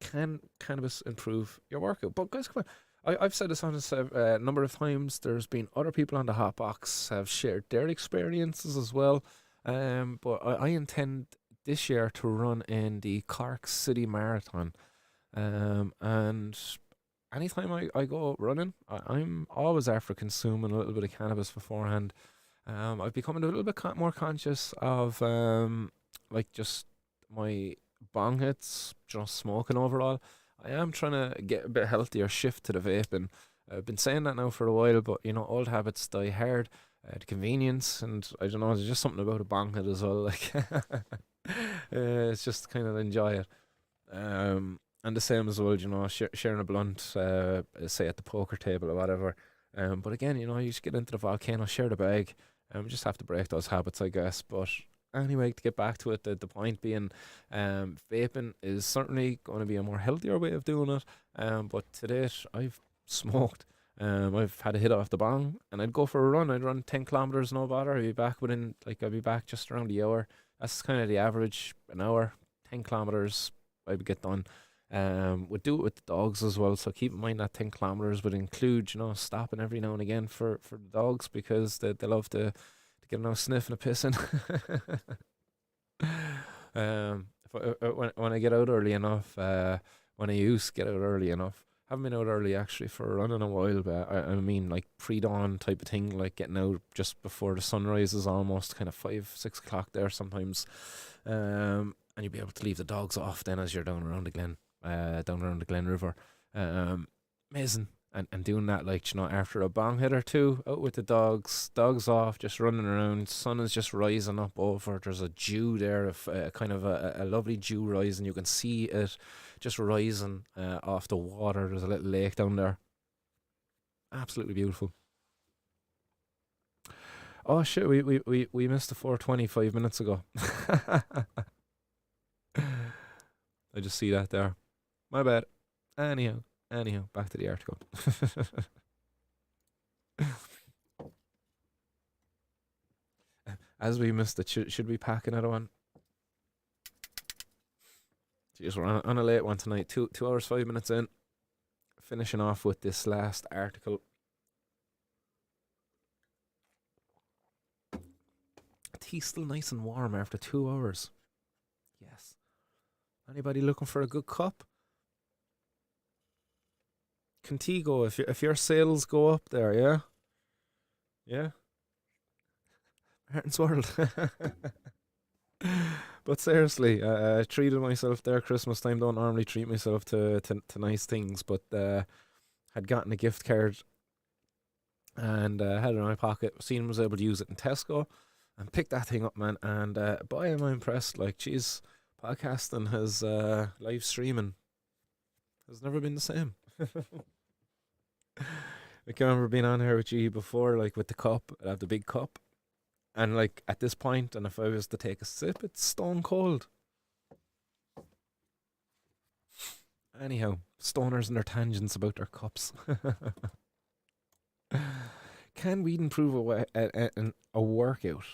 Can cannabis improve your workout? But guys, come on. I've said this on a number of times. There's been other people on the hot box have shared their experiences as well. But I intend this year to run in the Cork City Marathon. And anytime I go running, I'm always after consuming a little bit of cannabis beforehand. I've become a little bit more conscious of like just my bong hits, just smoking overall. I am trying to get a bit healthier, shift to the vaping. I've been saying that now for a while, but you know, old habits die hard. The convenience, and I don't know, there's just something about a bong hit as well. Like, it's just kind of enjoy it. And the same as well, you know, sharing a blunt, say at the poker table or whatever. But again, you know, you just get into the volcano, share the bag. We just have to break those habits, I guess. But anyway, to get back to it, the point being, vaping is certainly going to be a more healthier way of doing it. But to date, I've smoked. I've had a hit off the bong, and I'd go for a run. I'd run 10 kilometers, no bother. I'd be back just around the hour. That's kind of the average, an hour, 10 kilometers. I would get done. Would do it with the dogs as well. So keep in mind that 10 kilometers would include, you know, stopping every now and again for the dogs because they love to get a nice sniff and a pissing. When I get out early enough, when I used to get out early enough, haven't been out early actually for a run in a while, but I mean like pre-dawn type of thing, like getting out just before the sun rises, almost kind of 5, 6 o'clock there sometimes. And you'll be able to leave the dogs off then as you're down around the glen, down around the Glen River. Amazing. And doing that, like, you know, after a bong hit or two, out with the dogs off, just running around. Sun is just rising up over. There's a dew there, kind of a lovely dew rising. You can see it just rising off the water. There's a little lake down there. Absolutely beautiful. Oh shit, we missed the 4:20 5 minutes ago. I just see that there. My bad. Anyhow, back to the article. As we missed it, should we pack another one? Jeez, we're on a late one tonight. 2 hours 5 minutes in. Finishing off with this last article. Tea's still nice and warm after 2 hours. Yes. Anybody looking for a good cup? Contigo, if your sales go up there, yeah, yeah, Martin's World. But seriously, I treated myself there Christmas time. Don't normally treat myself to nice things, but had gotten a gift card and had it in my pocket. Seen was able to use it in Tesco and picked that thing up, man. And boy, am I impressed! Like, geez, podcasting has live streaming has never been the same. I can remember being on here with you before, like with the cup. I have the big cup, and like at this point, and if I was to take a sip, it's stone cold. Anyhow, stoners and their tangents about their cups. Can weed improve a workout?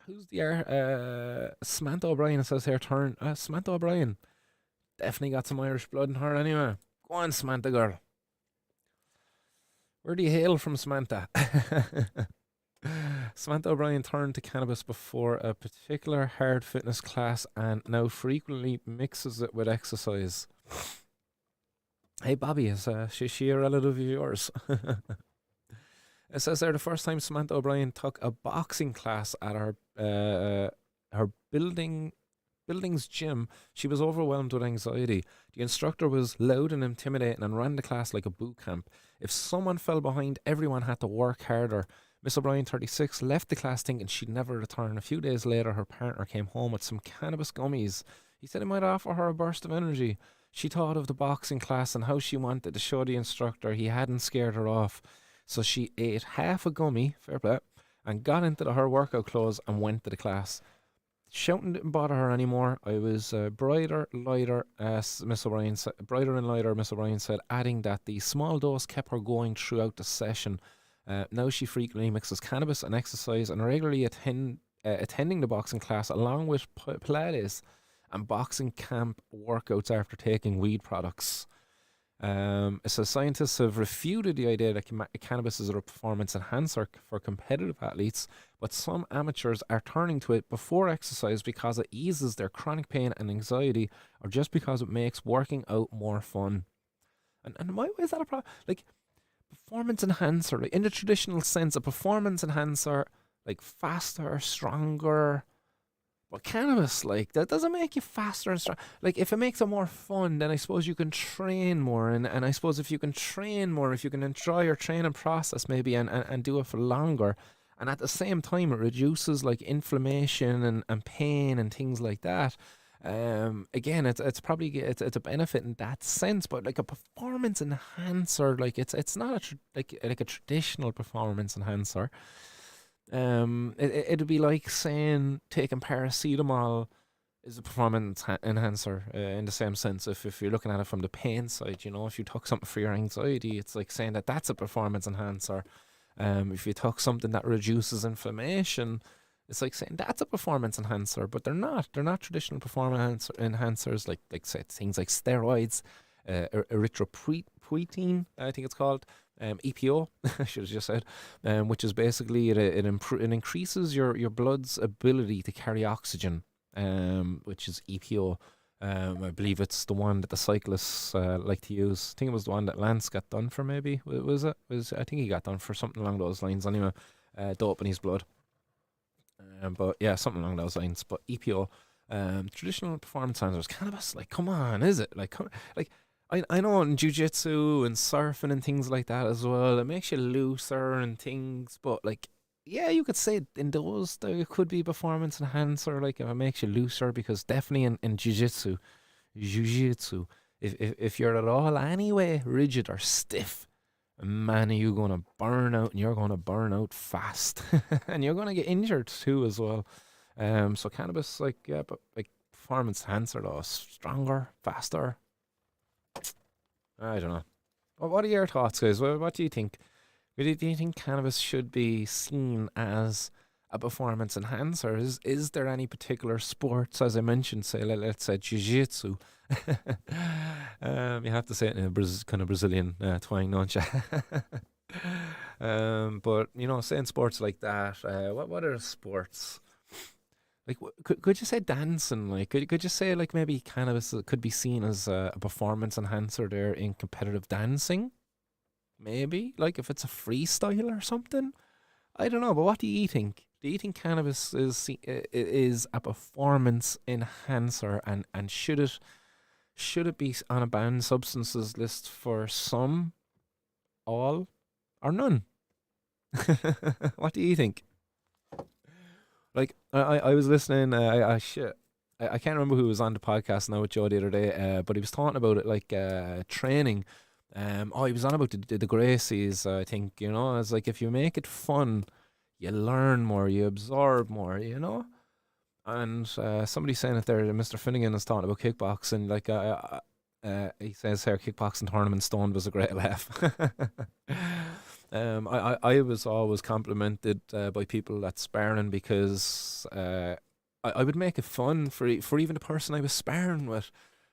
Who's the Samantha O'Brien? It says here, turn Samantha O'Brien. Definitely got some Irish blood in her anyway. Go on, Samantha girl. Where do you hail from, Samantha? Samantha O'Brien turned to cannabis before a particular hard fitness class and now frequently mixes it with exercise. Hey, Bobby, is she a relative of yours? It says there the first time Samantha O'Brien took a boxing class at her her building's gym, she was overwhelmed with anxiety. The instructor was loud and intimidating and ran the class like a boot camp. If someone fell behind, everyone had to work harder. Miss O'Brien, 36, left the class thinking she'd never return. A few days later, her partner came home with some cannabis gummies. He said he might offer her a burst of energy. She thought of the boxing class and how she wanted to show the instructor he hadn't scared her off. So she ate half a gummy, fair play, and got into her workout clothes and went to the class. Shouting didn't bother her anymore. I was brighter, lighter, Miss O'Brien said, brighter and lighter, Miss O'Brien said, adding that the small dose kept her going throughout the session. Now she frequently mixes cannabis and exercise and regularly attending the boxing class along with Pilates and boxing camp workouts after taking weed products. So scientists have refuted the idea that cannabis is a performance enhancer for competitive athletes, but some amateurs are turning to it before exercise because it eases their chronic pain and anxiety, or just because it makes working out more fun. And why is that a problem? Like, performance enhancer, like in the traditional sense, a performance enhancer, like faster, stronger. But cannabis, like, that doesn't make you faster and strong. Like, if it makes it more fun, then I suppose you can train more. And I suppose if you can train more, if you can enjoy your training process maybe and do it for longer, and at the same time it reduces like inflammation and pain and things like that. Again, it's probably it's a benefit in that sense, but like a performance enhancer, like it's not like a traditional performance enhancer. It'd be like saying taking paracetamol is a performance enhancer in the same sense. If you're looking at it from the pain side, you know, if you took something for your anxiety, it's like saying that that's a performance enhancer. If you took something that reduces inflammation, it's like saying that's a performance enhancer. But they're not. They're not traditional performance enhancers like say things like steroids, erythropoietin, I think it's called. EPO, I should have just said, which is basically it increases your blood's ability to carry oxygen, which is EPO. I believe it's the one that the cyclists like to use. I think it was the one that Lance got done for, maybe. I think he got done for something along those lines anyway, doping his blood. But yeah, something along those lines. But EPO, traditional performance enhancers, cannabis, like, come on, is it? Like, I know in jiu-jitsu and surfing and things like that as well, it makes you looser and things, but like, yeah, you could say in those there could be performance enhancer, like if it makes you looser, because definitely in jiu-jitsu, if you're at all anyway rigid or stiff, man, are you going to burn out, and you're going to burn out fast, and you're going to get injured too as well. So cannabis, like, yeah, but like performance enhancer though, stronger, faster. I don't know. Well, what are your thoughts, guys? What do you think? Do you think cannabis should be seen as a performance enhancer? Is there any particular sports, as I mentioned, say, let's say jiu-jitsu? You have to say it in a kind of Brazilian twang, don't you? But, you know, saying sports like that, what are sports? Like, could you say dancing? Like, could you say, like, maybe cannabis could be seen as a performance enhancer there in competitive dancing? Maybe, like, if it's a freestyle or something. I don't know, but what do you think? Do you think cannabis is a performance enhancer, and should it be on a banned substances list for some, all, or none? What do you think? Like, I was listening, I can't remember who was on the podcast now with Joe the other day, but he was talking about it, like, training. He was on about the Gracies, I think, you know, it's like, if you make it fun, you learn more, you absorb more, you know? And somebody saying it there, Mr. Finnegan is talking about kickboxing, like, he says here, kickboxing tournament stoned was a great laugh. I was always complimented by people at sparring, because I would make it fun for even the person I was sparring with.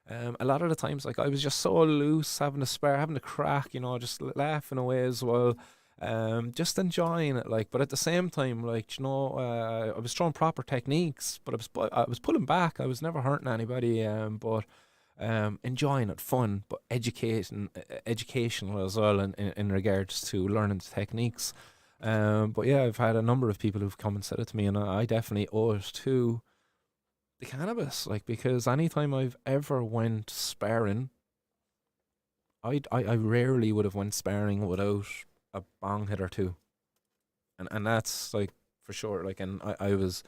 A lot of the times, like, I was just so loose, having a spar, having a crack, you know, just laughing away as well, just enjoying it, like. But at the same time, like, you know, I was throwing proper techniques, but I was pulling back. I was never hurting anybody, but enjoying it, fun, but educational as well in regards to learning the techniques. But yeah, I've had a number of people who've come and said it to me, and I definitely owe it to the cannabis, like, because anytime I've ever went sparring, I rarely would have went sparring without a bong hit or two, and that's like for sure. Like, and I've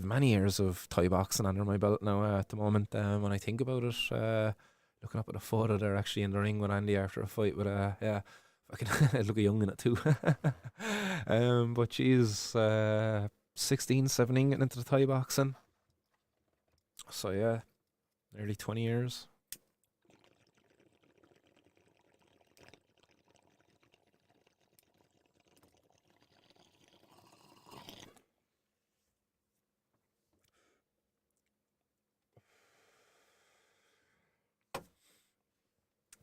many years of Thai boxing under my belt now at the moment. When I think about it, looking up at a photo there actually in the ring with Andy after a fight with yeah, fucking look young in it too. But she's 16, 17 getting into the Thai boxing. So yeah, nearly 20 years.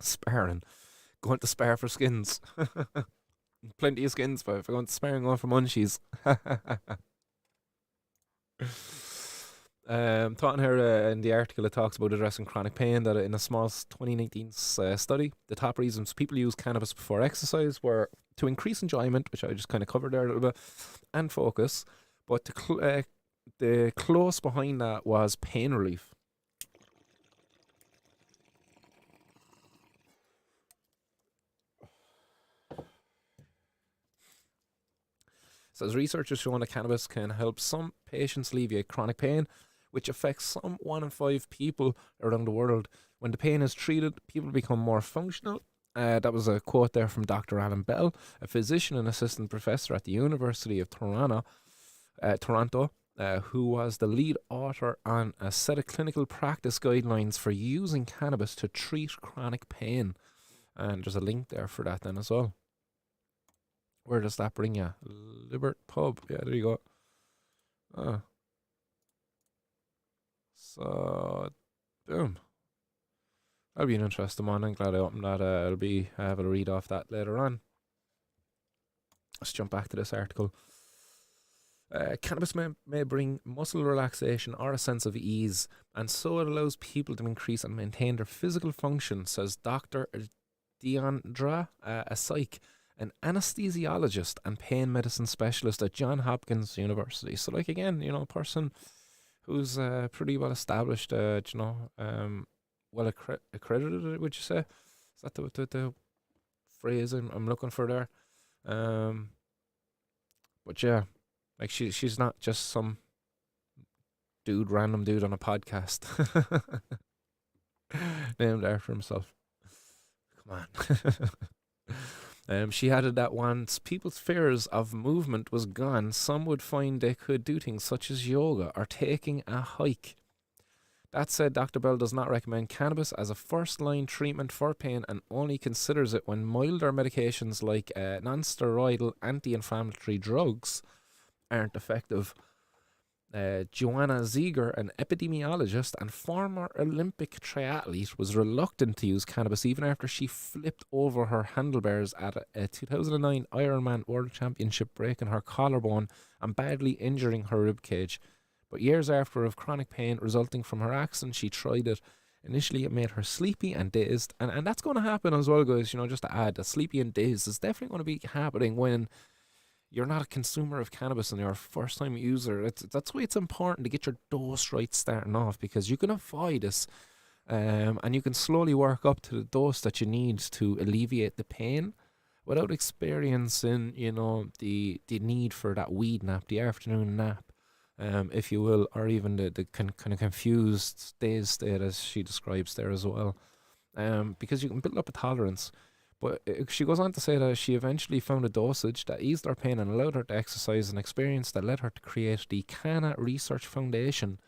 Sparring. Going to spar for skins. Plenty of skins, but if I go to sparring, going for munchies. Talking here in the article, it talks about addressing chronic pain. That in a small 2019 study, the top reasons people use cannabis before exercise were to increase enjoyment, which I just kind of covered there a little bit, and focus. But the close behind that was pain relief. Says researchers shown that cannabis can help some patients alleviate chronic pain, which affects some 1 in 5 people around the world. When the pain is treated, people become more functional. That was a quote there from Dr. Alan Bell, a physician and assistant professor at the University of Toronto, who was the lead author on a set of clinical practice guidelines for using cannabis to treat chronic pain. And there's a link there for that then as well. Where does that bring you? Libert Pub. Yeah, there you go. So, boom. That'll be an interesting one. I'm glad I opened that. I'll have a read off that later on. Let's jump back to this article. Cannabis may bring muscle relaxation or a sense of ease, and so it allows people to increase and maintain their physical function, says Dr. Deandra, a psych, an anesthesiologist and pain medicine specialist at Johns Hopkins University. So, like, again, a person who's pretty well established, well accredited, would you say? Is that the phrase I'm looking for there? But yeah, like she's not just some random dude on a podcast named after himself. Come on. She added that once people's fears of movement was gone, some would find they could do things such as yoga or taking a hike. That said, Dr. Bell does not recommend cannabis as a first-line treatment for pain and only considers it when milder medications like non-steroidal anti-inflammatory drugs aren't effective. Joanna Ziegler, an epidemiologist and former Olympic triathlete, was reluctant to use cannabis even after she flipped over her handlebars at a 2009 Ironman World Championship, breaking her collarbone and badly injuring her ribcage. But years after of chronic pain resulting from her accident, she tried it. Initially, it made her sleepy and dazed, and that's going to happen as well, guys. Just to add, that sleepy and dazed is definitely going to be happening when you're not a consumer of cannabis and you're a first-time user. That's why it's important to get your dose right starting off, because you can avoid this, and you can slowly work up to the dose that you need to alleviate the pain without experiencing, the need for that weed nap, the afternoon nap, if you will, or even the kind of confused dazed state as she describes there as well, because you can build up a tolerance. But she goes on to say that she eventually found a dosage that eased her pain and allowed her to exercise, an experience that led her to create the Canna Research Foundation.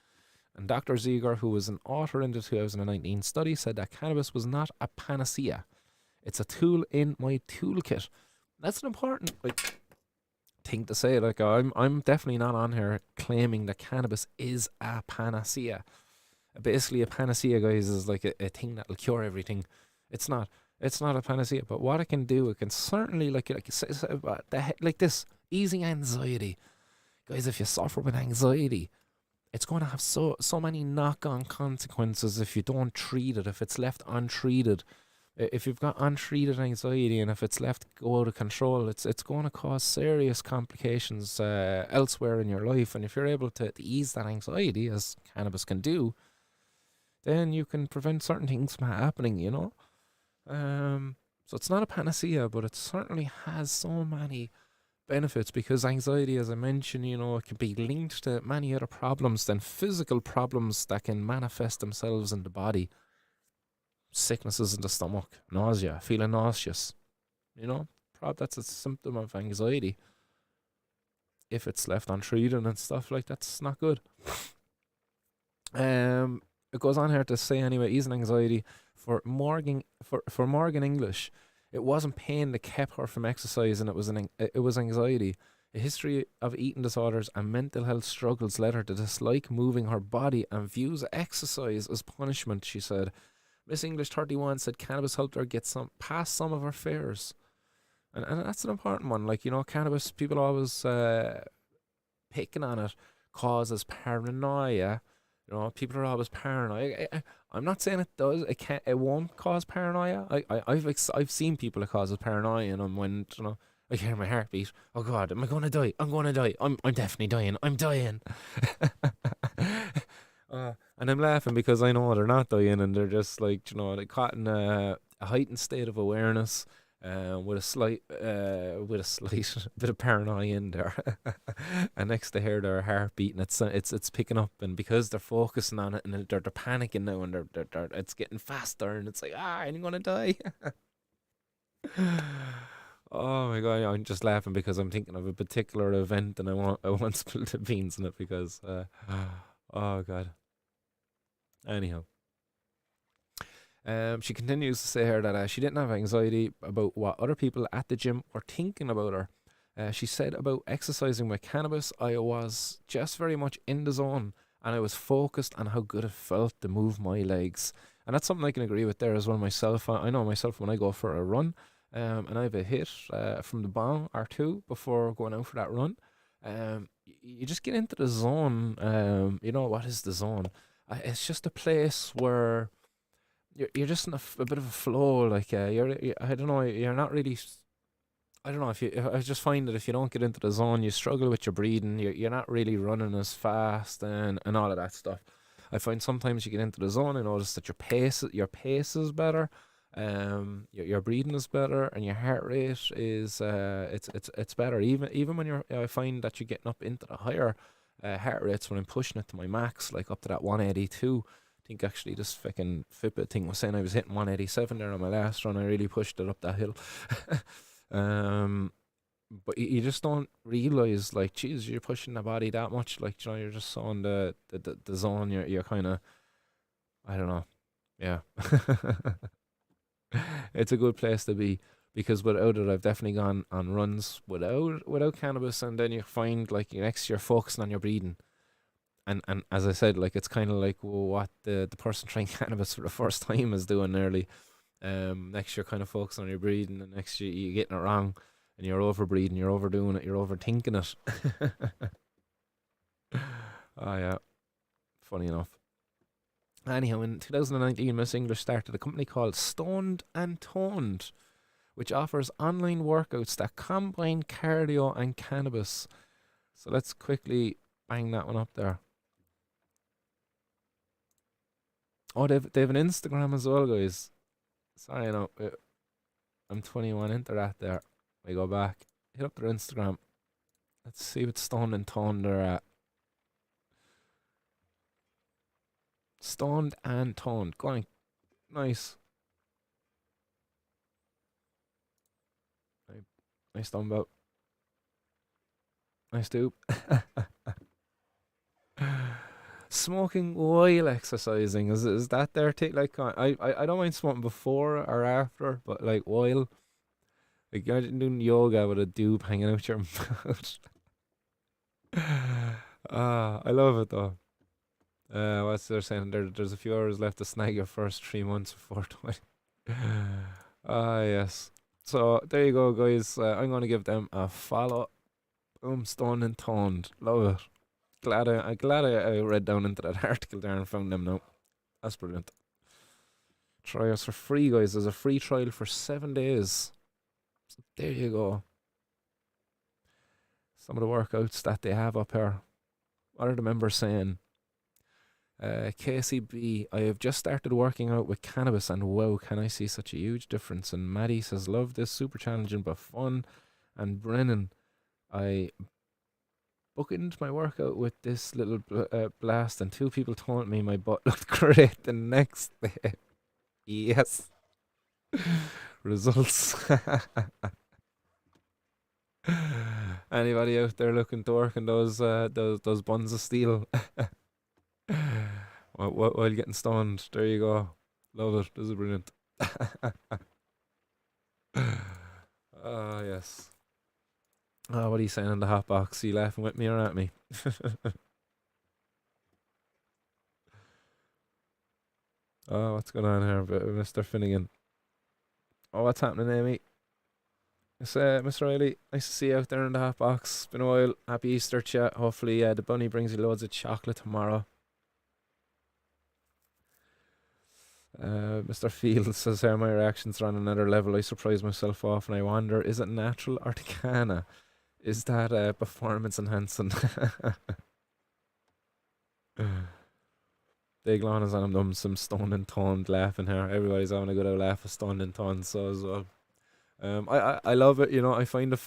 And Dr. Ziegler, who was an author in the 2019 study, said that cannabis was not a panacea. It's a tool in my toolkit. That's an important thing to say. I'm definitely not on here claiming that cannabis is a panacea. Basically, a panacea, guys, is like a thing that'll cure everything. It's not. It's not a panacea, but what it can do, it can certainly, like this, easing anxiety. Guys, if you suffer with anxiety, it's going to have so many knock-on consequences if you don't treat it, if it's left untreated. If you've got untreated anxiety and if it's left go out of control, it's going to cause serious complications elsewhere in your life. And if you're able to ease that anxiety, as cannabis can do, then you can prevent certain things from happening. So it's not a panacea, but it certainly has so many benefits because anxiety, as I mentioned, it can be linked to many other problems than physical problems that can manifest themselves in the body. Sicknesses in the stomach, nausea, feeling nauseous. That's a symptom of anxiety. If it's left untreated and stuff like that's not good. It goes on here to say anyway, easing anxiety for Morgan English. It wasn't pain that kept her from exercising. It was anxiety. A history of eating disorders and mental health struggles led her to dislike moving her body and views exercise as punishment. She said. Miss English 31 said cannabis helped her get past some of her fears. And that's an important one. Like, cannabis, people always picking on it, causes paranoia. People are always paranoid. I'm not saying it does. It won't cause paranoia. I've seen people it causes paranoia, and when I hear my heartbeat. Oh God, am I going to die? I'm going to die. I'm definitely dying. I'm dying. And I'm laughing because I know they're not dying, and they're just like they're caught in a heightened state of awareness. With a slight bit of paranoia in there, and next to hear their heartbeat, and it's picking up, and because they're focusing on it, and they're panicking now, and they're it's getting faster, and it's like I'm gonna die. Oh my God, I'm just laughing because I'm thinking of a particular event, and I want spilled the beans in it because oh God. Anyhow. She continues to say here that she didn't have anxiety about what other people at the gym were thinking about her. She said about exercising with cannabis, I was just very much in the zone and I was focused on how good it felt to move my legs. And that's something I can agree with there as well myself. I know myself when I go for a run and I have a hit from the bong or two before going out for that run. You just get into the zone. What is the zone? It's just a place where you're just in a bit of a flow, like I don't know, you're not really. I don't know I just find that if you don't get into the zone, you struggle with your breathing. You're not really running as fast and all of that stuff. I find sometimes you get into the zone and notice that your pace is better, your breathing is better, and your heart rate is it's better. Even when I find that you're getting up into the higher heart rates when I'm pushing it to my max, like up to that 182. I think actually this fucking Fitbit thing was saying I was hitting 187 there on my last run. I really pushed it up that hill. But you just don't realize, like, geez, you're pushing the body that much. Like, you're just so on the zone. You're kind of, I don't know. Yeah. It's a good place to be because without it, I've definitely gone on runs without cannabis, and then you find like next you're focusing on your breathing. And as I said, like it's kind of like what the person trying cannabis for the first time is doing nearly. Next you're kind of focusing on your breathing, and next you're getting it wrong, and you're over breathing, you're overdoing it, you're overthinking it. Oh yeah, funny enough. Anyhow, in 2019, Miss English started a company called Stoned and Toned, which offers online workouts that combine cardio and cannabis. So let's quickly bang that one up there. Oh, they've an Instagram as well, guys. Sorry, no, I'm 21 into that there. We go back. Hit up their Instagram. Let's see what Stoned and Toned they're at. Stoned and Toned. Go on. Nice. Nice dumbbell. Nice dude. Smoking while exercising is that their take? Like I don't mind smoking before or after, but like while, like you're doing yoga with a dude hanging out your mouth. I love it though. What's they're saying? There's a few hours left to snag your first 3 months before 20. Ah yes. So there you go, guys. I'm gonna give them a follow. Boom, Stone and Toned. Love it. I'm glad I read down into that article there and found them now. That's brilliant. Try us for free, guys. There's a free trial for 7 days. So there you go. Some of the workouts that they have up here. What are the members saying? KCB, I have just started working out with cannabis and wow, can I see such a huge difference? And Maddie says, love this, super challenging but fun. And Brennan, I booked my workout with this little blast and 2 people told me my butt looked great the next day. Yes. Results. Anybody out there looking to work in those buns of steel while getting stoned? There you go. Love it. This is brilliant. Yes. Oh, what are you saying in the hot box? Are you laughing with me or at me? Oh, what's going on here, Mr. Finnegan? Oh, what's happening, Amy? It's Mr. Riley. Nice to see you out there in the hot box. Been a while. Happy Easter, chat. Hopefully, the bunny brings you loads of chocolate tomorrow. Mr. Fields says here, my reactions are on another level. I surprise myself off and I wonder, is it natural or Articana? Is that performance enhancing? Big Lon is on them some stoned and toned laughing here. Everybody's having a good old laugh of stoned and toned so as well. I love it. You know, I find it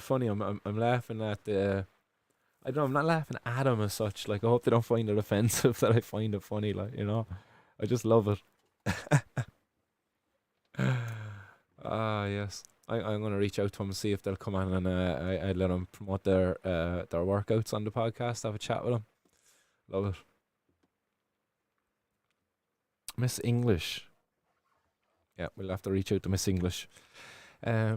funny. I'm laughing at the. I don't know. I'm not laughing at them as such. Like I hope they don't find it offensive that I find it funny. Like you know, I just love it. Yes. I'm gonna reach out to them and see if they'll come on and I let them promote their workouts on the podcast. Have a chat with them. Love it. Miss English. Yeah, we'll have to reach out to Miss English.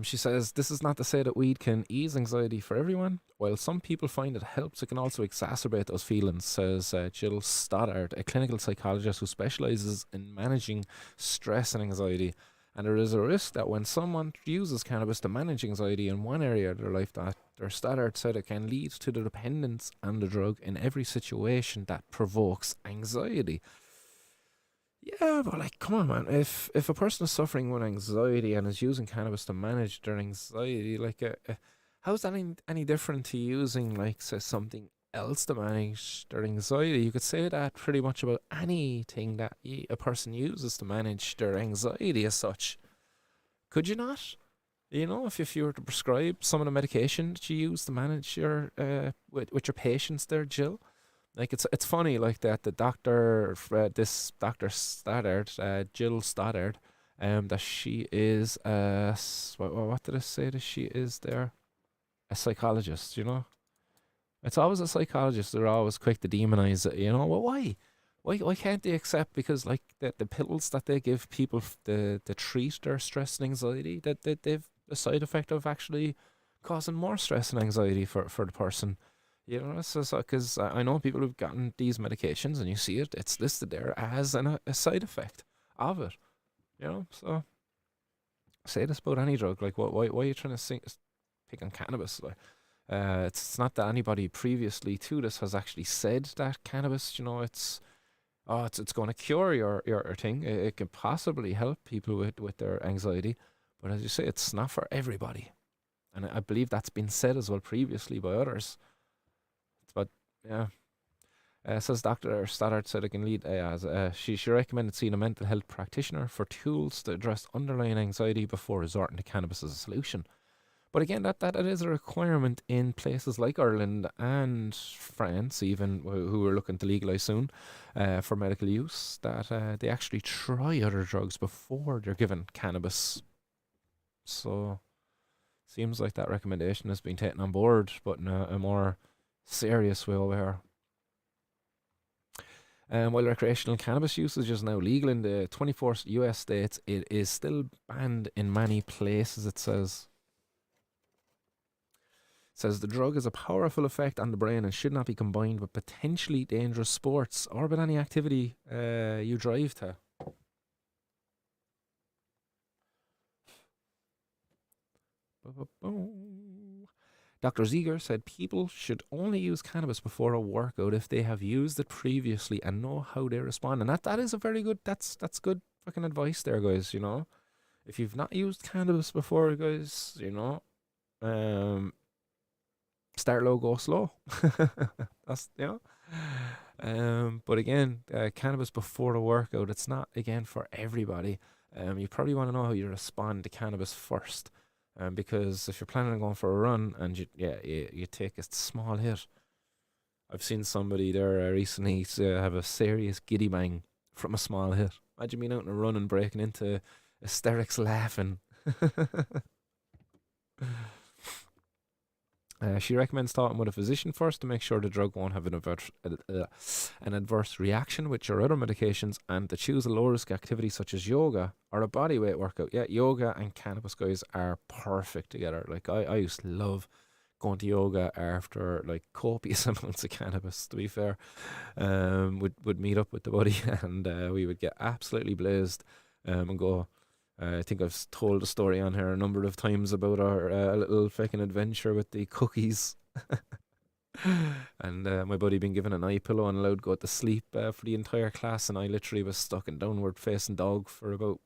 She says, this is not to say that weed can ease anxiety for everyone. While some people find it helps, it can also exacerbate those feelings, says Jill Stoddard, a clinical psychologist who specializes in managing stress and anxiety. And there is a risk that when someone uses cannabis to manage anxiety in one area of their life, that their Stoddard said it can lead to the dependence on the drug in every situation that provokes anxiety. Yeah, but like, come on, man. If a person is suffering with anxiety and is using cannabis to manage their anxiety, like, how's that any different to using, like, say, something else to manage their anxiety? You could say that pretty much about anything that a person uses to manage their anxiety as such. Could you not? You know, if you were to prescribe some of the medication that you use to manage your with your patients there, Jill. Like it's funny like that the doctor this Dr. Stoddard, Jill Stoddard, that she is what did I say that she is there? A psychologist, you know? It's always a psychologist. They're always quick to demonize it, you know? Well, why? Why can't they accept because like the pills that they give people to treat their stress and anxiety that they've a side effect of actually causing more stress and anxiety for the person. You know, so because I know people who've gotten these medications and you see it's listed there as a side effect of it. You know, so say this about any drug. Like, why are you trying to pick on cannabis? Like, it's not that anybody previously to this has actually said that cannabis, you know, it's going to cure your thing. It can possibly help people with their anxiety, but as you say, it's not for everybody. And I believe that's been said as well previously by others. But yeah, says Dr. Stoddard said it can lead she recommended seeing a mental health practitioner for tools to address underlying anxiety before resorting to cannabis as a solution. But again, that is a requirement in places like Ireland and France, even who are looking to legalise soon for medical use, that they actually try other drugs before they're given cannabis. So seems like that recommendation has been taken on board, but in a more serious way over here. While recreational cannabis usage is now legal in the 24 US states, it is still banned in many places, it says. It says the drug has a powerful effect on the brain and should not be combined with potentially dangerous sports or with any activity you drive to. Dr. Ziegler said people should only use cannabis before a workout if they have used it previously and know how they respond. And that is a very good, that's good fucking advice there, guys. If you've not used cannabis before, guys, um, start low, go slow. That's. But again, cannabis before the workout, it's not again for everybody. You probably want to know how you respond to cannabis first, because if you're planning on going for a run and you take a small hit, I've seen somebody there recently have a serious giddy bang from a small hit. Imagine being out on a run and breaking into hysterics laughing. She recommends talking with a physician first to make sure the drug won't have an adverse reaction with your other medications, and to choose a low risk activity such as yoga or a bodyweight workout. Yeah, yoga and cannabis, guys, are perfect together. Like, I used to love going to yoga after like copious amounts of cannabis, to be fair. Would meet up with the buddy and we would get absolutely blazed and go. I think I've told the story on here a number of times about our little fucking adventure with the cookies. And my buddy been given an eye pillow and allowed to go to sleep for the entire class, and I literally was stuck in downward facing dog for about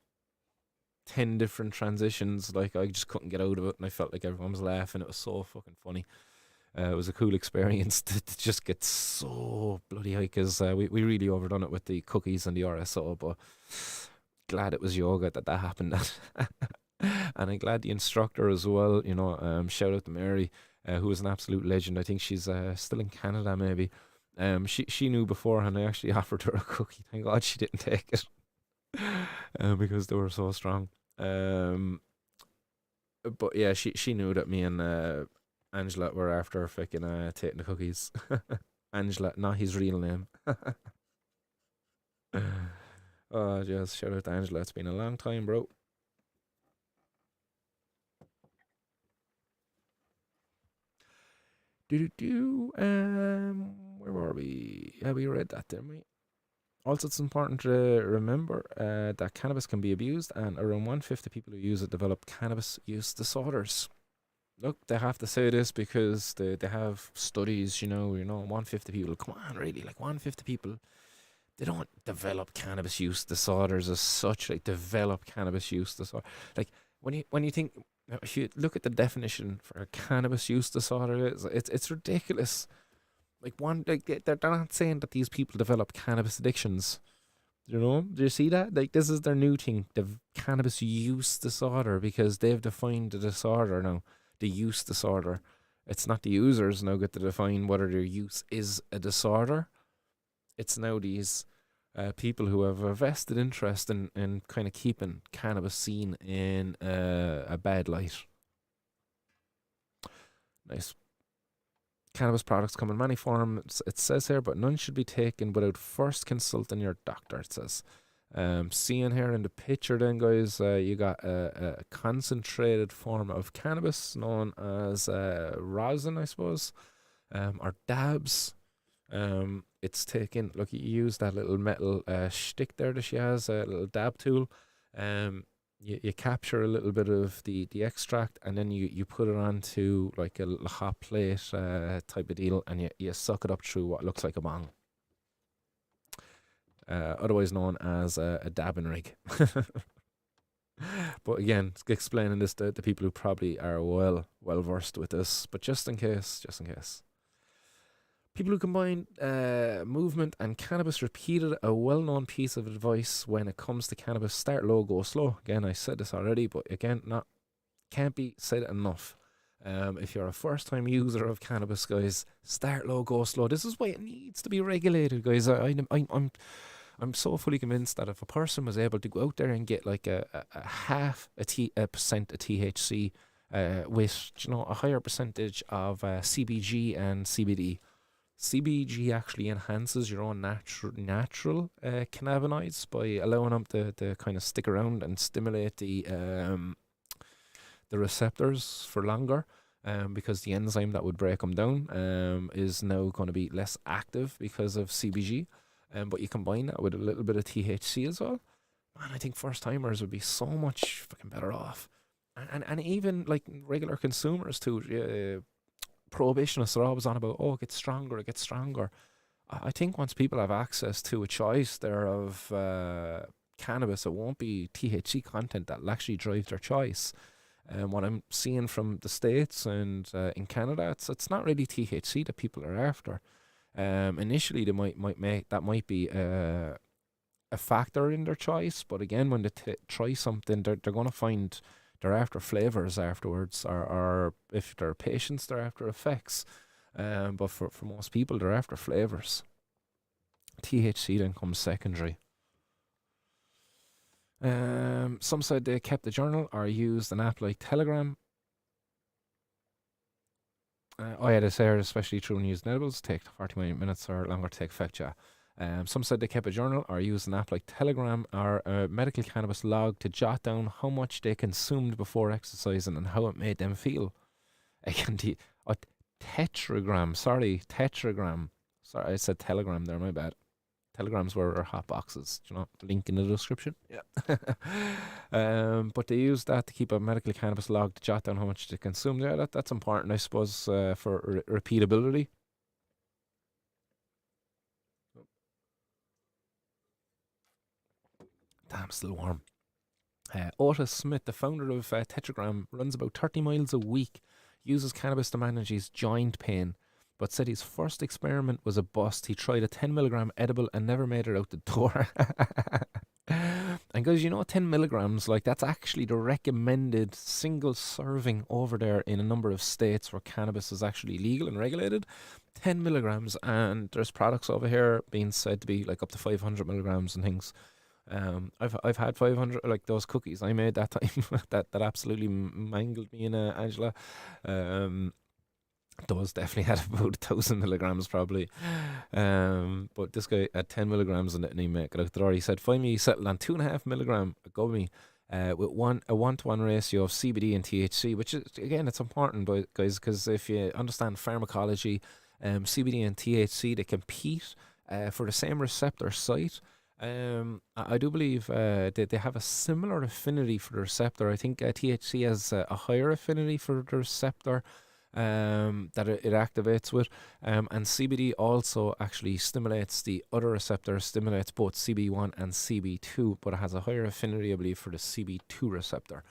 10 different transitions. Like, I just couldn't get out of it, and I felt like everyone was laughing. It was so fucking funny. It was a cool experience to just get so bloody high, because we really overdone it with the cookies and the RSO, but glad it was yoga that happened at. And I'm glad the instructor as well, shout out to Mary, who is an absolute legend. I think she's still in Canada maybe. She knew beforehand. I actually offered her a cookie. Thank God she didn't take it. Because they were so strong. But yeah, she knew that me and Angela were after fucking taking the cookies. Angela, not his real name. Oh, just shout out to Angela. It's been a long time, bro. Where were we? Yeah, we read that, didn't we? Also, it's important to remember that cannabis can be abused, and around 1/5 of people who use it develop cannabis use disorders. Look, they have to say this because they have studies, 1/5 of people. Come on, really, like 1/5 of people, they don't develop cannabis use disorders as such. Like, develop cannabis use disorder. Like, when you think, if you look at the definition for a cannabis use disorder, it's ridiculous. Like, they're not saying that these people develop cannabis addictions. Do you see that? Like, this is their new thing, the cannabis use disorder, because they've defined the disorder now, the use disorder. It's not the users now get to define whether their use is a disorder. It's now these people who have a vested interest in kind of keeping cannabis seen in a bad light. Nice. Cannabis products come in many forms, it says here, but none should be taken without first consulting your doctor, it says. Seeing here in the picture then, guys, you got a concentrated form of cannabis known as rosin, I suppose, or dabs. It's taken, look, you use that little metal stick there that she has, a little dab tool. You capture a little bit of the extract, and then you put it onto like a little hot plate type of deal, and you suck it up through what looks like a bong. Otherwise known as a dabbing rig. But again, explaining this to people who probably are well versed with this, but just in case. People who combine movement and cannabis repeated a well-known piece of advice when it comes to cannabis: start low, go slow. Again, I said this already, but again, can't be said enough. If you're a first-time user of cannabis, guys, start low, go slow. This is why it needs to be regulated, guys. I'm so fully convinced that if a person was able to go out there and get like a half a percent of THC with a higher percentage of CBG and CBD. CBG actually enhances your own natural cannabinoids by allowing them to kind of stick around and stimulate the receptors for longer, because the enzyme that would break them down is now going to be less active because of CBG. But you combine that with a little bit of THC as well. Man, I think first timers would be so much fucking better off, and even like regular consumers too. Prohibitionists are always on about, it gets stronger. I think once people have access to a choice there of cannabis, it won't be THC content that'll actually drive their choice. What I'm seeing from the States and in Canada, it's not really THC that people are after. Initially, they might make that might be a factor in their choice, but again, when they try something, they're going to find they're after flavors afterwards, or if they're patients, they're after effects. But for most people, they're after flavors. THC then comes secondary. Some said they kept a journal or used an app like Telegram. Oh yeah, they say especially true when using edibles, take 40 minutes or longer to take effect, yeah. Some said they kept a journal or used an app like Telegram or a medical cannabis log to jot down how much they consumed before exercising and how it made them feel. Again, tetragram, sorry, tetragram. Sorry, I said telegram there, my bad. Telegrams were hot boxes, link in the description. Yeah. But they use that to keep a medical cannabis log to jot down how much they consume. Yeah, that's important, I suppose, for repeatability. Damn, still warm. Otis Smith, the founder of Tetragram, runs about 30 miles a week, uses cannabis to manage his joint pain, but said his first experiment was a bust. He tried a 10 milligram edible and never made it out the door. And guys, 10 milligrams, like that's actually the recommended single serving over there in a number of states where cannabis is actually legal and regulated. 10 milligrams, and there's products over here being said to be like up to 500 milligrams and things. I've had 500, like those cookies I made that time that absolutely mangled me and Angela. Those definitely had about 1,000 milligrams probably. But this guy had 10 milligrams and he made it out the door. He said finally he settled on 2.5 milligram gummy with a 1-to-1 ratio of CBD and THC, which is, again, it's important, guys, because if you understand pharmacology, CBD and THC, they compete for the same receptor site. I do believe they have a similar affinity for the receptor. I think THC has a higher affinity for the receptor that it activates with, and CBD also actually stimulates the other receptor, stimulates both CB1 and CB2, but it has a higher affinity, I believe, for the CB2 receptor.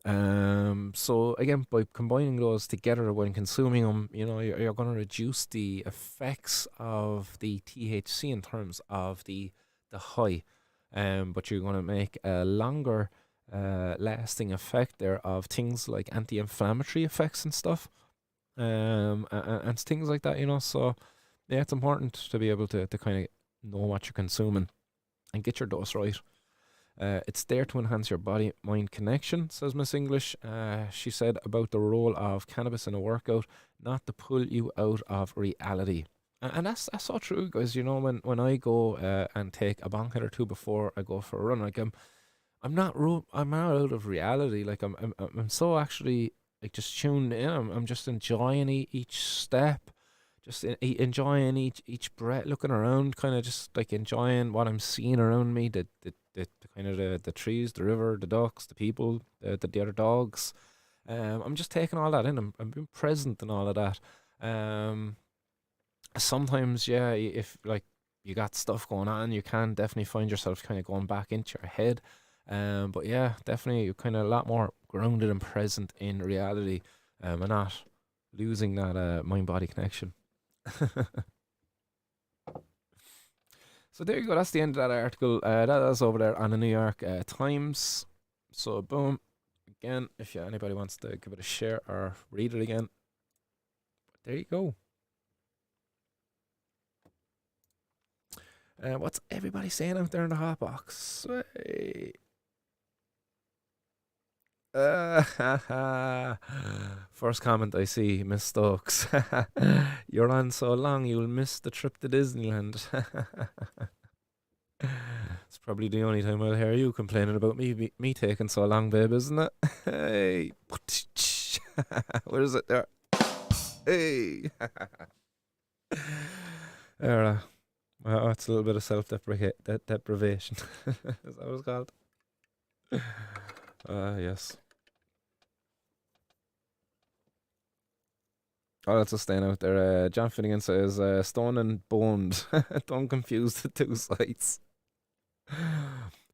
So again, by combining those together when consuming them, you're going to reduce the effects of the THC in terms of the high, but you're going to make a longer lasting effect there of things like anti-inflammatory effects and stuff, and things like that, so yeah, it's important to be able to kind of know what you're consuming and get your dose right. It's there to enhance your body-mind connection, says Miss English. She said about the role of cannabis in a workout, not to pull you out of reality. And that's so true, guys. When I go and take a bong hit or two before I go for a run, like I'm not out of reality. Like I'm so actually like just tuned in. I'm just enjoying each step, just enjoying each breath, looking around, kind of just like enjoying what I'm seeing around me. The kind of the trees, the river, the ducks, the people, the other dogs. I'm just taking all that in. I'm being present and all of that. Sometimes, yeah, if like you got stuff going on, you can definitely find yourself kind of going back into your head. But yeah, definitely you're kind of a lot more grounded and present in reality, and not losing that mind-body connection. So there you go. That's the end of that article. That is over there on the New York Times. So boom. Again, if anybody wants to give it a share or read it again, there you go. What's everybody saying out there in the hot box? Hey. First comment I see, Miss Stokes. You're on so long, you'll miss the trip to Disneyland. It's probably the only time I'll hear you complaining about me taking so long, babe, isn't it? Hey. Where is it there? Hey. There. Well, it's a little bit of self-deprivation. Is that what it's called? Yes. Oh, that's just staying out there. John Finnegan says, stone and boned. Don't confuse the two sites.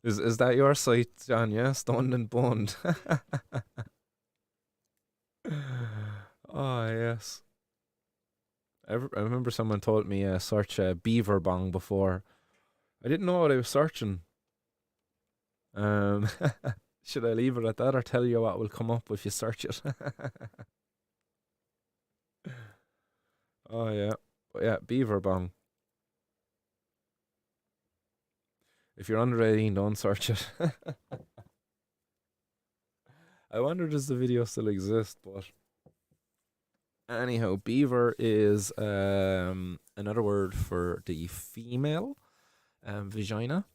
Is that your site, John? Yeah, stoned and boned. Oh yes. I remember someone told me search beaver bong before. I didn't know what I was searching. Um, should I leave it at that or tell you what will come up if you search it? Oh yeah, but yeah, beaver bong. If you're under 18, don't search it. I wonder does the video still exist, but anyhow, beaver is another word for the female vagina.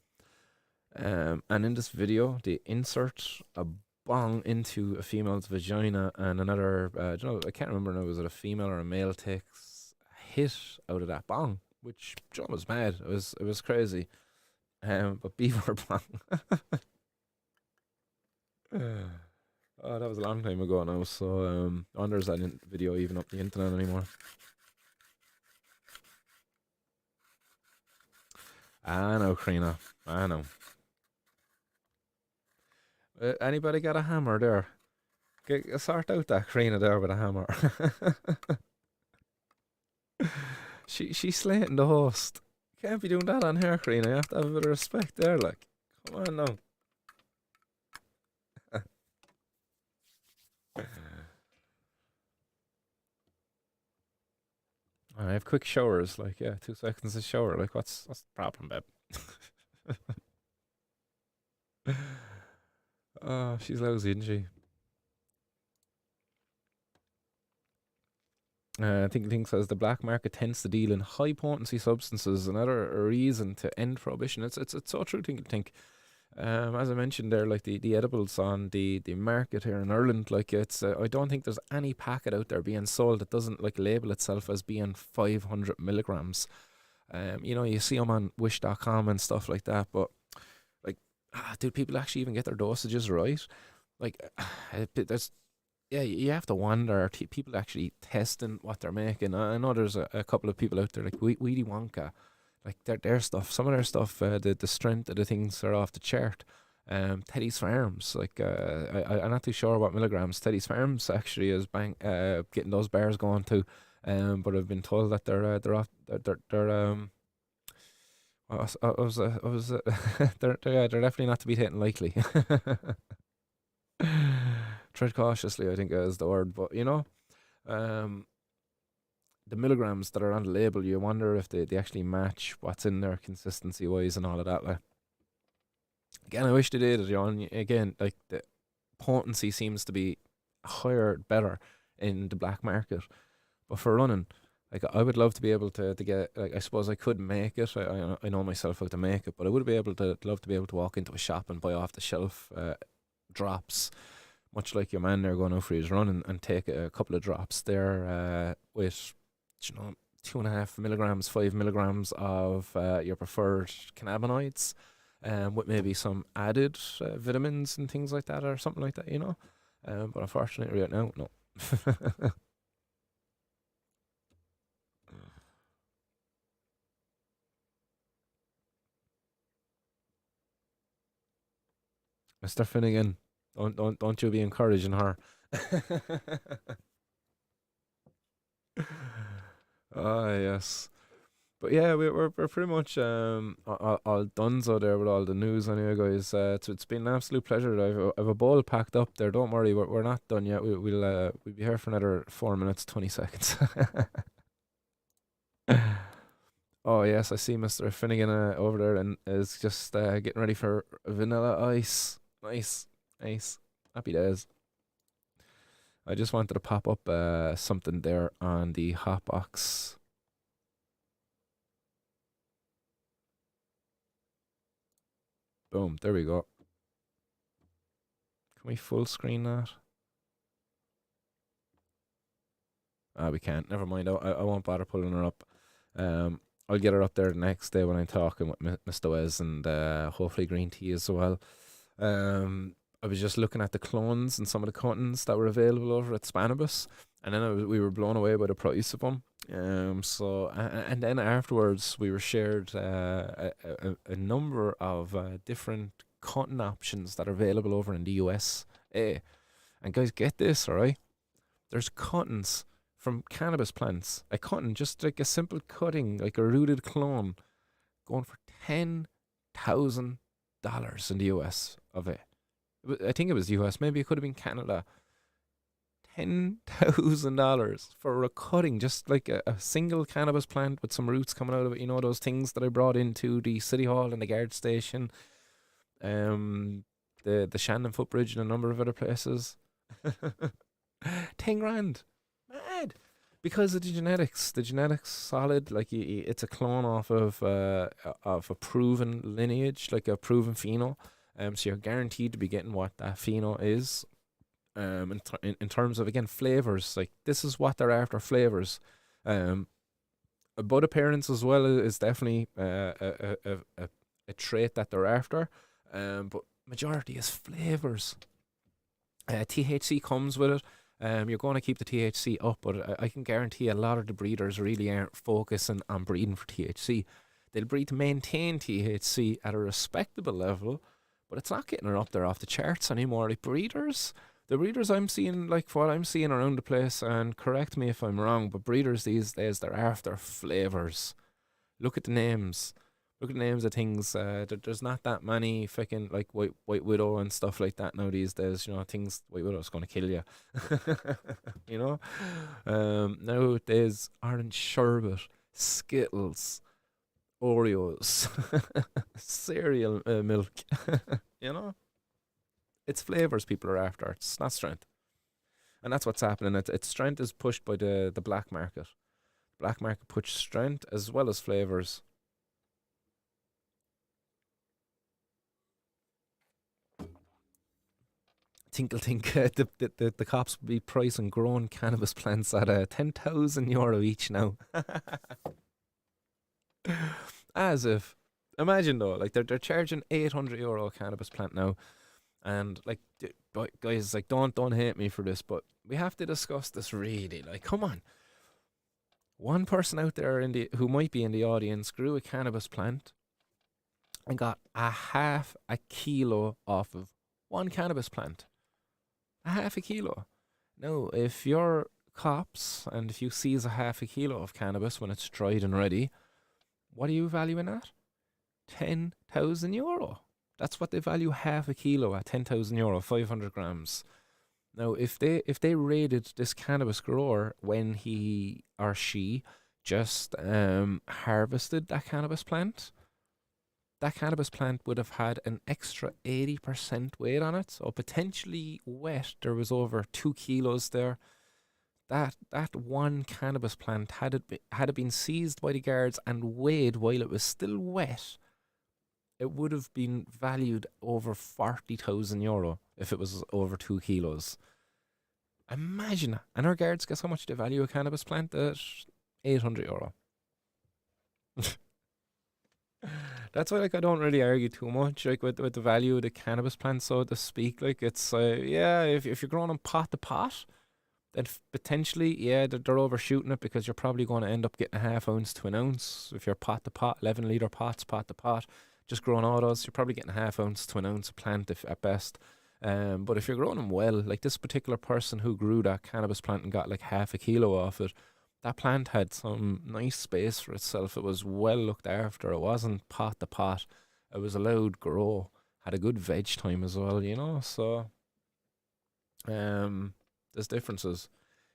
And in this video, they insert a bong into a female's vagina, and another, I can't remember now, was it a female or a male takes a hit out of that bong, which John was mad. It was crazy. But beaver bong. Oh, that was a long time ago now. So I wonder is that video even up the internet anymore? I know, Karina. I know. Anybody got a hammer there? Sort out that Karina there with a hammer. She's slating the host. Can't be doing that on her, Karina. You have to have a bit of respect there, like. Come on now. I have quick showers, like yeah, 2 seconds a shower. Like what's the problem, babe? Oh, she's lousy, isn't she? I think Link says the black market tends to deal in high potency substances. Another reason to end prohibition. It's so true. Think. As I mentioned there, like the edibles on the market here in Ireland, like it's I don't think there's any packet out there being sold that doesn't like label itself as being 500 milligrams. You see them on Wish.com and stuff like that, but like, do people actually even get their dosages right? Like, there's yeah, you have to wonder, are people actually testing what they're making? I know there's a couple of people out there like Weedy Wonka, like their stuff. Some of their stuff, the strength of the things are off the chart. Teddy's Farms, like I'm not too sure what milligrams Teddy's Farms actually is getting those bars going to. But I've been told that they're off they're they're definitely not to be taken lightly. Tread cautiously, I think is the word. But um, the milligrams that are on the label, you wonder if they actually match what's in there consistency wise and all of that. Like, again, I wish they did. And again, like the potency seems to be higher, better in the black market. But for running, like I would love to be able to get. Like I suppose I could make it. I know myself how to make it, but I would be able to love to be able to walk into a shop and buy off the shelf drops, much like your man there going out for his run and take a couple of drops there with, 2.5 milligrams, 5 milligrams of your preferred cannabinoids, with maybe some added vitamins and things like that or something like that. But unfortunately, right now, no. Mr. Finnegan, don't you be encouraging her. Ah, yes. But yeah, we're pretty much all donezo there with all the news anyway, guys. It's been an absolute pleasure. I've a bowl packed up there. Don't worry, we're not done yet. We'll be here for another 4 minutes 20 seconds. Oh yes, I see Mr. Finnegan over there and is just getting ready for vanilla ice. Nice, nice, happy days. I just wanted to pop up something there on the hotbox. Boom, there we go. Can we full screen that? We can't. Never mind. I won't bother pulling her up. I'll get her up there the next day when I'm talking with Mr. Wes and hopefully Green Tea as well. I was just looking at the clones and some of the cottons that were available over at Cannabis, and then we were blown away by the price of them. And then afterwards we were shared a number of different cutting options that are available over in the US. And guys, get this, alright? There's cuttings from cannabis plants. A cutting, just like a simple cutting, like a rooted clone, going for $10,000 in the US of it. I think it was US. Maybe it could have been Canada. $10,000 for a cutting, just like a single cannabis plant with some roots coming out of it. You know those things that I brought into the city hall and the guard station, the Shannon footbridge and a number of other places. 10 grand, mad, because of the genetics. The genetics solid, like it's a clone off of a proven lineage, like a proven pheno. So you're guaranteed to be getting what that pheno is. In terms of, again, flavors, like this is what they're after, flavors. Bud appearance as well is definitely a trait that they're after. But majority is flavors. THC comes with it. You're going to keep the THC up, but I can guarantee a lot of the breeders really aren't focusing on breeding for THC. They'll breed to maintain THC at a respectable level, but it's not getting it up there off the charts anymore. Like the breeders I'm seeing, like what I'm seeing around the place, and correct me if I'm wrong, but breeders these days, they're after flavors. Look at the names. Look at the names of things. There's not that many freaking like White Widow and stuff like that now these days. You know, things White Widow's going to kill you. You know, nowadays orange sherbet, Skittles, Oreos, cereal milk. You know, it's flavors people are after. It's not strength, and that's what's happening. It's strength is pushed by the black market. Black market pushes strength as well as flavors. Tinkle think the cops would be pricing grown cannabis plants at €10,000 each now. As if, imagine though, like they're charging €800 a cannabis plant now, and like guys, like don't hate me for this, but we have to discuss this really. Like, come on, one person out there who might be in the audience grew a cannabis plant and got a half a kilo off of one cannabis plant. A half a kilo. Now, if you're cops and if you seize a half a kilo of cannabis when it's dried and ready, what are you valuing at? €10,000. That's what they value half a kilo at. €10,000, 500 grams. Now, if they raided this cannabis grower when he or she just harvested that cannabis plant would have had an extra 80% weight on it. So potentially wet, there was over 2 kilos there. That one cannabis plant, had it been seized by the guards and weighed while it was still wet, it would have been valued over €40,000 if it was over 2 kilos. Imagine that. And our guards, guess how much they value a cannabis plant at? €800. That's why, like, I don't really argue too much, like, with the value of the cannabis plant, so to speak. Like, it's yeah, if you're growing them pot to pot, then potentially, yeah, they're overshooting it, because you're probably going to end up getting a half ounce to an ounce if you're pot to pot, 11 litre pots, pot to pot, just growing autos. You're probably getting a half ounce to an ounce of plant if at best. But if you're growing them well, like this particular person who grew that cannabis plant and got like half a kilo off it, that plant had some nice space for itself. It was well looked after. It wasn't pot to pot. It was allowed grow. Had a good veg time as well, you know. So, there's differences.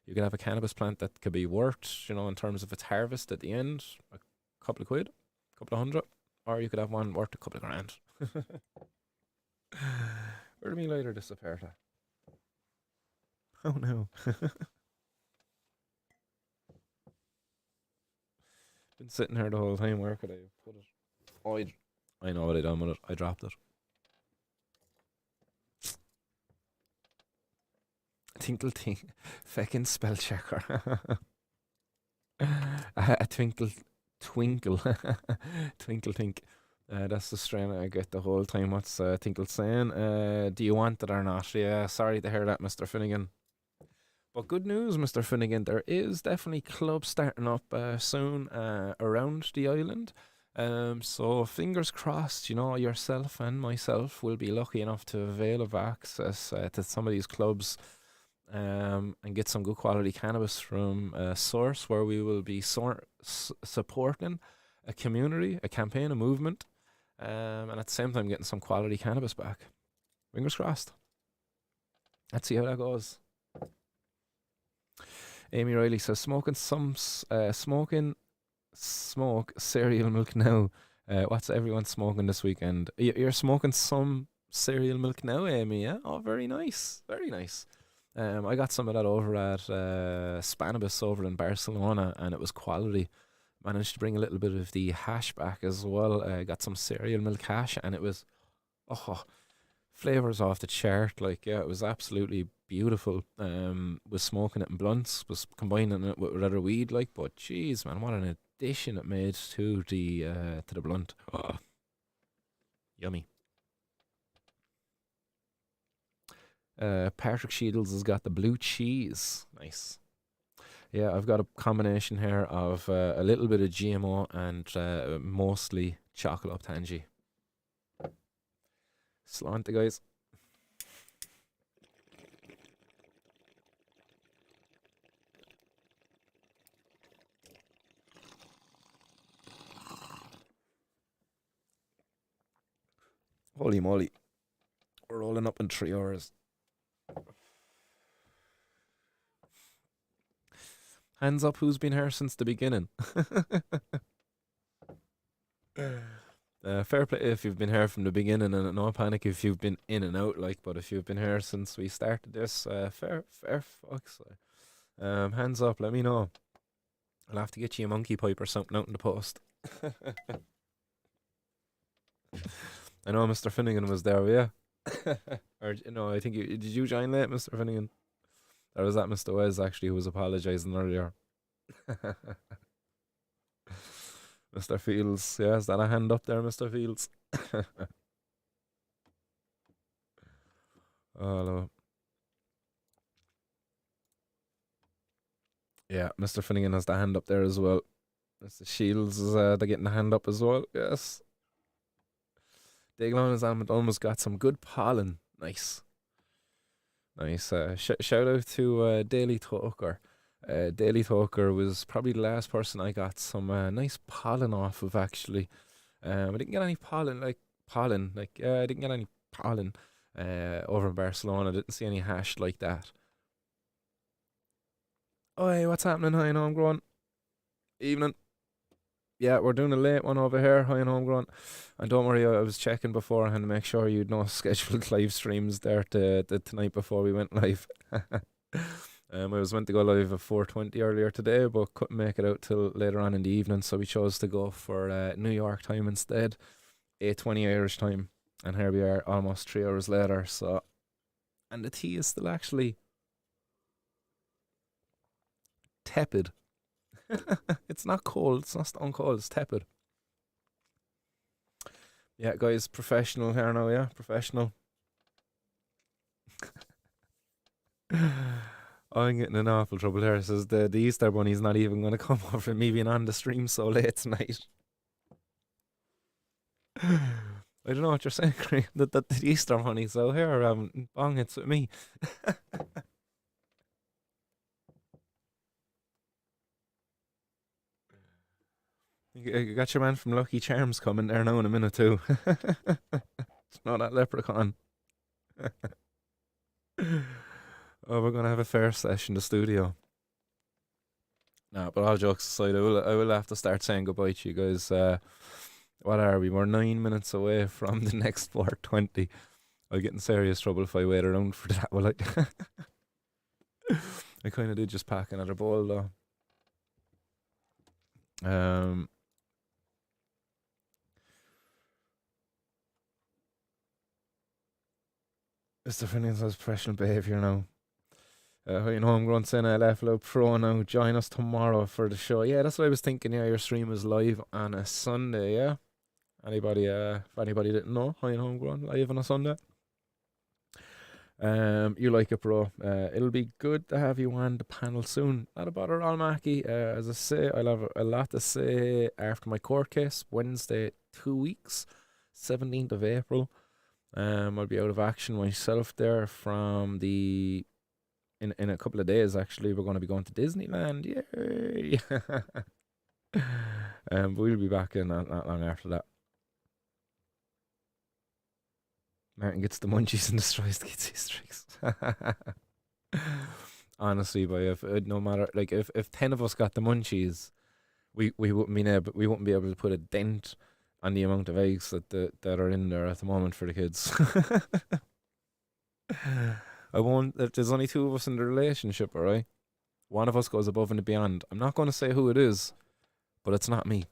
You can have a cannabis plant that could be worth, you know, in terms of its harvest at the end, a couple of quid, a couple of hundred, or you could have one worth a couple of grand. Where do me later disappear to? Oh no. Been sitting here the whole time. Where could I put it? Oh, I know what I done with it. I dropped it. Tinkle tink. Feckin' spell checker. A twinkle twinkle. Twinkle tink. That's the strain I get the whole time. What's Tinkle saying? Do you want it or not? Yeah, sorry to hear that, Mr. Finnegan. But good news, Mr. Finnegan, there is definitely clubs starting up soon around the island. So fingers crossed, yourself and myself will be lucky enough to avail of access to some of these clubs, and get some good quality cannabis from a source where we will be supporting a community, a campaign, a movement, and at the same time getting some quality cannabis back. Fingers crossed. Let's see how that goes. Amy Riley says smoke cereal milk now. What's everyone smoking this weekend? You're smoking some cereal milk now, Amy? Yeah. Oh, very nice, very nice. I got some of that over at Cannabis over in Barcelona, and it was quality. Managed to bring a little bit of the hash back as well. Got some cereal milk hash, and it was flavors off the chart. Like, yeah, it was absolutely beautiful. Was smoking it in blunts, was combining it with other weed. Like, but jeez, man, what an addition it made to the blunt. Oh, yummy. Patrick Shields has got the blue cheese. Nice. Yeah, I've got a combination here of a little bit of GMO and mostly chocolate tangy. Slante, guys. Holy moly. We're rolling up in 3 hours. Hands up who's been here since the beginning. Fair play if you've been here from the beginning, and no panic if you've been in and out, like, but if you've been here since we started this, fair fucks. Hands up, let me know. I'll have to get you a monkey pipe or something out in the post. I know Mr. Finnegan was there, yeah. Or no, I think did you join late, Mr. Finnegan? Or was that Mr. Wes actually who was apologising earlier? Mr. Fields, yeah, is that a hand up there, Mr. Fields? Oh, no. Yeah, Mr. Finnegan has the hand up there as well. Mr. Shields is they're getting the hand up as well. Yes. Daglon has almost got some good pollen. Nice. Nice. Shout out to Daily Talker. Daily Talker was probably the last person I got some nice pollen off of, actually. I didn't get any pollen, I didn't get any pollen over in Barcelona. I didn't see any hash like that. Oh, hey, what's happening? Hi and homegrown. Evening. Yeah, we're doing a late one over here, high and homegrown. And don't worry, I was checking beforehand to make sure you'd no scheduled live streams there the tonight before we went live. I was meant to go live at 4:20 earlier today, but couldn't make it out till later on in the evening, so we chose to go for New York time instead, 8:20 Irish time. And here we are, almost 3 hours later. So, and the tea is still actually tepid. It's not cold. It's not stone cold. It's tepid. Yeah, guys, professional here now. Yeah, professional. I'm getting in awful trouble here. It says the Easter Bunny's not even going to come over me being on the stream so late tonight. I don't know what you're saying, Craig. The Easter Bunny. So here, bong hits with me. You got your man from Lucky Charms coming there now in a minute too. It's not that leprechaun. Oh, we're gonna have a fair session in the studio. No, but all jokes aside, I will have to start saying goodbye to you guys. What are we? We're 9 minutes away from the next 4:20. I'll get in serious trouble if I wait around for that. Will I? I kind of did just pack another bowl though. Mr. Finnegan says professional behaviour now. You know, I'm going to send a level up pro now. Join us tomorrow for the show. Yeah, that's what I was thinking. Yeah, your stream is live on a Sunday. Yeah, if anybody didn't know, hi and homegrown live on a Sunday. You like it, bro. It'll be good to have you on the panel soon. Not a bother at all, Mackie. As I say, I'll have a lot to say after my court case, Wednesday, 2 weeks, 17th of April. I'll be out of action myself there from the in a couple of days. Actually, we're going to be going to Disneyland. Yay! But we'll be back in not long after that. Martin gets the munchies and destroys the kids' streaks. Honestly, boy, if no matter like if 10 of us got the munchies, we wouldn't we wouldn't be able to put a dent on the amount of eggs that are in there at the moment for the kids. I won't. If there's only two of us in the relationship, all right. One of us goes above and beyond. I'm not going to say who it is, but it's not me.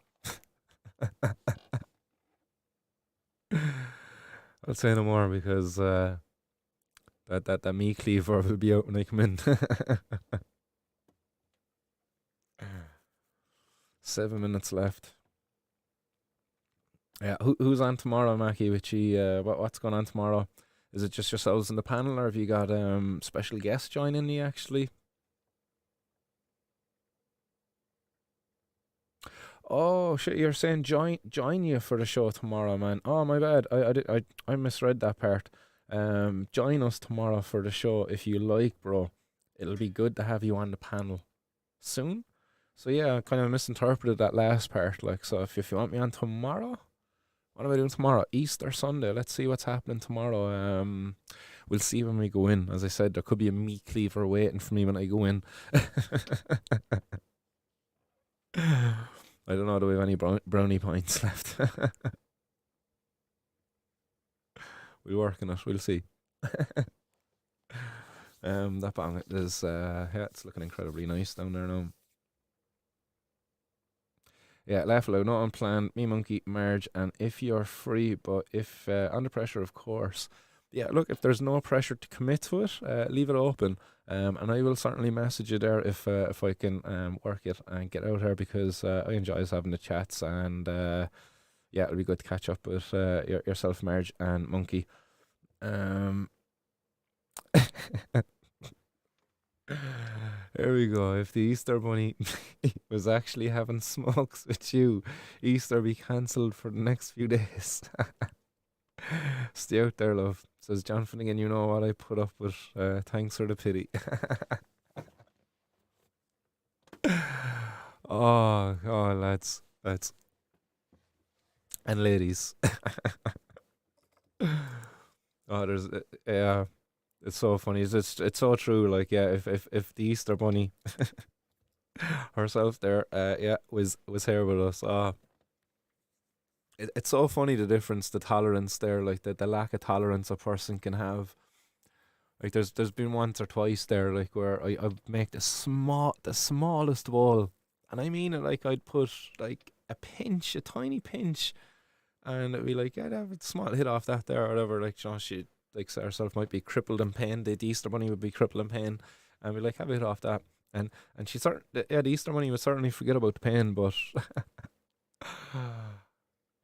I'll say no more because that meat cleaver will be out when I come in. 7 minutes left. Yeah, who's on tomorrow, Mackie? What's going on tomorrow? Is it just yourselves in the panel, or have you got special guests joining you? Actually, oh shit, you're saying join you for the show tomorrow, man. Oh my bad, I misread that part. Join us tomorrow for the show if you like, bro. It'll be good to have you on the panel soon. So yeah, I kind of misinterpreted that last part. Like, so if you want me on tomorrow, what am I doing tomorrow? Easter Sunday. Let's see what's happening tomorrow. We'll see when we go in. As I said, there could be a meat cleaver waiting for me when I go in. I don't know. Do we have any brownie points left? We'll work on it. We'll see. That bang is yeah, it's looking incredibly nice down there now. Yeah, laugh aloud, not unplanned. Me, Monkey, Marge, and if you're free, but if under pressure, of course. Yeah, look, if there's no pressure to commit to it, leave it open. And I will certainly message you there if I can work it and get out here because I enjoy us having the chats and yeah, it'll be good to catch up with yourself, Marge, and Monkey. Um, There we go. If the Easter Bunny was actually having smokes with you, Easter be cancelled for the next few days. Stay out there, love. Says John Finnegan, you know what I put up with. Thanks for the pity. Oh, lads, and ladies. Oh, yeah, it's so funny. It's so true. Like, yeah, if the Easter Bunny herself there, yeah, was here with us. It's so funny the difference, the tolerance there, like the lack of tolerance a person can have. Like there's been once or twice there, like where I make the smallest bowl, and I mean it, like I'd put like a tiny pinch, and it'd be like, yeah, have a small hit off that there or whatever. Like, you know, she like herself might be crippled in pain. The Easter Bunny would be crippled in pain, and we like have a hit off that, and yeah, the Easter Bunny would certainly forget about the pain, but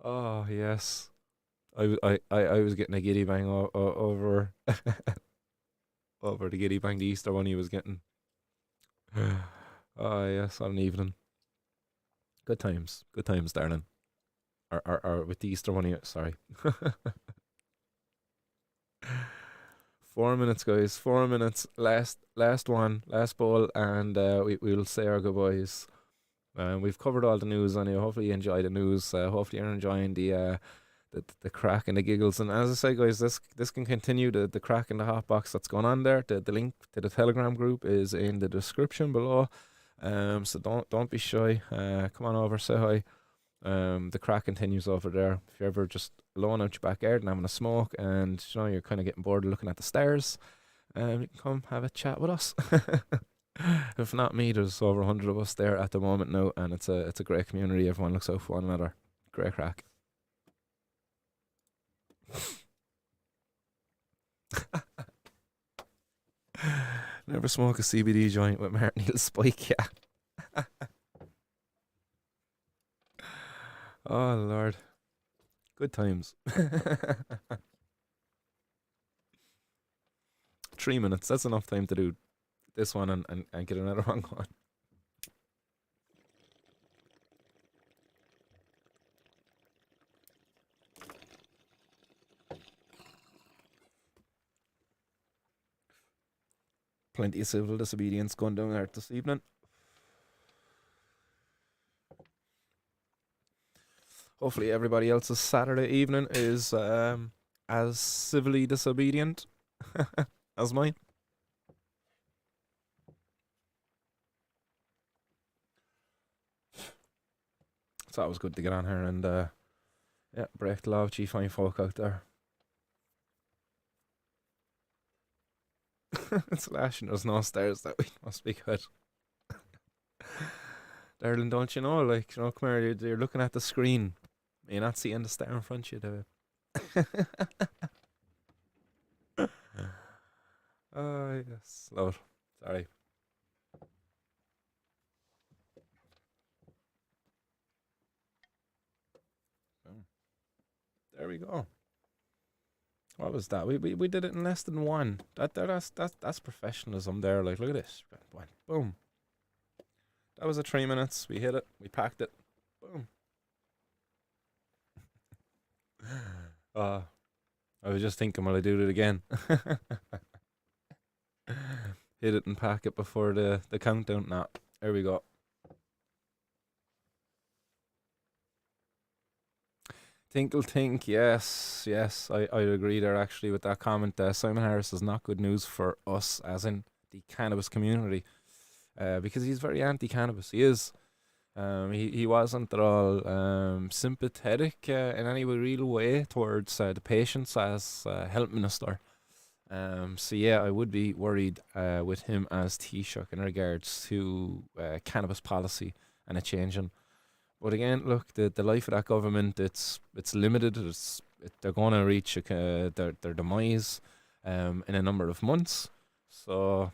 oh yes, I was getting a giddy bang over over the giddy bang the Easter Bunny was getting. Oh yes, on an evening. Good times, darling. Or with the Easter Bunny. Sorry. 4 minutes, guys. 4 minutes. Last one. Last bowl, and we'll say our goodbyes. We've covered all the news on you. Hopefully you enjoy the news. Hopefully you're enjoying the crack and the giggles. And as I say, guys, this can continue the crack and the hot box that's going on there. The link to the Telegram group is in the description below. So don't be shy. Come on over, say hi. The crack continues over there. If you're ever just alone out your backyard and having a smoke, and you know you're kind of getting bored of looking at the stars, you can come have a chat with us. If not me, there's over 100 of us there at the moment now, and it's a great community. Everyone looks out for one another. Great crack. Never smoke a CBD joint with Martin. He'll spike ya. Oh Lord, good times. 3 minutes. That's enough time to do this one and get another one going. Plenty of civil disobedience going down there this evening. Hopefully everybody else's Saturday evening is as civilly disobedient as mine. It's always good to get on here and break the law of fine folk out there. It's flashing. There's no stairs that we must be good. Darling, don't you know? Like, come here, you're looking at the screen. You're not seeing the star in front of you, Oh, yes. Lord. Sorry. There we go. What was that? We did it in less than one. That's professionalism there. Like, look at this. Boom. That was 3 minutes. We hit it. We packed it. Boom. I was just thinking, will I do it again? Hit it and pack it before the countdown. Nah, there we go. Tinkle Tink, yes, I agree there actually with that comment. Simon Harris is not good news for us, as in the cannabis community, because he's very anti-cannabis. He is. He wasn't at all sympathetic in any real way towards the patients as health minister. So yeah, I would be worried with him as Taoiseach in regards to cannabis policy and a changing. But again, look, the life of that government, it's limited. They're going to reach their demise in a number of months. So,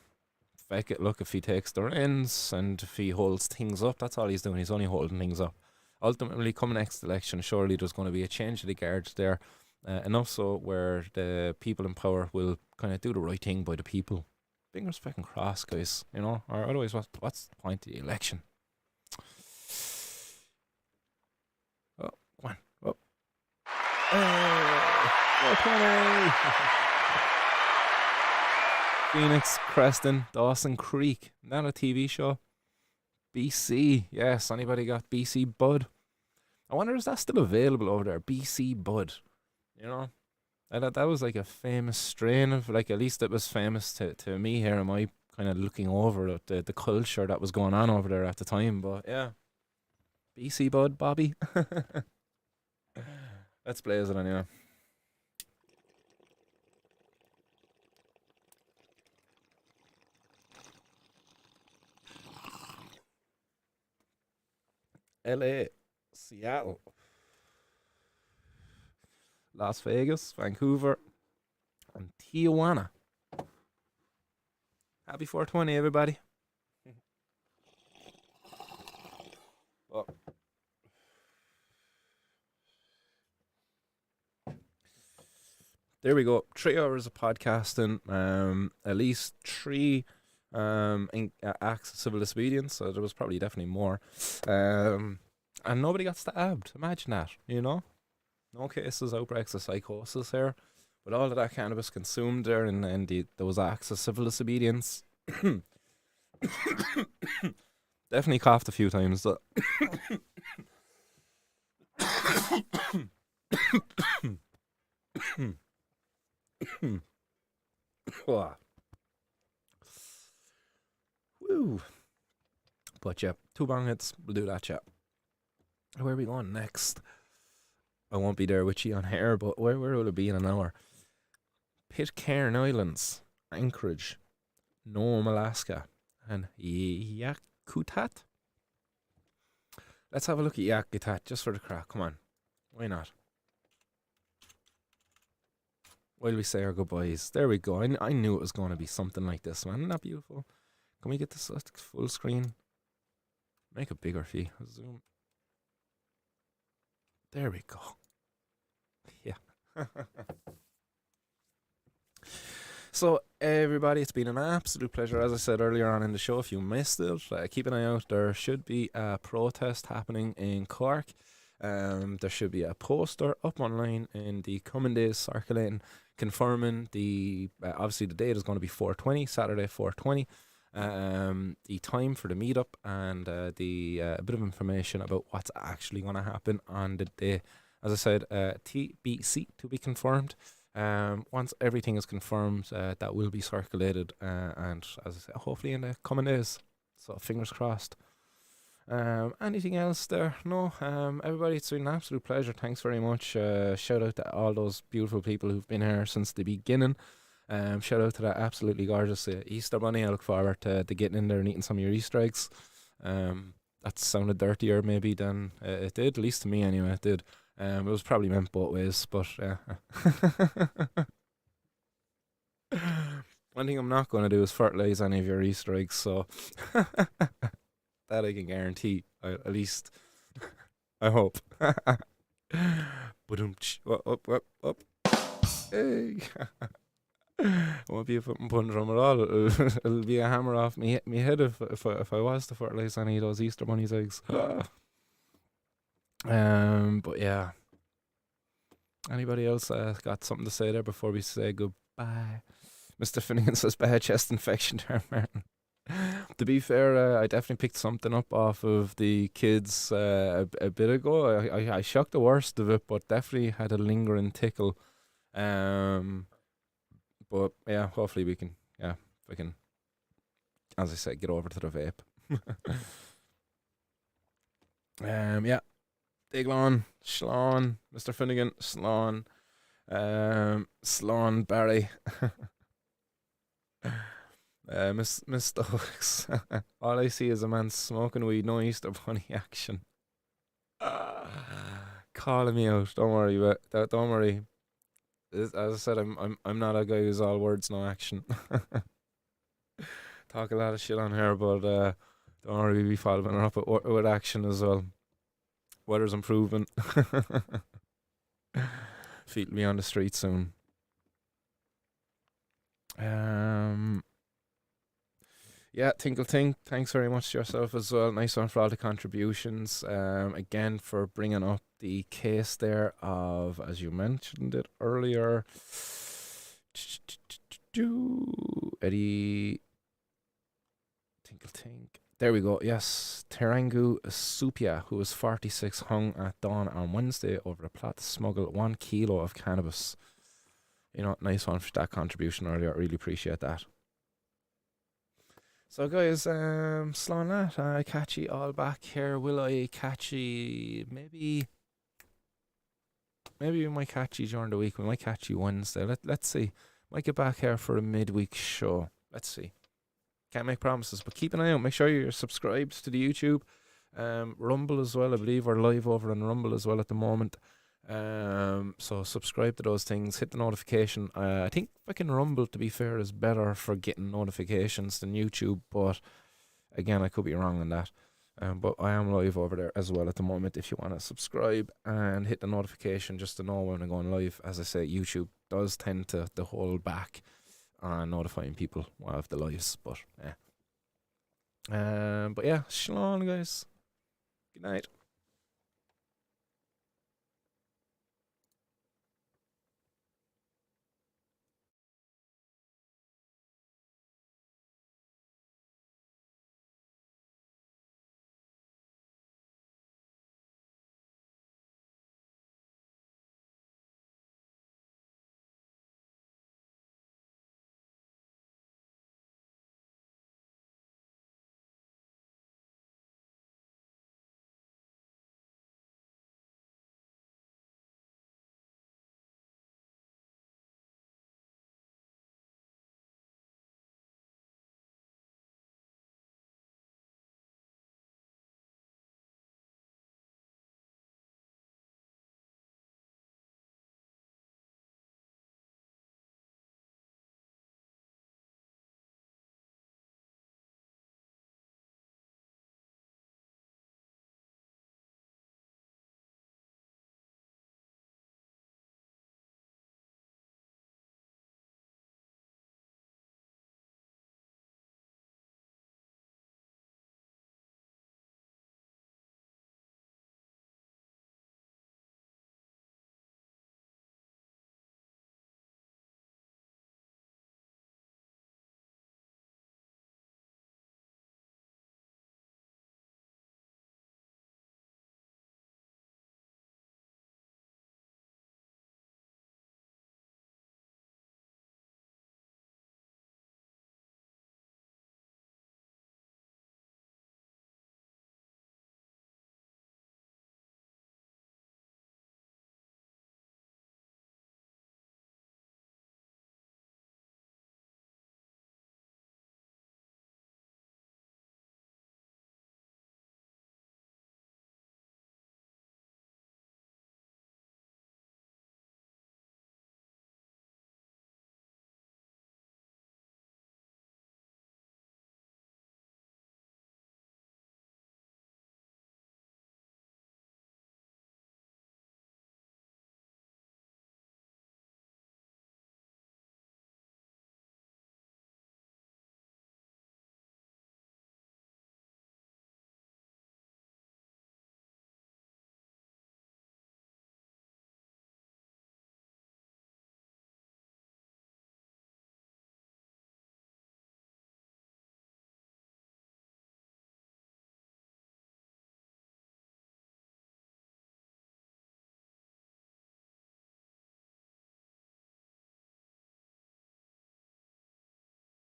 feck it, look, if he takes the reins and if he holds things up, that's all he's doing. He's only holding things up. Ultimately, come next election, surely there's going to be a change of the guard there. Enough so where the people in power will kind of do the right thing by the people. Fingers fucking crossed, guys, you know? Or otherwise, what's the point of the election? Phoenix, Creston, Dawson Creek. Not a TV show. BC. Yes, anybody got BC Bud? I wonder, is that still available over there? BC Bud. You know? That was like a famous strain of, like, at least it was famous to me here. Am I kind of looking over at the culture that was going on over there at the time? But yeah. BC Bud, Bobby. Let's blaze it anyway. LA, Seattle, Las Vegas, Vancouver, and Tijuana. Happy 420, everybody. Oh. There we go. 3 hours of podcasting. At least 3 acts of civil disobedience. So there was probably definitely more. And nobody got stabbed. Imagine that, you know? No cases, outbreaks of psychosis here. With all of that cannabis consumed there and those acts of civil disobedience. Definitely coughed a few times. So. Woo. But yeah, 2 bong hits. We'll do that, chat. Where are we going next? I won't be there with you on air, but where will it be in an hour? Pitcairn Islands, Anchorage, Nome, Alaska, and Yakutat. Let's have a look at Yakutat just for the crack. Come on. Why not? While we say our goodbyes. There we go. I knew it was going to be something like this, man. Isn't that beautiful? Can we get this full screen? Make it bigger for you. Zoom. There we go. Yeah. So, Everybody, it's been an absolute pleasure. As I said earlier on in the show, if you missed it, keep an eye out. There should be a protest happening in Cork. There should be a poster up online in the coming days circulating, confirming the obviously the date is going to be 420, Saturday 420. The time for the meetup and the a bit of information about what's actually going to happen on the day. As I said, TBC to be confirmed. Once everything is confirmed, that will be circulated, and as I say, hopefully in the coming days. So fingers crossed. Anything else there? No. Everybody, it's been an absolute pleasure. Thanks very much. Shout out to all those beautiful people who've been here since the beginning. Shout out to that absolutely gorgeous Easter bunny. I look forward to getting in there and eating some of your Easter eggs. That sounded dirtier maybe than it did, at least to me anyway. It did. It was probably meant both ways, but one thing I'm not going to do is fertilize any of your Easter eggs, so that I can guarantee. At least, I hope. But up. Hey. It won't be a foot and punch drum at all. It'll be a hammer off me head if I was to fertilize any of those Easter bunny's eggs. But yeah. Anybody else got something to say there before we say goodbye? Mr. Finnegan says bad chest infection there, Martin. To be fair, I definitely picked something up off of the kids a bit ago. I shocked the worst of it, but definitely had a lingering tickle. But yeah, hopefully we can, if we can, as I said, get over to the vape. Yeah. Diglon, Slán, Mr. Finnegan, Slán, Slán Barry, Miss Stokes. All I see is a man smoking weed, no Easter Bunny action. Calling me out. Don't worry, but don't worry. As I said, I'm not a guy who's all words, no action. Talk a lot of shit on here, but don't worry, we be following her up with action as well. Weather's improving. Feet will be on the street soon. Yeah, Tinkle Tink, thanks very much to yourself as well. Nice one for all the contributions. Again, for bringing up the case there of, as you mentioned it earlier, Eddie Tinkle Tink. There we go. Yes, Terangu Supia, who was 46, hung at dawn on Wednesday over a plot to smuggle 1 kilo of cannabis. You know, nice one for that contribution earlier. I really appreciate that. So guys, Slán that. I catch you all back here. Will I catch you maybe we might catch you during the week. We might catch you Wednesday. Let's see. Might get back here for a midweek show. Let's see. Can't make promises, but keep an eye out. Make sure you're subscribed to the YouTube. Rumble as well. I believe we're live over on Rumble as well at the moment. So subscribe to those things. Hit the notification. I think fucking Rumble, to be fair, is better for getting notifications than YouTube. But again, I could be wrong on that. But I am live over there as well at the moment. If you want to subscribe and hit the notification just to know when I'm going live. As I say, YouTube does tend to hold back on notifying people of the lives, but yeah. But yeah, Slán guys. Good night.